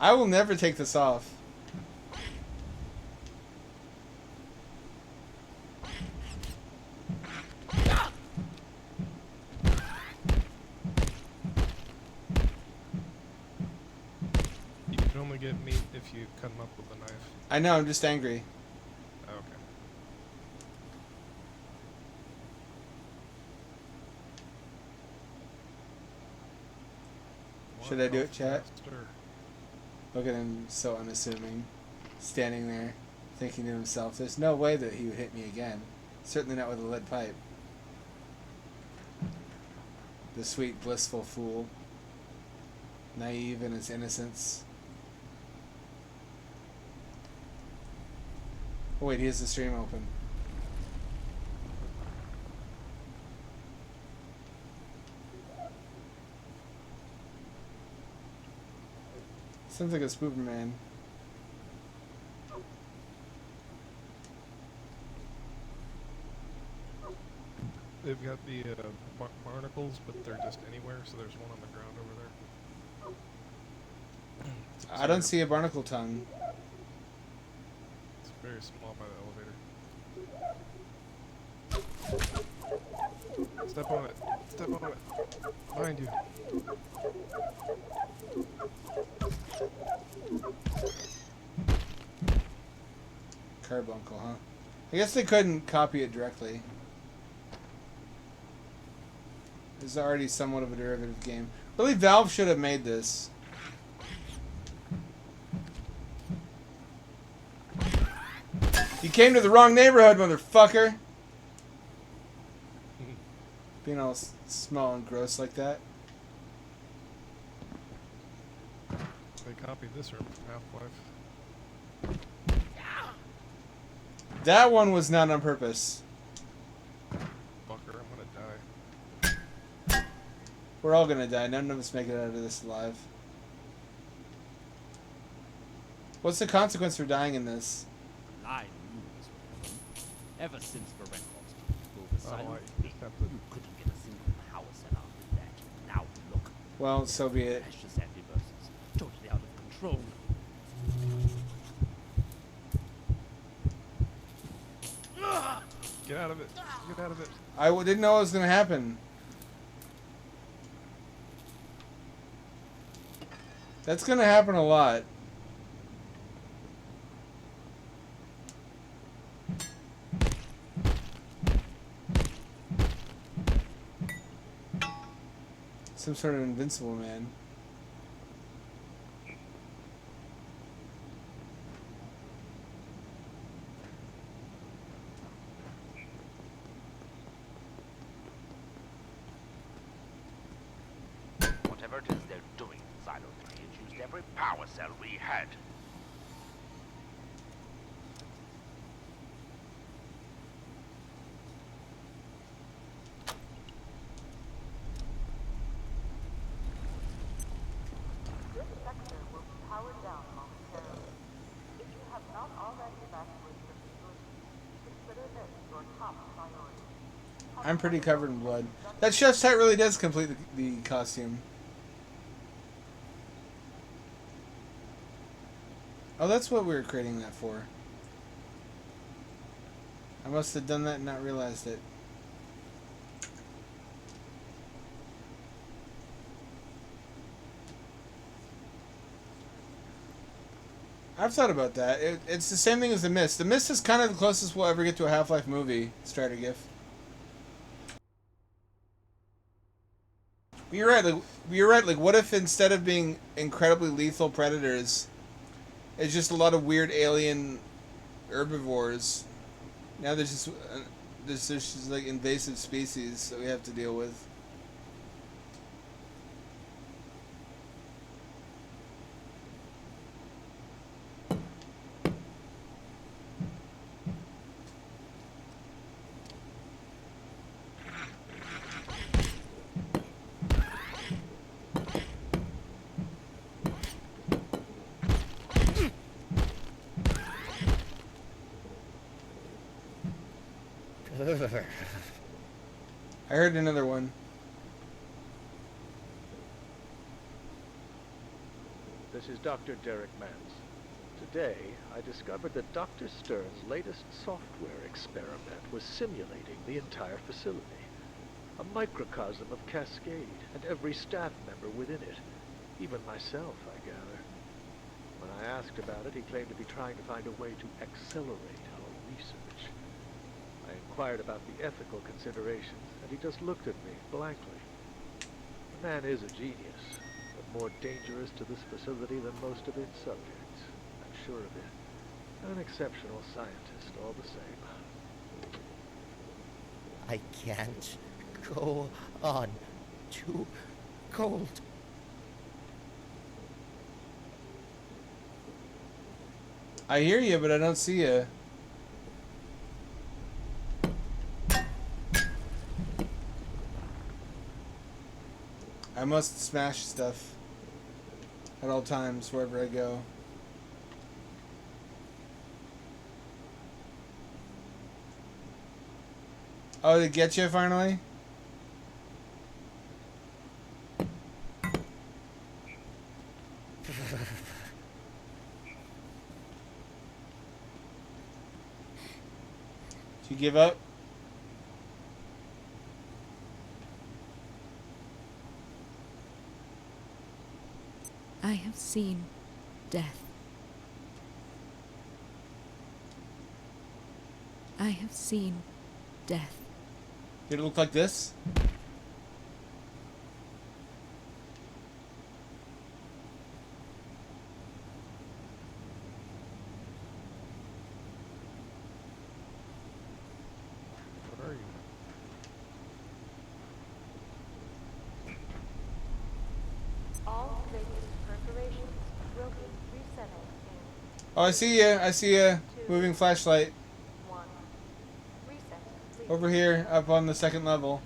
I will never take this off. You can only get meat if you cut them up with a knife. I know, I'm just angry. Oh, okay. Should I do it, chat? Faster. Look at him, so unassuming. Standing there, thinking to himself, there's no way that he would hit me again. Certainly not with a lead pipe. The sweet, blissful fool. Naive in his innocence. Oh wait, he has the stream open. Sounds like a Spooperman. They've got the barnacles, but they're just anywhere, so there's one on the ground over there. I don't see a barnacle tongue. It's very small by the elevator. Step on it. Step on it. Behind you. Carbuncle, huh? I guess they couldn't copy it directly. It's already somewhat of a derivative game. Really, Valve should have made this. You came to the wrong neighborhood, motherfucker! Being all small and gross like that. They copied this room from Half-Life. That one was not on purpose. Fucker, I'm gonna die. We're all gonna die. None of us make it out of this alive. What's the consequence for dying in this? I knew this would happen. Ever since the Rimworld pulled the silent, you couldn't get a single power cell out of that. Now look. Well, so be it. Precious antiverses, totally out of control. Get out of it. Get out of it. I didn't know it was gonna happen. That's gonna happen a lot. Some sort of invincible man. Whatever it is they're doing, Silo 3 has used every power cell we had. This sector will be powered down momentarily. If you have not already evacuated the facility, consider this your top priority. I'm pretty covered in blood. That chef's hat really does complete the costume. Oh, that's what we were creating that for. I must have done that and not realized it. I've thought about that. It's the same thing as The Mist. The Mist is kind of the closest we'll ever get to a Half-Life movie, Strider GIF. You're right. Like, what if instead of being incredibly lethal predators, it's just a lot of weird alien herbivores? Now there's just like invasive species that we have to deal with. I heard another one. This is Dr. Derek Mance. Today, I discovered that Dr. Stern's latest software experiment was simulating the entire facility. A microcosm of Cascade, and every staff member within it. Even myself, I gather. When I asked about it, he claimed to be trying to find a way to accelerate our research. I inquired about the ethical considerations, and he just looked at me blankly. The man is a genius, but more dangerous to this facility than most of its subjects. I'm sure of it. An exceptional scientist, all the same. I can't go on. Too cold. I hear you, but I don't see you. I must smash stuff at all times, wherever I go. Oh, did it get you finally? Did you give up? I have seen death. I have seen death. Did it look like this? Where are you? All vacant perforations will be resettled in Oh, I see you. I see you. Moving flashlight. 1. Reset complete. Over here, up on the second level.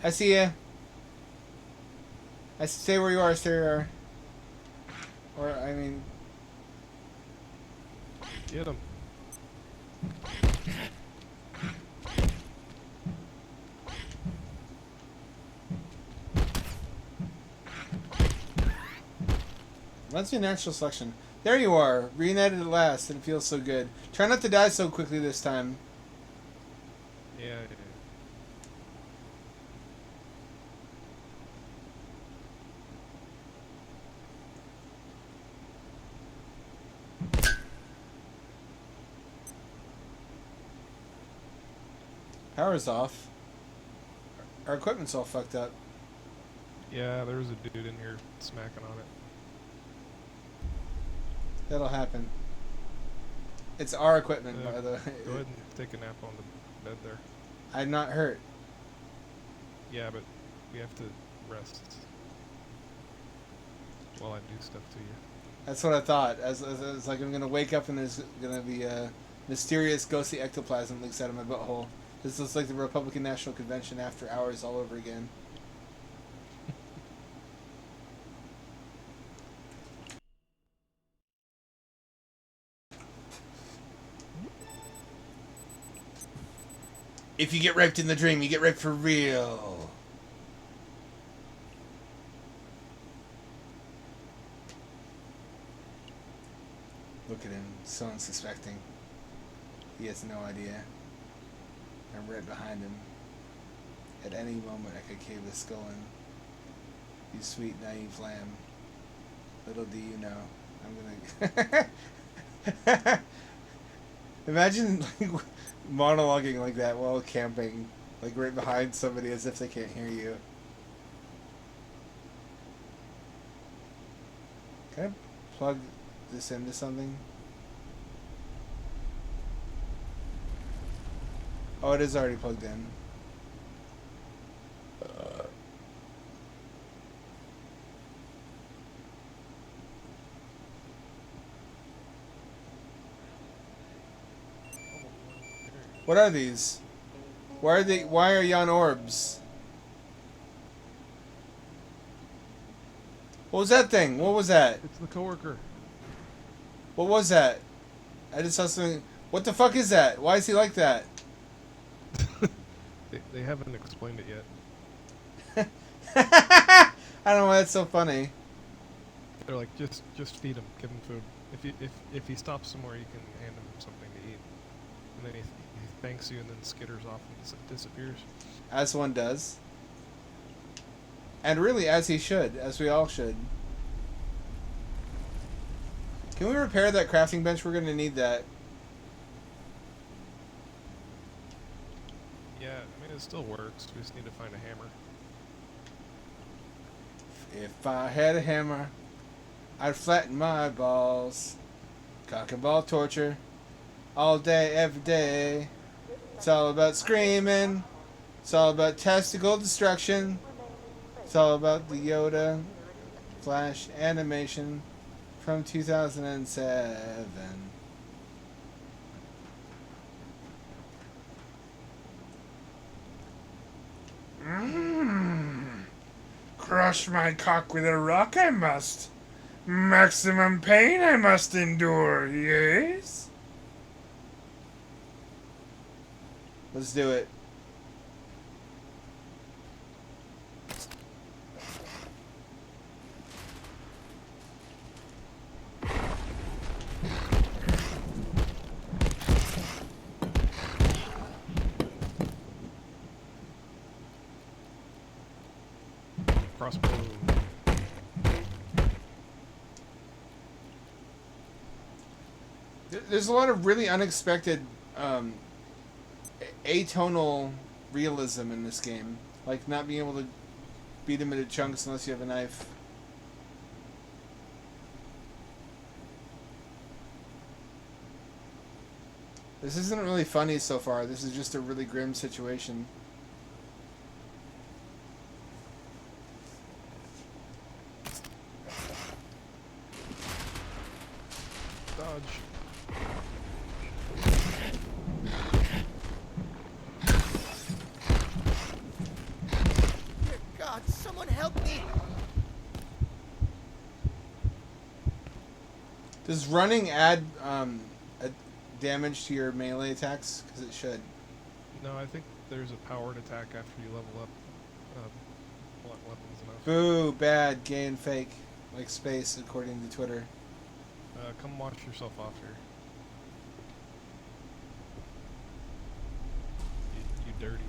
I see ya. Stay where you are. Stay where you are. Or I mean, Get him. Let's do natural selection. There you are. Reunited at last, and it feels so good. Try not to die so quickly this time. Yeah. Power's off. Our equipment's all fucked up. Yeah, there was a dude in here smacking on it. That'll happen. It's our equipment, by the way. Go ahead and take a nap on the bed there. I'm not hurt. Yeah, but we have to rest while I do stuff to you. That's what I thought. As like I'm gonna wake up and there's gonna be a mysterious ghostly ectoplasm leaks out of my butthole. This looks like the Republican National Convention after hours all over again. If you get raped in the dream, you get raped for real. Look at him, so unsuspecting. He has no idea. I'm right behind him. At any moment I could cave this skull in. You sweet, naive lamb. Little do you know, I'm gonna... Imagine like monologuing like that while camping, like right behind somebody as if they can't hear you. Can I plug this into something? Oh, it is already plugged in. What are these? Why are they? Why are yon orbs? What was that thing? What was that? It's the coworker. What was that? I just saw something. What the fuck is that? Why is he like that? They haven't explained it yet. I don't know why that's so funny. They're like, just feed him, give him food. If he stops somewhere, you can hand him something to eat. And then he thanks you and then skitters off and disappears. As one does. And really, as he should. As we all should. Can we repair that crafting bench? We're going to need that. Yeah, I mean, it still works. We just need to find a hammer. If I had a hammer, I'd flatten my balls. Cock and ball torture. All day, every day. It's all about screaming. It's all about testicle destruction. It's all about the Yoda Flash animation from 2007. Crush my cock with a rock I must. Maximum pain I must endure, yes? Let's do it. Crossbow. There's a lot of really unexpected atonal realism in this game. Like not being able to beat him into chunks unless you have a knife. This isn't really funny so far. This is just a really grim situation. Dodge. Dear God, someone help me! Does running add damage to your melee attacks? Because it should. No, I think there's a powered attack after you level up weapons enough. Boo, bad, gay and fake. Like space, according to Twitter. Come wash yourself off here. You dirty.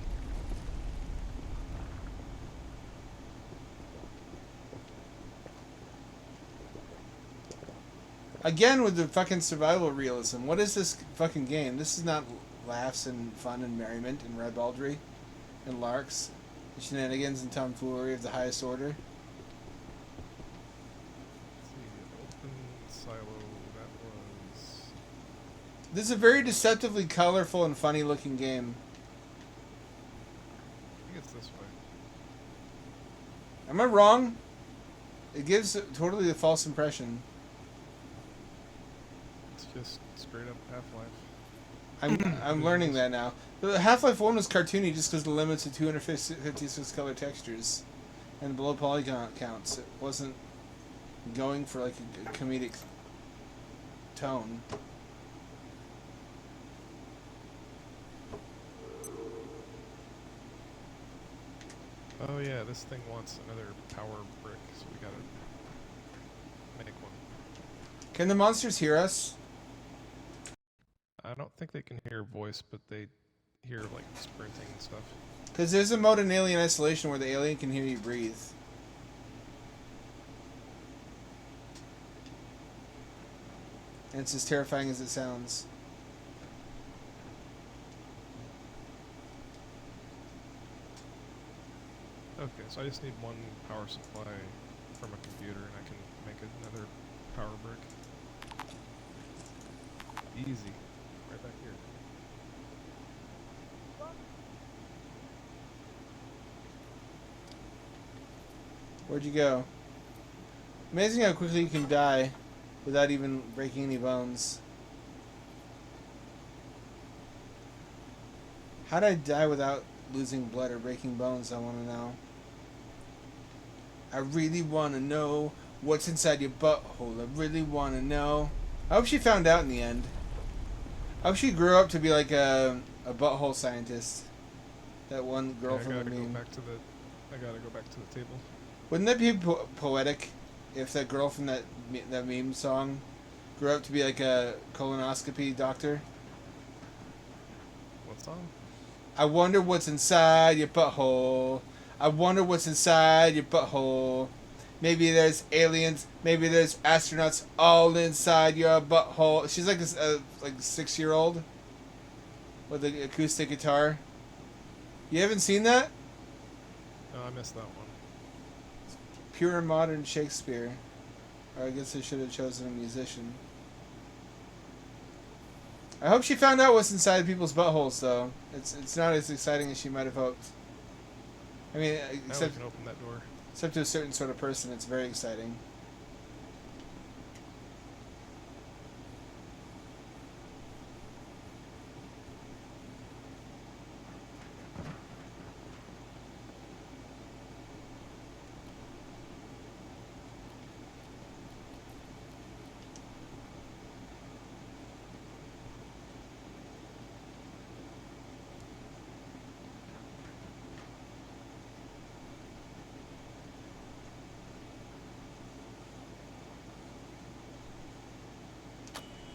Again with the fucking survival realism. What is this fucking game? This is not laughs and fun and merriment and ribaldry and larks and shenanigans and tomfoolery of the highest order. Open silo, that was... This is a very deceptively colorful and funny looking game. I think it's this way. Am I wrong? It gives totally a false impression. It's just straight up Half-Life. I'm learning that now. The Half-Life 1 was cartoony just because the limits of 256 color textures and below polygon counts. It wasn't going for like a comedic tone. Oh yeah, this thing wants another power brick, so we gotta make one. Can the monsters hear us? I don't think they can hear voice, but they hear like sprinting and stuff. Because there's a mode in Alien Isolation where the alien can hear you breathe. And it's as terrifying as it sounds. Okay, so I just need one power supply from a computer and I can make another power brick. Easy. Right back here. Where'd you go? Amazing how quickly you can die without even breaking any bones. How did I die without losing blood or breaking bones? I want to know. I really want to know What's inside your butthole? I really want to know. I hope she found out in the end. I hope she grew up to be like a butthole scientist. That one girl from the meme. I gotta go back to the table. Wouldn't that be poetic if that girl from that meme song grew up to be like a colonoscopy doctor? What song? I wonder what's inside your butthole. I wonder what's inside your butthole. Maybe there's aliens. Maybe there's astronauts all inside your butthole. She's like a 6-year-old with an acoustic guitar. You haven't seen that? No, I missed that one. Pure modern Shakespeare. Or I guess I should have chosen a musician. I hope she found out what's inside people's buttholes, though. It's not as exciting as she might have hoped. I mean, except now we can open that door. Except to a certain sort of person, it's very exciting.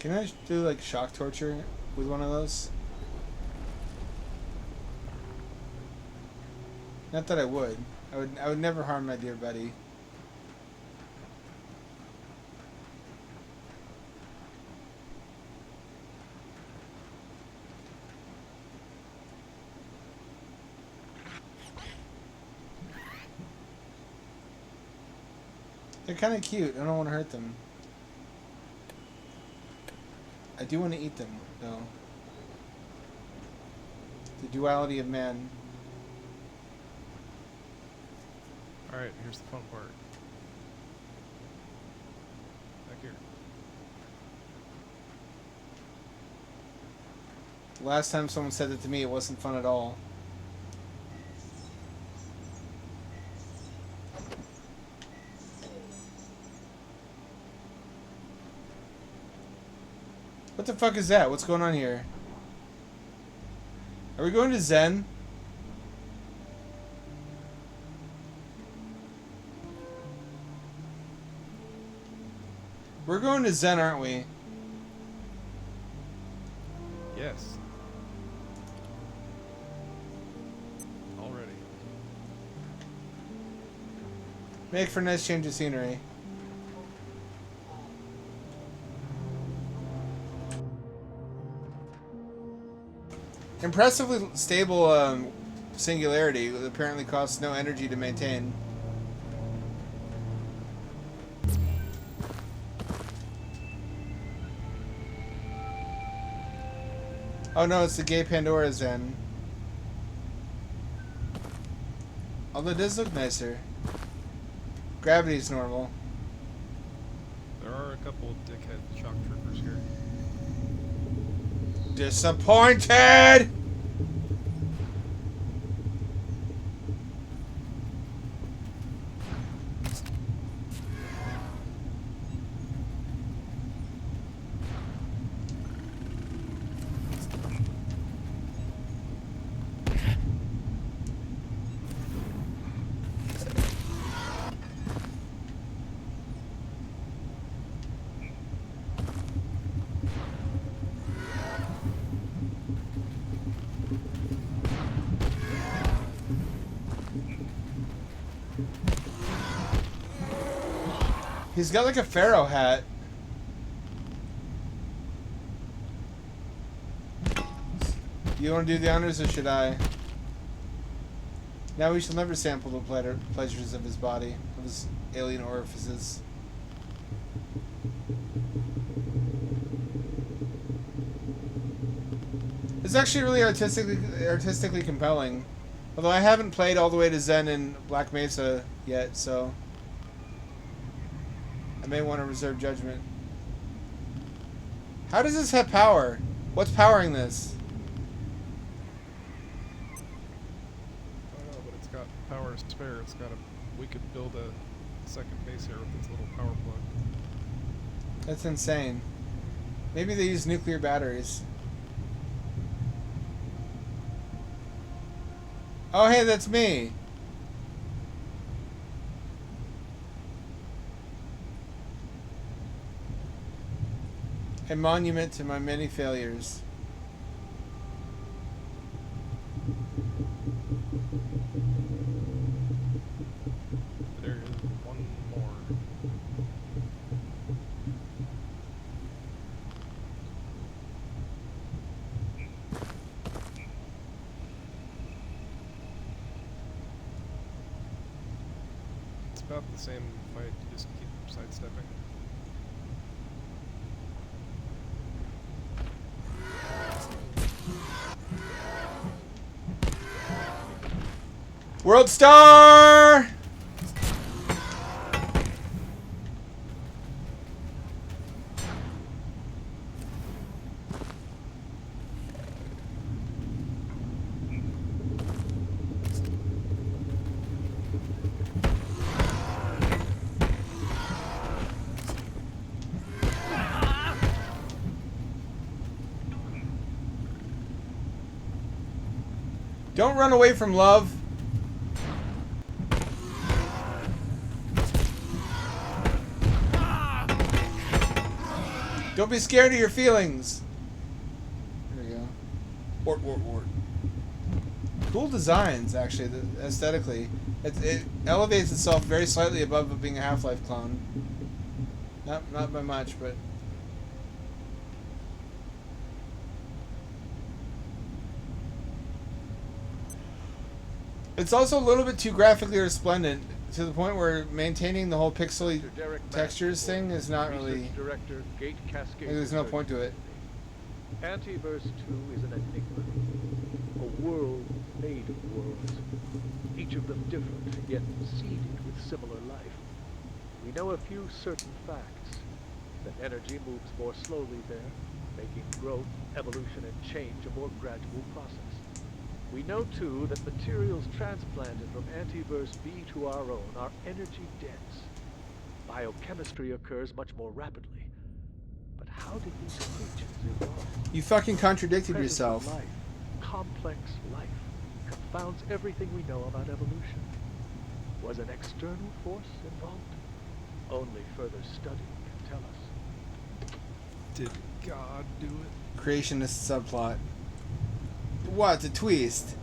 Can I do like shock torture with one of those? Not that I would. I would never harm my dear buddy. They're kind of cute. I don't want to hurt them. I do want to eat them, though. The duality of man. Alright, here's the fun part. Back here. Last time someone said that to me, it wasn't fun at all. What the fuck is that? What's going on here? Are we going to Zen? We're going to Zen, aren't we? Yes. Already. Make for a nice change of scenery. Impressively stable singularity that apparently costs no energy to maintain. Oh no, it's the gay Pandora Zen. Although it does look nicer. Gravity's normal. There are a couple of dickhead shock troopers here. Disappointed! He's got like a pharaoh hat. You want to do the honors or should I? Now we shall never sample the pleasures of his body, of his alien orifices. It's actually really artistically compelling. Although I haven't played all the way to Zen in Black Mesa yet, so I may want to reserve judgment. How does this have power? What's powering this? I don't know, but it's got power to spare. We could build a second base here with its little power plug. That's insane. Maybe they use nuclear batteries. Oh, hey, that's me. A monument to my many failures. There is one more. It's about the same fight, you just keep sidestepping. World Star! Don't run away from love. Don't be scared of your feelings. There we go. Wart. Cool designs, actually, aesthetically. It elevates itself very slightly above being a Half-Life clone. Not by much, but... It's also a little bit too graphically resplendent, to the point where maintaining the whole pixely textures thing is not really... Director, Gate Cascade There's no point to it. Antiverse 2 is an enigma. A world made of worlds. Each of them different, yet seeded with similar life. We know a few certain facts. That energy moves more slowly there, making growth, evolution, and change a more gradual process. We know, too, that materials transplanted from Antiverse B to our own are energy-dense. Biochemistry occurs much more rapidly. But how did these creatures evolve? You fucking contradicted Presence of yourself. Life, complex life, confounds everything we know about evolution. Was an external force involved? Only further study can tell us. Did God do it? Creationist subplot. What a twist!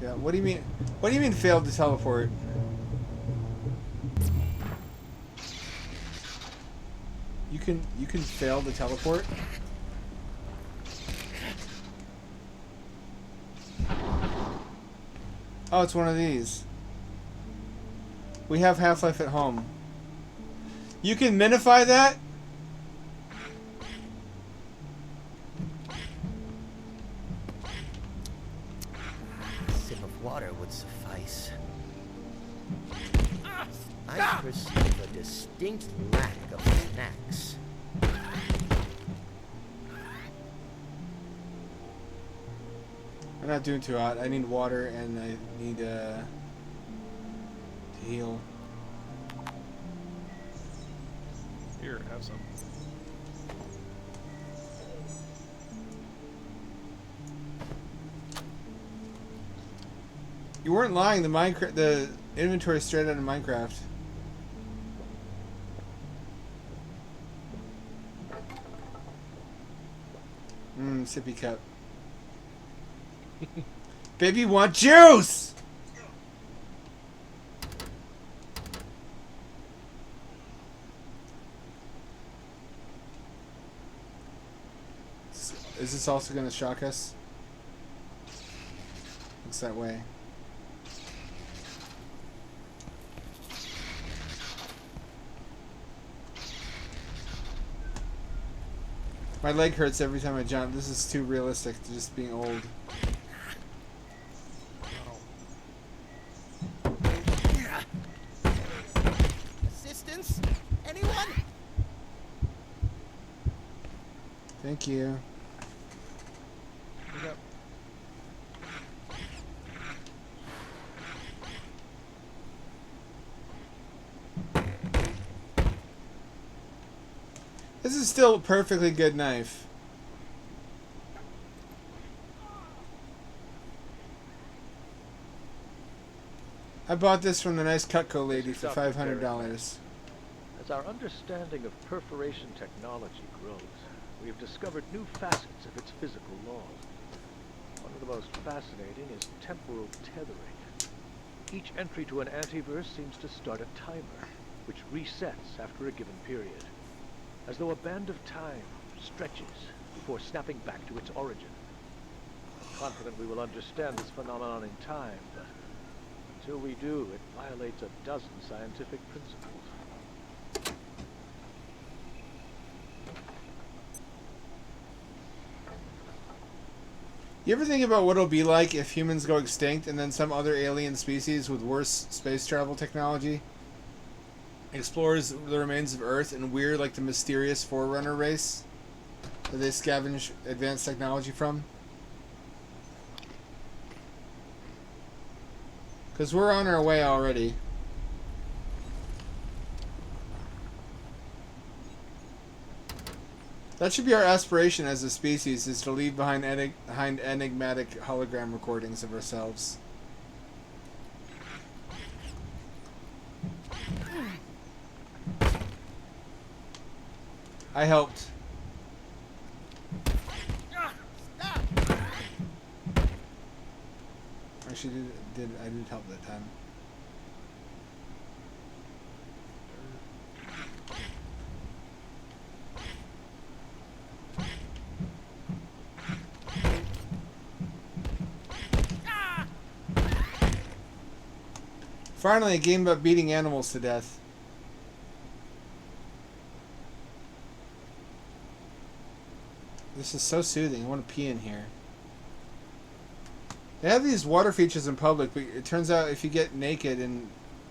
Yeah, what do you mean? What do you mean failed to teleport? You can fail to teleport? Oh, it's one of these. We have Half-Life at home. You can minify that? A sip of water would suffice. I perceive a distinct lack of snacks. I'm not doing too hot. I need water and I need to heal. Here, have some. You weren't lying. The inventory is straight out of Minecraft. Sippy cup. Baby want juice! Is this also going to shock us? Looks that way. My leg hurts every time I jump. This is too realistic to just being old. Assistance? Anyone? Thank you. This is still a perfectly good knife. I bought this from the nice Cutco lady for $500. As our understanding of perforation technology grows, we have discovered new facets of its physical laws. One of the most fascinating is temporal tethering. Each entry to an antiverse seems to start a timer, which resets after a given period, as though a band of time stretches before snapping back to its origin. I'm confident we will understand this phenomenon in time, but until we do, it violates a dozen scientific principles. You ever think about what it'll be like if humans go extinct and then some other alien species with worse space travel technology explores the remains of Earth and we're like the mysterious Forerunner race that they scavenge advanced technology from? Because we're on our way already. That should be our aspiration as a species, is to leave behind enigmatic hologram recordings of ourselves. I helped. Actually, I did help that time. Finally, a game about beating animals to death. This is so soothing. I want to pee in here. They have these water features in public, but it turns out if you get naked and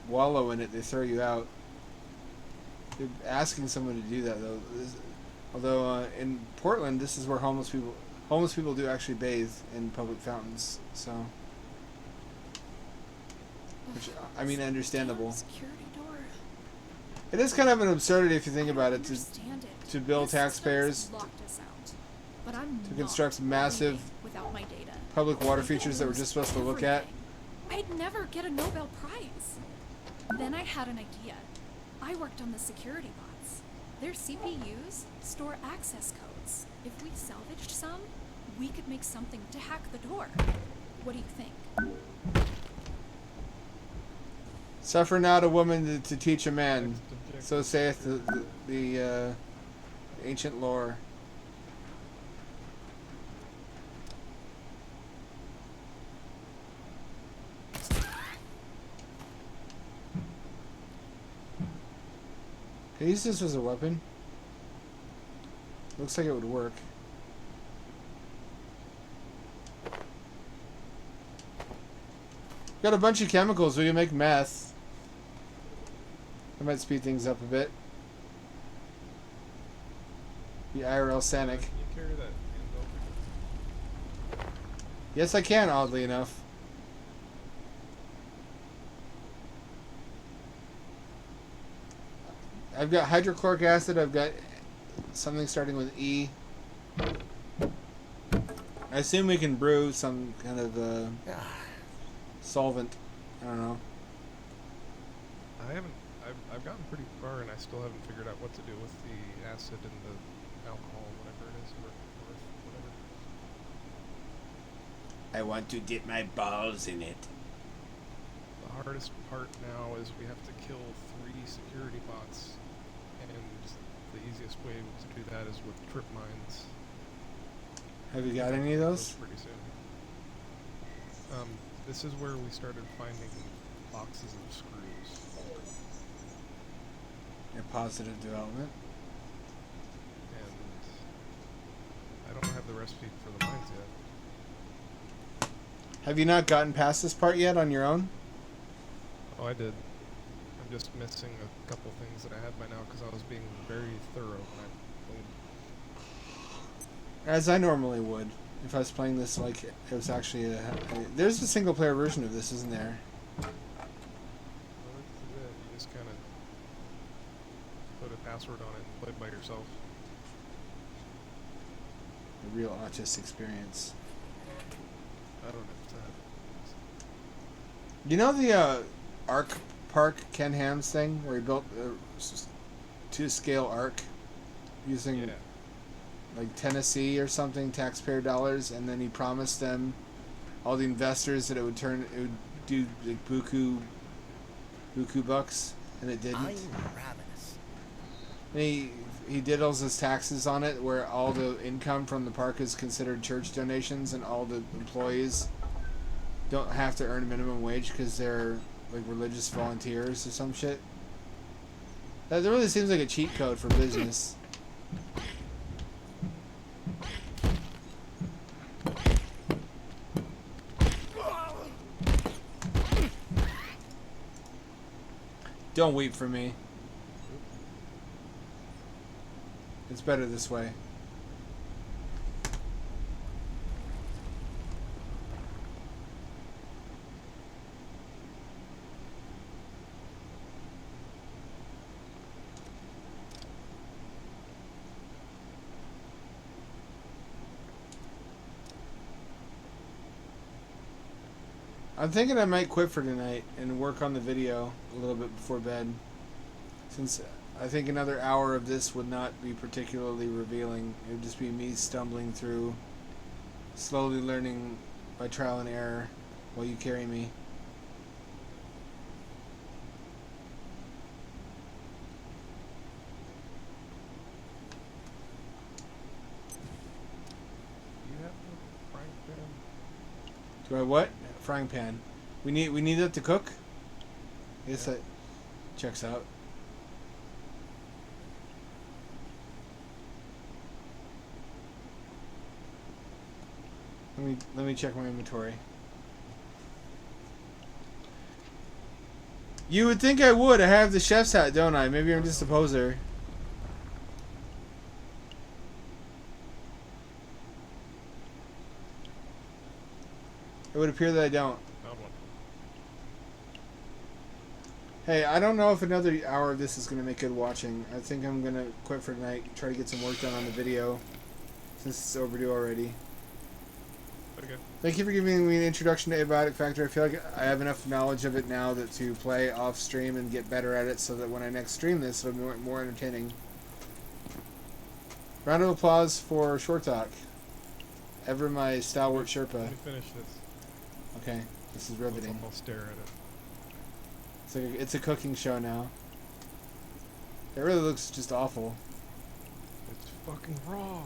wallow in it, they throw you out. They're asking someone to do that, though. Although in Portland, this is where homeless people do actually bathe in public fountains. So, which, I mean, understandable. Security door. It is kind of an absurdity if you think about it, to bill The taxpayers systems locked us out, but I'm to not construct massive leaving without my data. public water features that we're just supposed to look at. I'd never get a Nobel Prize. Then I had an idea. I worked on the security bots. Their CPUs store access codes. If we salvaged some, we could make something to hack the door. What do you think? Suffer not a woman to teach a man, so saith the ancient lore. Can I use this as a weapon? Looks like it would work. Got a bunch of chemicals. We can make meth. That might speed things up a bit. The IRL Sanic. Can you carry that handle? Yes, I can, oddly enough. I've got hydrochloric acid. I've got something starting with E. I assume we can brew some kind of solvent. I don't know. I've gotten pretty far and I still haven't figured out what to do with the acid and the alcohol, whatever it is, or whatever. I want to dip my balls in it. The hardest part now is we have to kill 3 security bots, and the easiest way to do that is with trip mines. Have you got any of those? Pretty soon. This is where we started finding boxes of screws. A positive development. And I don't have the recipe for the mines yet. Have you not gotten past this part yet on your own? Oh, I did. I'm just missing a couple things that I had by now because I was being very thorough when I played. As I normally would. If I was playing this like it was actually there's a single player version of this, isn't there? Well, this is it. You just kind of put a password on it and play by yourself. a real autist experience. I don't have time. You know the Ark Park Ken Ham's thing where he built a 2-scale Ark using like Tennessee or something taxpayer dollars, and then he promised them, all the investors, that it would do like buku bucks, and it didn't. I'm ravenous. And he diddles his taxes on it, where all the income from the park is considered church donations, and all the employees don't have to earn minimum wage because they're like religious volunteers or some shit. That really seems like a cheat code for business. Don't weep for me. It's better this way. I'm thinking I might quit for tonight and work on the video a little bit before bed, since I think another hour of this would not be particularly revealing. It would just be me stumbling through, slowly learning by trial and error while you carry me. You have the frying pan? Do I what? Frying pan. We need that to cook? I guess that checks out. Let me check my inventory. You would think I would. I have the chef's hat, don't I? Maybe I'm just a poser. It would appear that I don't. Hey, I don't know if another hour of this is going to make good watching. I think I'm going to quit for tonight, try to get some work done on the video, since it's overdue already. Okay. Thank you for giving me an introduction to Abiotic Factor. I feel like I have enough knowledge of it now that to play off stream and get better at it, so that when I next stream this, it'll be more entertaining. Round of applause for Short Talk. Ever my stalwart Sherpa. Let me finish this. Okay, this is riveting. I'll stare at it. It's a cooking show now. It really looks just awful. It's fucking raw.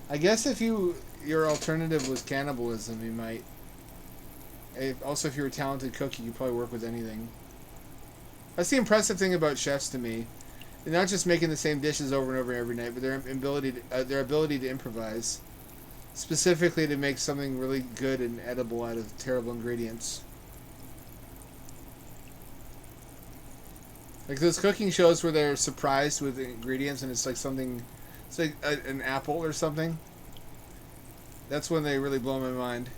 I guess if your alternative was cannibalism, you might. Also, if you're a talented cook, you could probably work with anything. That's the impressive thing about chefs to me. They're not just making the same dishes over and over every night, but their ability to improvise. Specifically to make something really good and edible out of terrible ingredients. Like those cooking shows where they're surprised with ingredients and it's like something, it's like an apple or something. That's when they really blow my mind.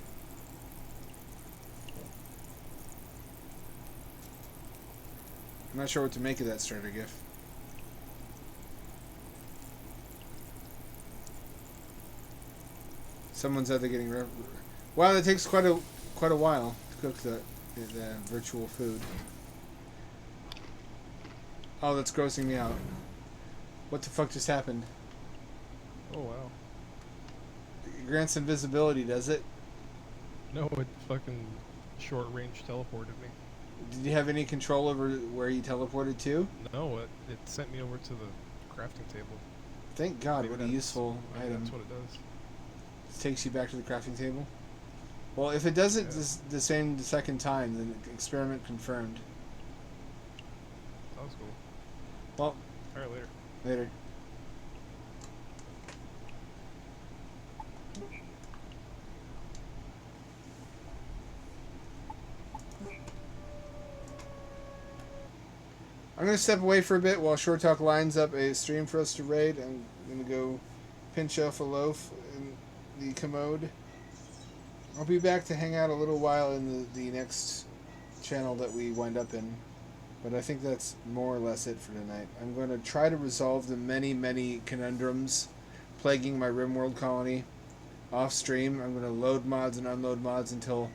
I'm not sure what to make of that starter gif. Someone's either getting wow, that takes quite a while to cook the virtual food. Oh, that's grossing me out. What the fuck just happened? Oh wow. It grants invisibility, does it? No, it fucking short range teleported me. Did you have any control over where you teleported to? No, it sent me over to the crafting table. Thank God, Maybe what a useful item. That's what it does. It takes you back to the crafting table? Well, if it does it the same the second time, then experiment confirmed. Sounds cool. Well, alright, later. Later. I'm going to step away for a bit while Short Talk lines up a stream for us to raid. I'm going to go pinch off a loaf in the commode. I'll be back to hang out a little while in the next channel that we wind up in. But I think that's more or less it for tonight. I'm going to try to resolve the many, many conundrums plaguing my Rimworld colony off stream. I'm going to load mods and unload mods until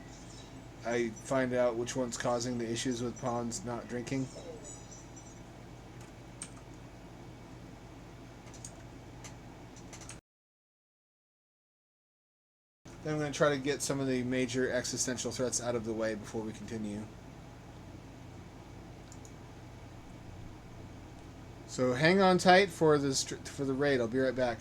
I find out which one's causing the issues with pawns not drinking. Then I'm going to try to get some of the major existential threats out of the way before we continue. So hang on tight for the raid. I'll be right back.